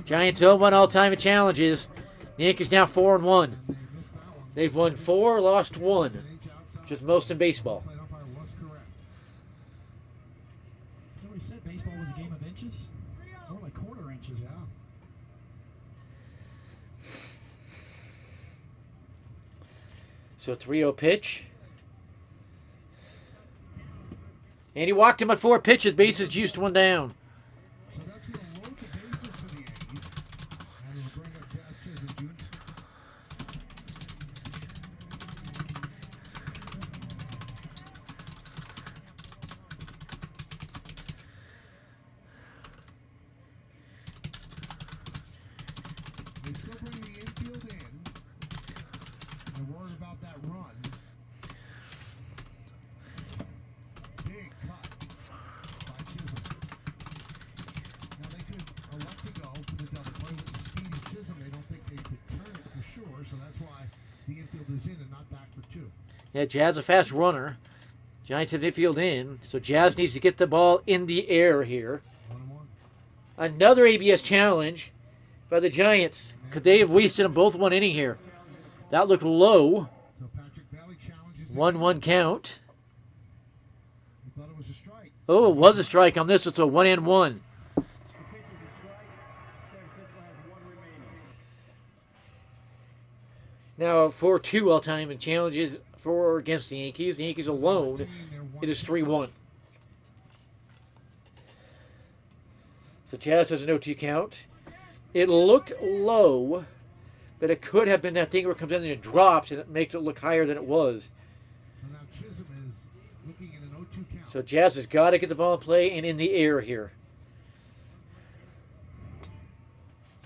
Giants 0-1 all-time in challenges. Yankees now 4-1. They've won 4, lost 1, which is most in baseball. So we said baseball was a game of inches? More like quarter inches. Yeah. So 3-0 pitch. And he walked him on 4 pitches. Bases juiced 1 down. So that's going to load the bases for the Yankees. And it'll bring up Jazz Chisholm Jr. They still bring the infield in. They're worried about that run. Big cut by Chisholm. Now they could elect to go for the double play with the speedy Chisholm. They don't think they could turn it for sure, so that's why the infield is in and not back for 2. Yeah, Jazz a fast runner. Giants have infield in, so Jazz needs to get the ball in the air here. 1-1. Another ABS challenge. by the Giants. Could they have wasted them both 1 inning here? That looked low. So Patrick Bailey challenges the 1-1 count. He thought it was a strike. Oh, it was a strike on this. It's a 1-1. Now 4-2 all time in challenges for against the Yankees. The Yankees alone, it is 3-1. So Jazz has a 0-2 count. It looked low, but it could have been that thing where it comes in and it drops and it makes it look higher than it was. So now Chisholm is looking at an 0-2 count. So Jazz has got to get the ball in play and in the air here.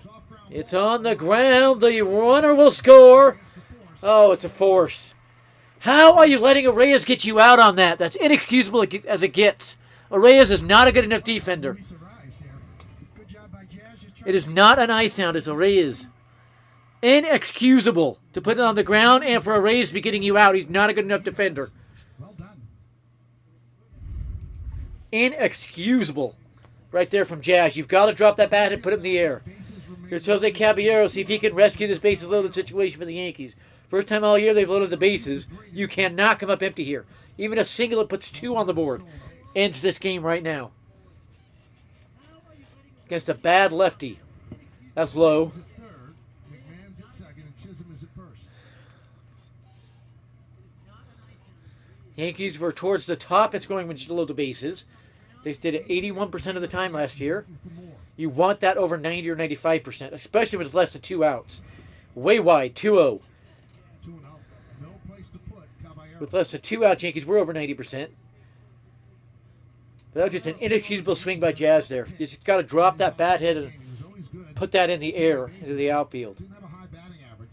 Soft ground It's ball. on the ground. The runner will score. Oh, it's a force. How are you letting Arraez get you out on that? That's inexcusable as it gets. Arraez is not a good enough defender. Luis Arraez here. Good job by Jazz. Just trying It is not an ice sound. It's Arraez. Inexcusable to put it on the ground and for Arraez to be getting you out. He's not a good enough defender. Well done. Inexcusable. Right there from Jazz. You've got to drop that bat and put it in the air. Bases remain. Here's Jose Caballero. See if he can rescue this bases loaded situation for the Yankees. First time all year they've loaded the bases. You cannot come up empty here. Even a single that puts 2 on the board ends this game right now. Against a bad lefty. That's low. At third, McMahon's at second, and Chisholm is at first. Yankees were towards the top in scoring when you load the bases. They did it 81% of the time last year. For more. You want that over 90 or 95%, especially with less than 2 outs. Way wide, 2-0. 2-0. No place to put Caballero. With less than 2 outs, Yankees were over 90%. But that was just an inexcusable swing by Jazz there. You just got to drop that bat head and He was always good. put that in the air into the outfield. Didn't have a high batting average,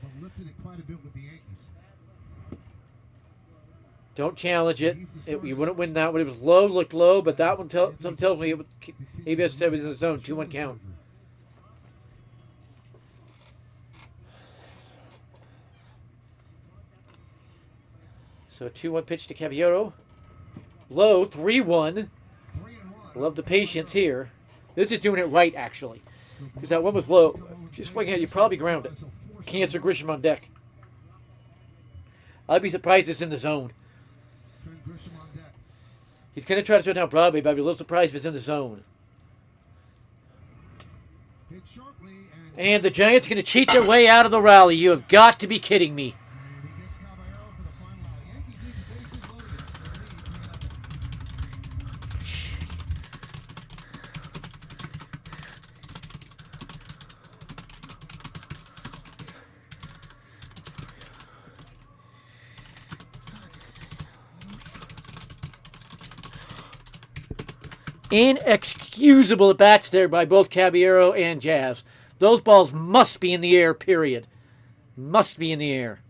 but lifted it quite a bit with the Yankees. Don't challenge it. You wouldn't win that one. It was low, looked low, but that one some tells me it would, maybe said it was in the zone. 2-1 count. So 2-1 pitch to Caballero. Low, 3-1. 3-1. Love the patience here. This is doing it right, actually. Because that one was low. If you swing it, you probably ground it. Cancer Grisham on deck. I'd be surprised it's in the zone. Trent Grisham on deck. He's going to try to throw it down Broadway, but I'd be a little surprised if it's in the zone. Hit sharply, And the Giants are going to cheat their way out of the rally. You have got to be kidding me. and he gets Caballero for the final out. Yankees lead the bases loaded. Their lead 3-0. Inexcusable at bats there by both Caballero and Jazz. Those balls must be in the air, period. Must be in the air.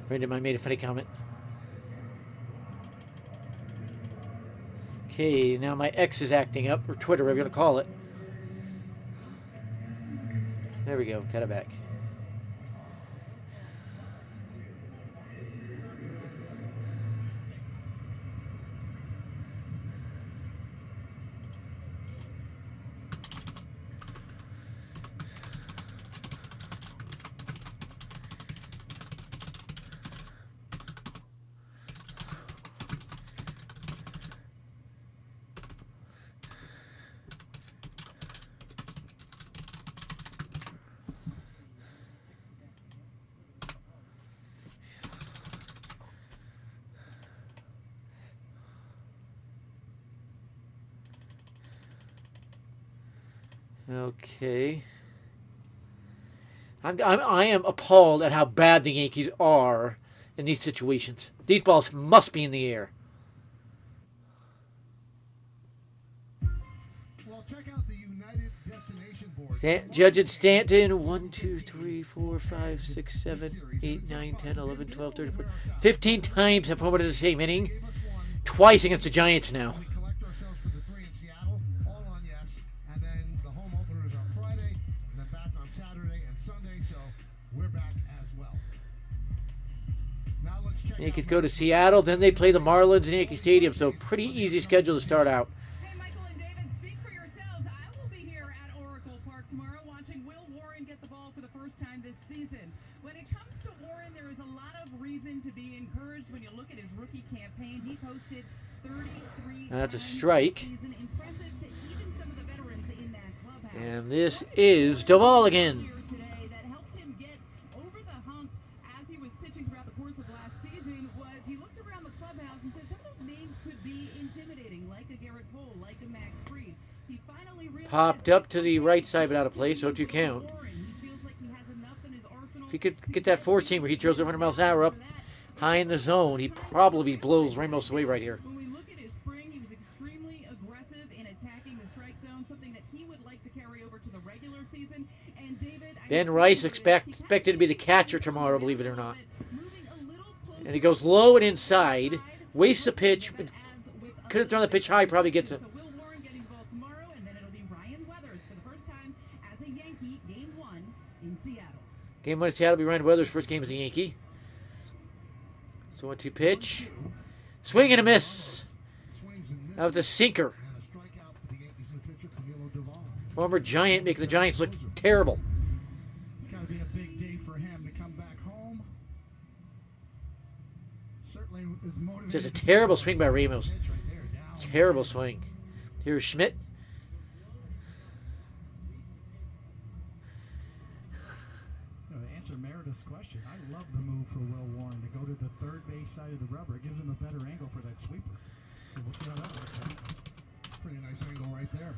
Friend of mine made a funny comment. Okay, now my X is acting up, or Twitter, whatever you're going to call it. There we go, cut it back. Okay. I am appalled at how bad the Yankees are in these situations. These balls must be in the air. Well, check out the United Destination Board. Judge and Stanton, 1, 2, 3, 4, 5, 6, 7, 8, 9, 10, 11, 12, 13, 14. 15 times have forwarded the same inning. Gave us one. Twice against the Giants now. We collect ourselves for the 3 in Seattle. so we're back as well. Now let's check Yankees out go to Seattle, then they play the Marlins in Yankee Stadium, so pretty easy schedule to start out. Hey, Michael and David, speak for yourselves. I will be here at Oracle Park tomorrow watching Will Warren get the ball for the first time this season. When it comes to Warren, there is a lot of reason to be encouraged when you look at his rookie campaign. He posted 33 Now that's a times strike. this season, impressive to even some of the veterans in that clubhouse. And this is Duvall again. Today that helped him get over the hump as he was pitching throughout the course of last season was he looked around the clubhouse and said some of those names could be intimidating, like a Garrett Cole, like a Max Fried. He finally realized Popped up to the right side but out of place, so 2 count. he feels like he has enough in his arsenal. If he could get that 4-seam where he throws 100 miles an hour up high in the zone, he probably blows Ramos away right here. When we look at his spring, he was extremely aggressive in attacking the strike zone, something that he would like to carry over to the regular season. And David, Ben Rice expected to be the catcher tomorrow, believe it or not. And he goes low and inside, wastes a pitch, could have thrown the pitch high, probably gets it. So Will Warren getting the ball tomorrow, and then it'll be Ryan Weathers for the first time as a Yankee, Game 1 in Seattle. Game 1 in Seattle will be Ryan Weathers' first game as a Yankee. So 1-2 pitch. Swing and a miss. swings and misses. That was a sinker. And a strikeout for the Yankees new pitcher, Camilo Duvall. Former Giant making the Giants look terrible. It's got to be a big day for him to come back home. Certainly is motivated. Just a terrible swing by Ramos. Pitch right there, down. Terrible swing. Here's Schmidt. You know, to answer Meredith's question, I love the move for Will Warren to go to the third base side of the rubber. It gives him a better angle for that sweeper. So we'll see how that works out. Pretty nice angle right there.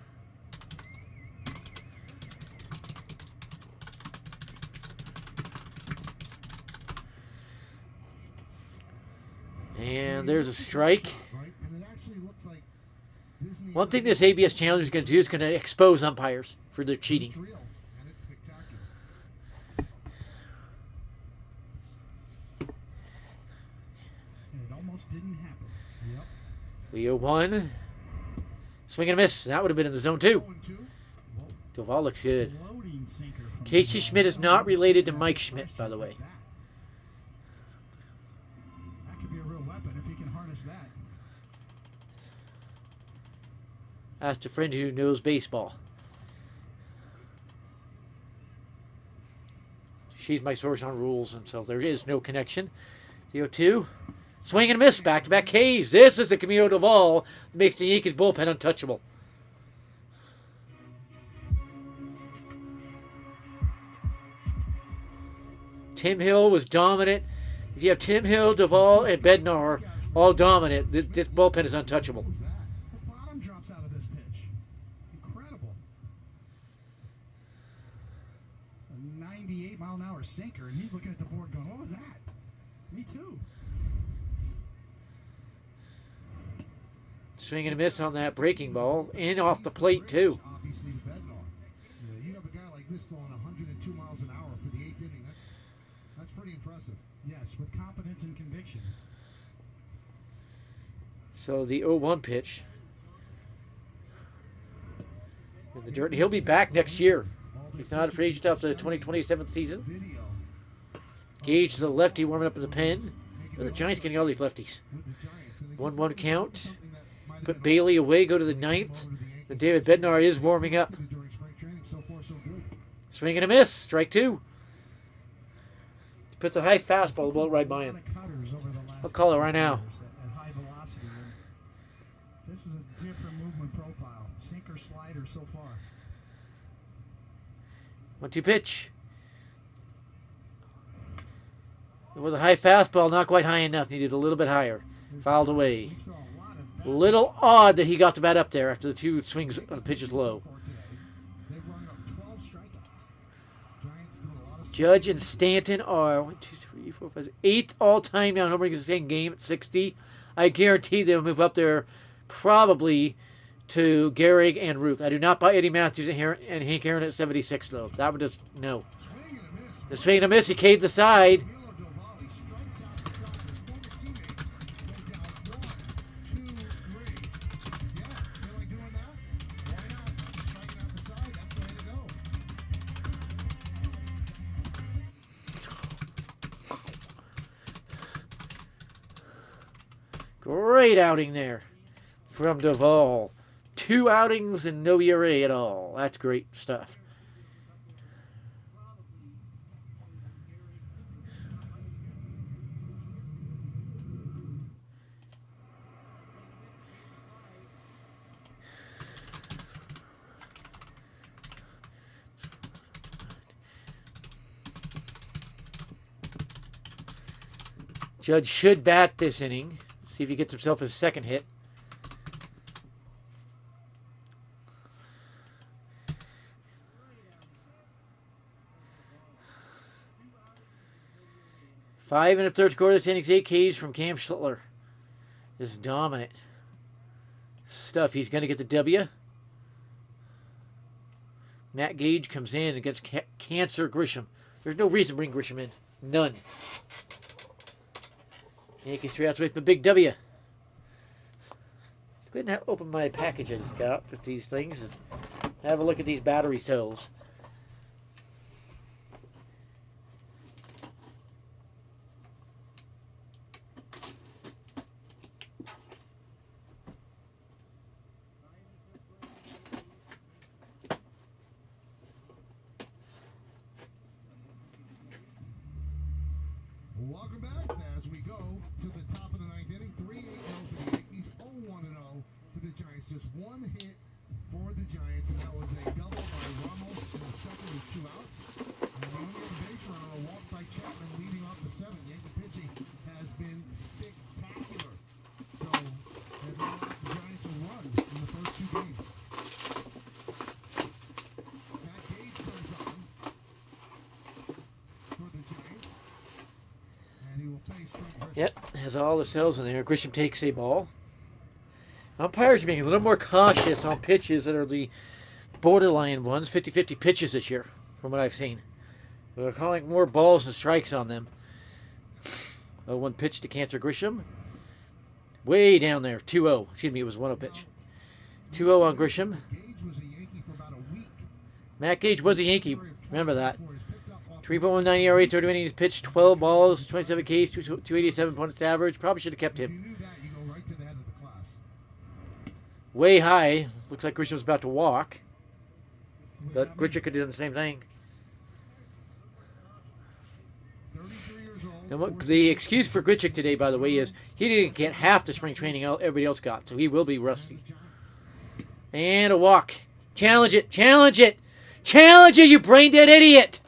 And there's a strike. Right? And it actually looks like Disney. One thing this ABS Challenger is going to do is going to expose umpires for their cheating. It's real, and it's spectacular. And it almost didn't happen. Yep. Leo 1. Swing and a miss. That would have been in the zone too. 0-2. Duvall looks good. Floating sinker from Casey Duvall. Schmidt is not related to Mike Schmidt, by the way. That could be a real weapon if he can harness that. Asked a friend who knows baseball. She's my source on rules, and so there is no connection. 0-2. Swing and a miss. Back-to-back Ks. This is the Camilo Duvall that makes the Yankees bullpen untouchable. Tim Hill was dominant. If you have Tim Hill, Duvall, and Bednar all dominant, this bullpen is untouchable. What was that? The bottom drops out of this pitch. Incredible. A 98-mile-an-hour sinker, and he's looking at the board going, what was that? Me too. Swing and a miss on that breaking ball. In off the plate, too. Obviously, to Bednar. You have a guy like this throwing 102 miles an hour for the 8th inning. That's pretty impressive. Yes, with confidence and conviction. So the 0-1 pitch. In the dirt. He'll be back next year. He's not a free agent after the 2027 season. Video Gage, the lefty, warming up in the pen. The Giants getting all these lefties. with the Giants. And they 1-1 count. something that might have Put been Bailey away, go to the ninth. over to the Yankees And David Bednar is warming up. during spring training. So far, so good. Swing and a miss. Strike 2. Puts a high fastball about right by him. I'll call it right now. At high velocity. And this is a different movement profile. Sinker slider so far. 1-2 pitch. It was a high fastball, not quite high enough. Needed a little bit higher. Fouled away. We saw a lot of that Little odd that he got the bat up there after the 2 swings of the pitches low. For today. They've run up 12 strikeouts. Giants doing a lot of Judge and Stanton are 1, 2, 3, 4, 5, 8th all-time now. Nobody gets the same game at 60. I guarantee they'll move up there probably to Gehrig and Ruth. I do not buy Eddie Matthews and Hank Aaron at 76, though. That would just, no. swing and a miss. The swing and a miss. He caved the side. Camilo Duvall, he strikes out the top. His former teammates go down 1, 2, 3. Yeah, feel like doing that? Why not? Striking out the side. That's the way to go. Great outing there from Duvall. 2 outings and no ERA at all. That's great stuff. Judge should bat this inning. See if he gets himself his second hit. Five and a third quarter. This inning's 8 Ks from Cam Schlittler. This is dominant stuff. He's going to get the W. Matt Gage comes in against Cancer Grisham. There's no reason to bring Grisham in. None. Yankees 3 outs away from a big W. Go ahead and open my package I just got with these things and have a look at these battery cells. Welcome back as we go to the top of the ninth inning. 3-8-0 for the Yankees, 0-1-0 for the Giants. Just one hit for the Giants, and that was a double by Ramos in the second with 2 outs. And the only other base runner, a walk by Chapman leading off the 7th. Yankee pitching has been spectacular. So, they've allowed the Giants to run in the first 2 games. Matt Gage comes on for the Giants. And he will face Trent Grisham. Yep, has all the cells in there. Grisham takes a ball. Umpires are being a little more cautious on pitches that are the borderline ones, 50-50 pitches this year, from what I've seen. They're calling more balls and strikes on them. 0-1 pitch to Cancer Grisham. Way down there, 2-0. Excuse me, it was 1-0 pitch. 2-0 on Grisham. Gage was a Yankee for about a week. Matt Gage was a Yankee. Remember that. 3.19 ERA, 30 innings pitched, 12 balls, 27 Ks, 287 points average. Probably should have kept If you him. knew that, you go right to the head of the class. Way high. Looks like Grisham's about to walk. But Gritchick could do the same thing. 33 years old. And what, the excuse for Gritchick today, by the way, is he didn't get half the spring training everybody else got, so he will be rusty. And a walk. Challenge it. Challenge it. Challenge it, you brain-dead idiot.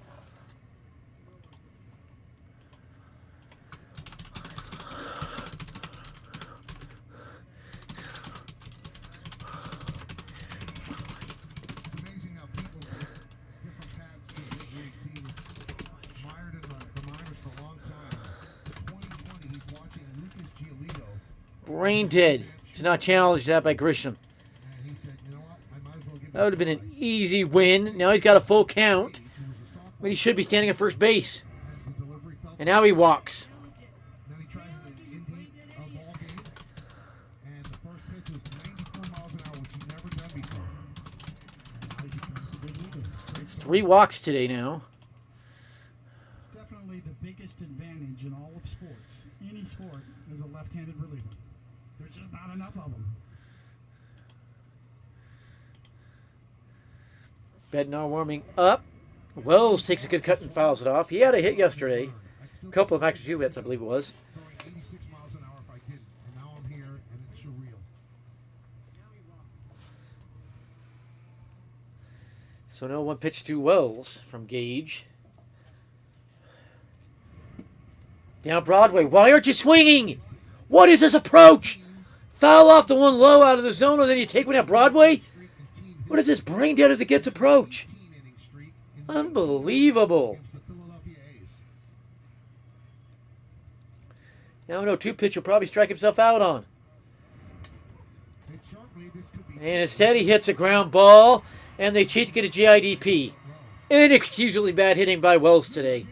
It's amazing how people with different paths to the big leagues. He was mired in the minors for a long time. 2020, he's watching Lucas Giolito, Brain dead. To not challenge that by Grisham. and he said, you know what, I might as well give That would have been an easy win. Now he's got a full count. Gage, who was a sophomore, But he should be standing at first base. and the delivery fell. And now he walks. Then he tries an Indy ball game, and the first pitch was 94 miles an hour, which he's never done before. And now he becomes a good leader. Great start. 3 walks today now. It's definitely the biggest advantage in all of sports. Any sport is a left-handed reliever. There's just not enough of them. Bednar warming up. Wells takes a good cut and fouls it off. He had a hit yesterday. A couple of actually 2 hits, I believe it was. Throwing 86 miles an hour if I didn't, and now I'm here, and it's surreal. So no 1 pitch to Wells from Gage. Down Broadway. Why aren't you swinging? What is this approach? Foul off the one low out of the zone, and then you take one at Broadway? What is this brain dead as it gets approach? 18-inning streak in the Unbelievable. against the Philadelphia A's. Now no 2 pitch will probably strike himself out on. And sharply, this could be And instead he hits a ground ball, and they cheat to get a GIDP. Inexcusably bad hitting by Wells today.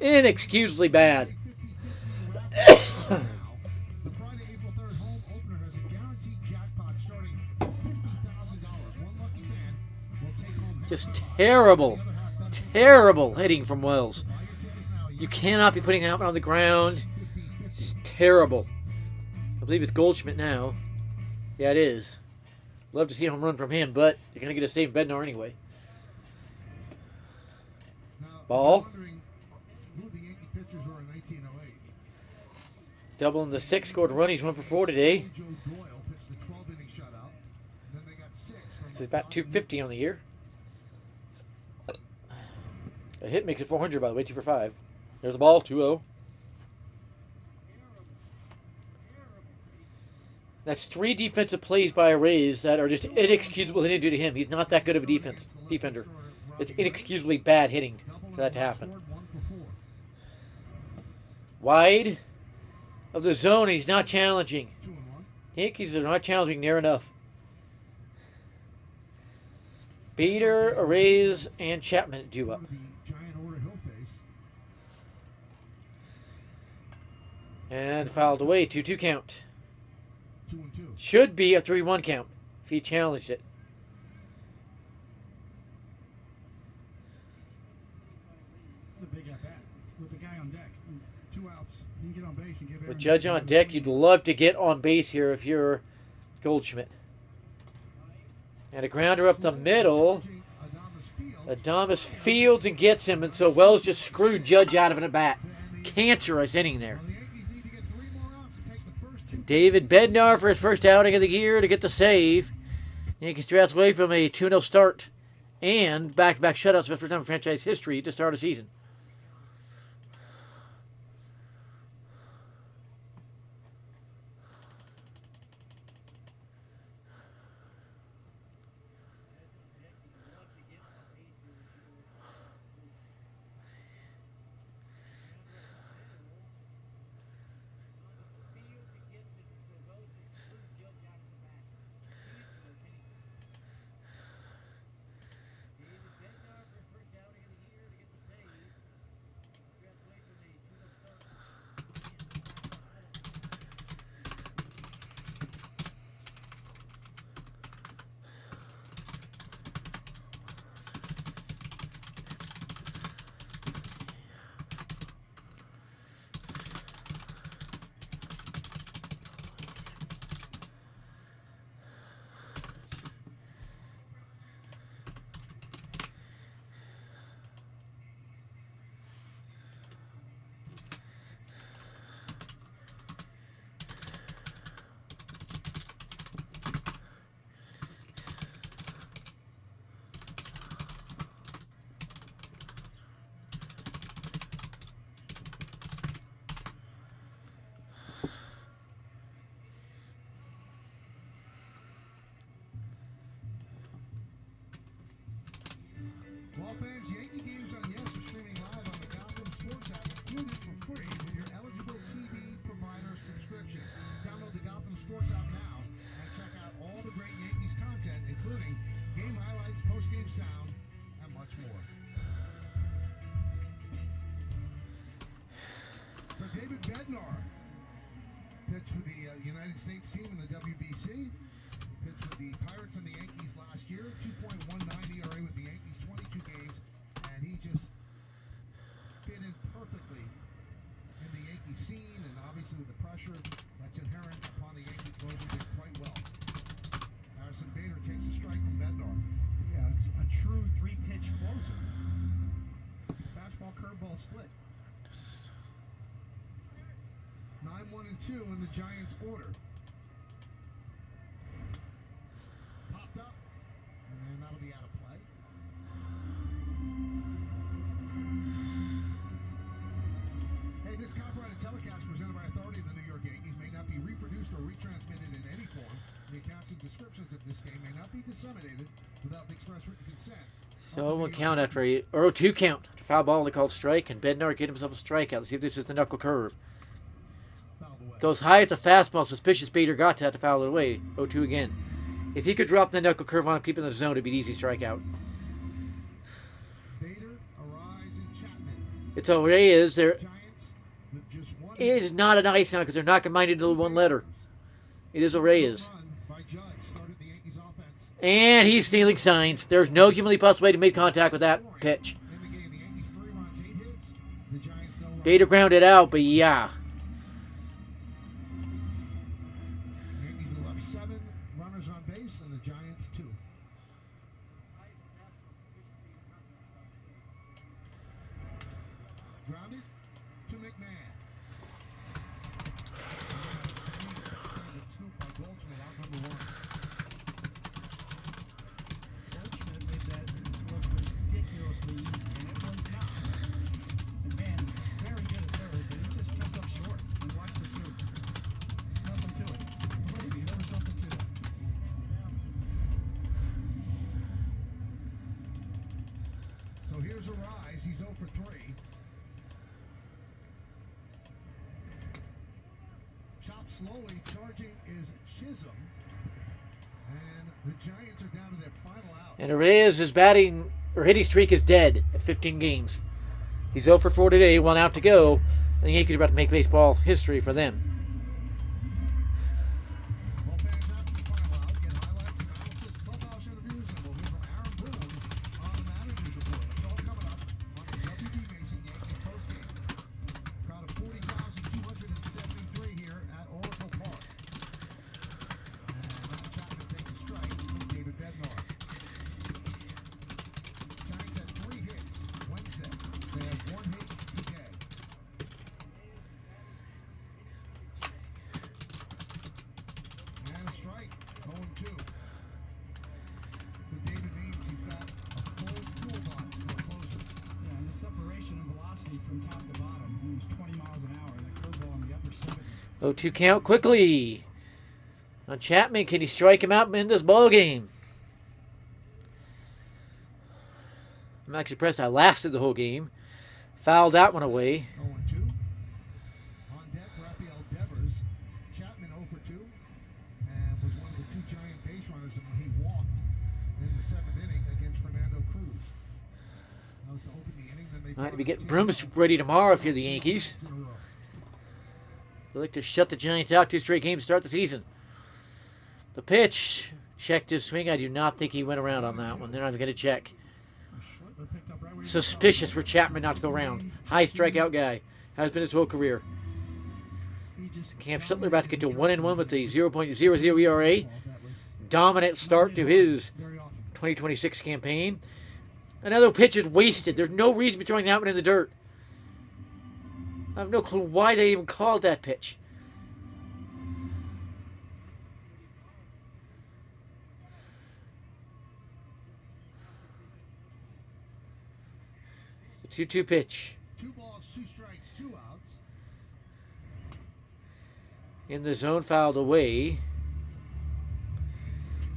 Inexcusably bad. 50-50 now. The Friday, April 3rd home opener has a guaranteed jackpot starting at $50,000. One lucky man will take home half Just the prize. terrible, The other half bets terrible hitting from Wells. buy your tickets now. You cannot be putting that one on the ground. It's terrible. believe it's Goldschmidt now. Yeah, it is. Love to see a home run from him, but you're going to get a save Bednar anyway. Now, Ball. I'm wondering who the Yankee pitchers were in 1908. Doubling the 6, scored a run. He's 1 for 4 today. Joe Doyle pitched the 12-inning shutout. Then they got 6 from So he's about 250 on the year. A hit makes it 400, by the way, 2 for 5. There's the ball, 2-0. That's 3 defensive plays by Rays that are just inexcusable. They didn't do to him. He's not that good of a defender. It's inexcusably bad hitting for that to happen. Wide of the zone, he's not challenging. Yankees are not challenging near enough. Bader, Rays, and Chapman due up. And fouled away, 2-2 count. 2-2. Should be a 3-1 count if he challenged it. The big at bat with the guy on deck. 2 outs. You can get on base and give With Aaron Judge on deck, you'd love to get on base here if you're Goldschmidt. And a grounder up the middle. Adames fields and gets him, and so Wells just screwed Judge out of an at-bat. Cancerous inning there. And David Bednar for his first outing of the year to get the save. Yankees 3 outs away from a 2-0 start and back-to-back shutouts for the first time in franchise history to start a season. Ball fans, Yankee games on Yes are streaming live on the Gotham Sports app, included for free with your eligible TV provider subscription. Download the Gotham Sports app now and check out all the great Yankees content, including game highlights, post-game sound, and much more. So David Bednar pitched for the United States team in the WBC. Pitched for the Pirates and the Yankees last year. 2.19 ERA with the Yankees, 22 games, and he just fit in perfectly in the Yankee scene, and obviously with the pressure that's inherent upon the Yankee closer, did quite well. Harrison Bader takes a strike from Bednar. Yeah, a true 3-pitch closer. Fastball, curveball split. 9-1-2 in the Giants' order. Popped up, and then that'll be out of play. Hey, this copyrighted telecast presented by authority of the New York Yankees may not be reproduced or retransmitted in any form. The accounts and descriptions of this game may not be disseminated without the express written consent. So we'll count after a 0-2 count. Foul ball only called strike, and Bednar get himself a strikeout. Let's see if this is the knuckle curve. Fouled away. Goes high, it's a fastball. Suspicious Bader got to have to foul it away. 0-2 again. If he could drop the knuckle curve on him, keep it in the zone, it'd be an easy strikeout. Bader, Arise, and Chapman. It's Reyes. There Giants with just one it is not an ice now because they're not combined into one letter. It is Reyes. run by Judge started the Yankees offense. And he's stealing signs. There's no humanly possible way to make contact with that pitch. In the game, the Yankees 3 runs, 8 hits. The Giants no runs. Bader grounded out, but yeah. Here's a rise. He's 0 for 3. Chopped slowly. Charging is Chisholm. And the Giants are down to their final out. And Reyes' batting or hitting streak is dead at 15 games. He's 0 for 4 today, 1 out to go. And the Yankees are about to make baseball history for them. Well, fans, after the final out, get highlights, analysis, clubhouse interviews, and we'll hear from Aaron Boone on the manager's report. It's all coming up on the WB Basing Yankees postgame. Crowd of 40,273 here at Oracle Park. And Matt Chapman takes a strike from David Bednar. Giants had 3 hits Wednesday. They have 1 hit today. And a strike, 0-2. For David means he's got a full toolbox for a closer. Yeah, and the separation and velocity from top to bottom, almost 20 miles an hour, and the curveball in the upper 70s. 0-2 count quickly. On Chapman, can he strike him out and win this ball game? I'm actually impressed I lasted the whole game. Fouled that one away. 0-2. On deck, Rafael Devers. Chapman 0 for 2. And was one of the 2 Giant base runners when he walked in the 7th inning against Fernando Cruz. That was to open the inning. Then they Might brought be in getting 10 brooms runs. ready tomorrow if you're the Yankees. In a row. They like to shut the Giants out 2 straight games to start the season. The pitch. Checked his swing. I do not think he went around on that one. They're not even going to check. Schlittler picked up right where he Suspicious for Chapman not to go around. High strikeout guy. Has been his whole career. He just Cam Sutler about to get to a 1-1 with a 0.00 ERA. That was Dominant start to his very often. 2026 campaign. Another pitch is wasted. There's no reason to be throwing that one in the dirt. I have no clue why they even called that pitch. The 2-2 pitch. 2 balls, 2 strikes, 2 outs. In the zone, fouled away.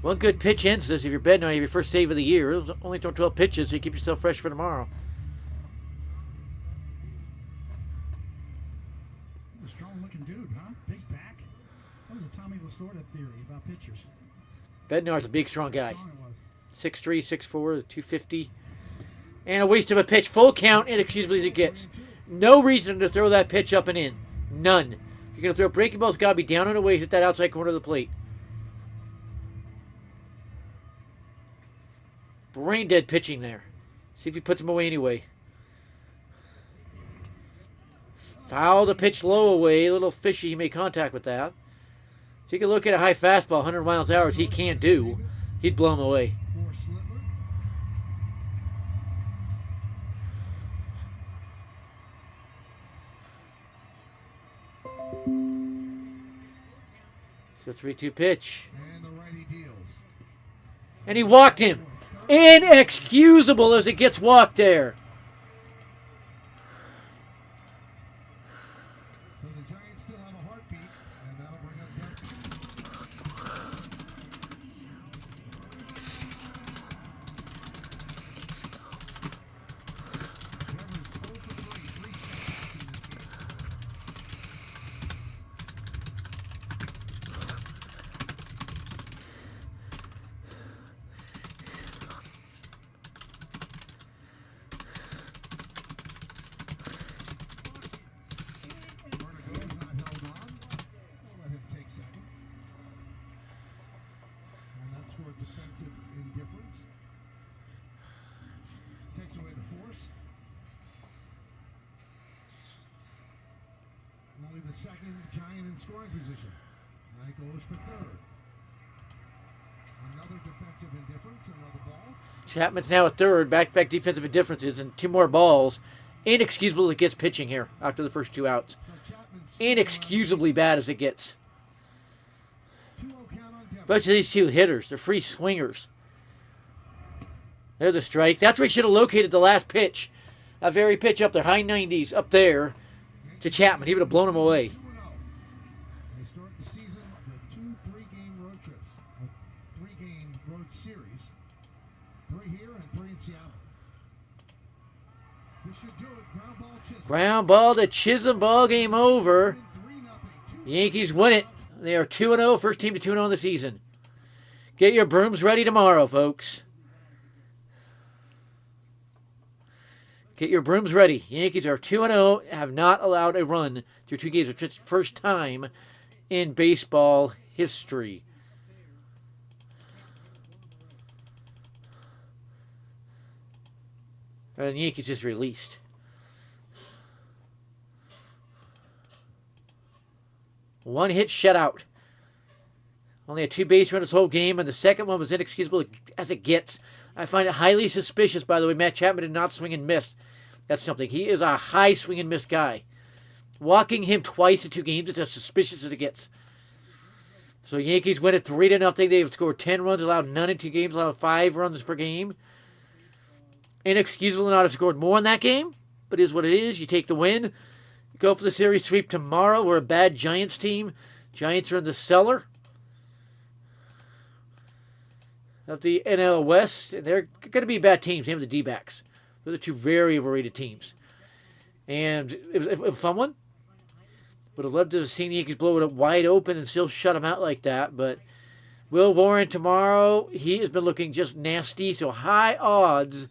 One good pitch ends this. If you're betting on your first save of the year, only throw 12 pitches so you keep yourself fresh for tomorrow. He's a strong-looking dude, huh? Big back. What was the Tommy Lasorda theory about pitchers? Bednar's a big, strong guy. Strong it was. 6'3", 6'4", 250. And a waste of a pitch. Full count, inexcusably as it gets. No reason to throw that pitch up and in. None. You're going to throw breaking balls, got to be down and away, hit that outside corner of the plate. Brain dead pitching there. See if he puts him away anyway. Foul the pitch low away. A little fishy. He made contact with that. Take a look at a high fastball, 100 miles an hour, he can't do. He'd blow him away. For Slitler. So 3-2 pitch. And the righty deals. And he walked him. Inexcusable as it gets walked there. So the Giants still have a heartbeat, and that'll bring up Devers. Devers 0 for 3, 3 strikeouts in this game. Vertigo's not held on. We'll let him take second. And that's for defensive indifference. Takes away the force. Only the second Giant in scoring position. Knight goes for third. Another defensive indifference, another ball. Chapman's now at third. Back-to-back defensive indifferences and 2 more balls. Inexcusable as it gets pitching here after the first 2 outs. So Chapman's Inexcusably bad as it gets. 2-0 count on Devers. Especially these 2 hitters. They're free swingers. There's a strike. That's where he should have located the last pitch. That very pitch up there, high 90s, up there to Chapman. He would have blown him away. 2-0. They start the season with 2 3-game road trips. A 3-game road series. 3 here and 3 in Seattle. This should do it. Ground ball, Chisholm. Ground ball to Chisholm. Ball game over. 3-0. Yankees win it. They are 2-0. First team to 2-0 in the season. Get your brooms ready tomorrow, folks. Get your brooms ready. Yankees are 2-0. Have not allowed a run through 2 games. It's the first time in baseball history. And the Yankees just released. One hit shutout. Only had 2 base runners this whole game, and the second one was inexcusable as it gets. I find it highly suspicious, by the way. Matt Chapman did not swing and miss. That's something. He is a high swing and miss guy. Walking him twice in 2 games is as suspicious as it gets. So Yankees win it 3-0. They've scored 10 runs, allowed none in 2 games, allowed 5 runs per game. Inexcusable to not have scored more in that game, but it is what it is. You take the win. You go for the series sweep tomorrow. We're a bad Giants team. Giants are in the cellar of the NL West. They're going to be bad teams. They have the D-backs. Those are 2 very overrated teams. And it was a fun one. Would have loved to have seen the Yankees blow it up wide open and still shut them out like that. But Will Warren tomorrow, he has been looking just nasty. So high odds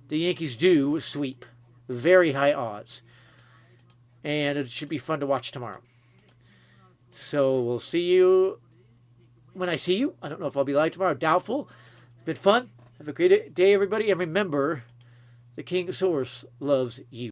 the Yankees do sweep. Very high odds. And it should be fun to watch tomorrow. So we'll see you when I see you. I don't know if I'll be live tomorrow. Doubtful. It's been fun. Have a great day, everybody. And remember, the King Source loves you.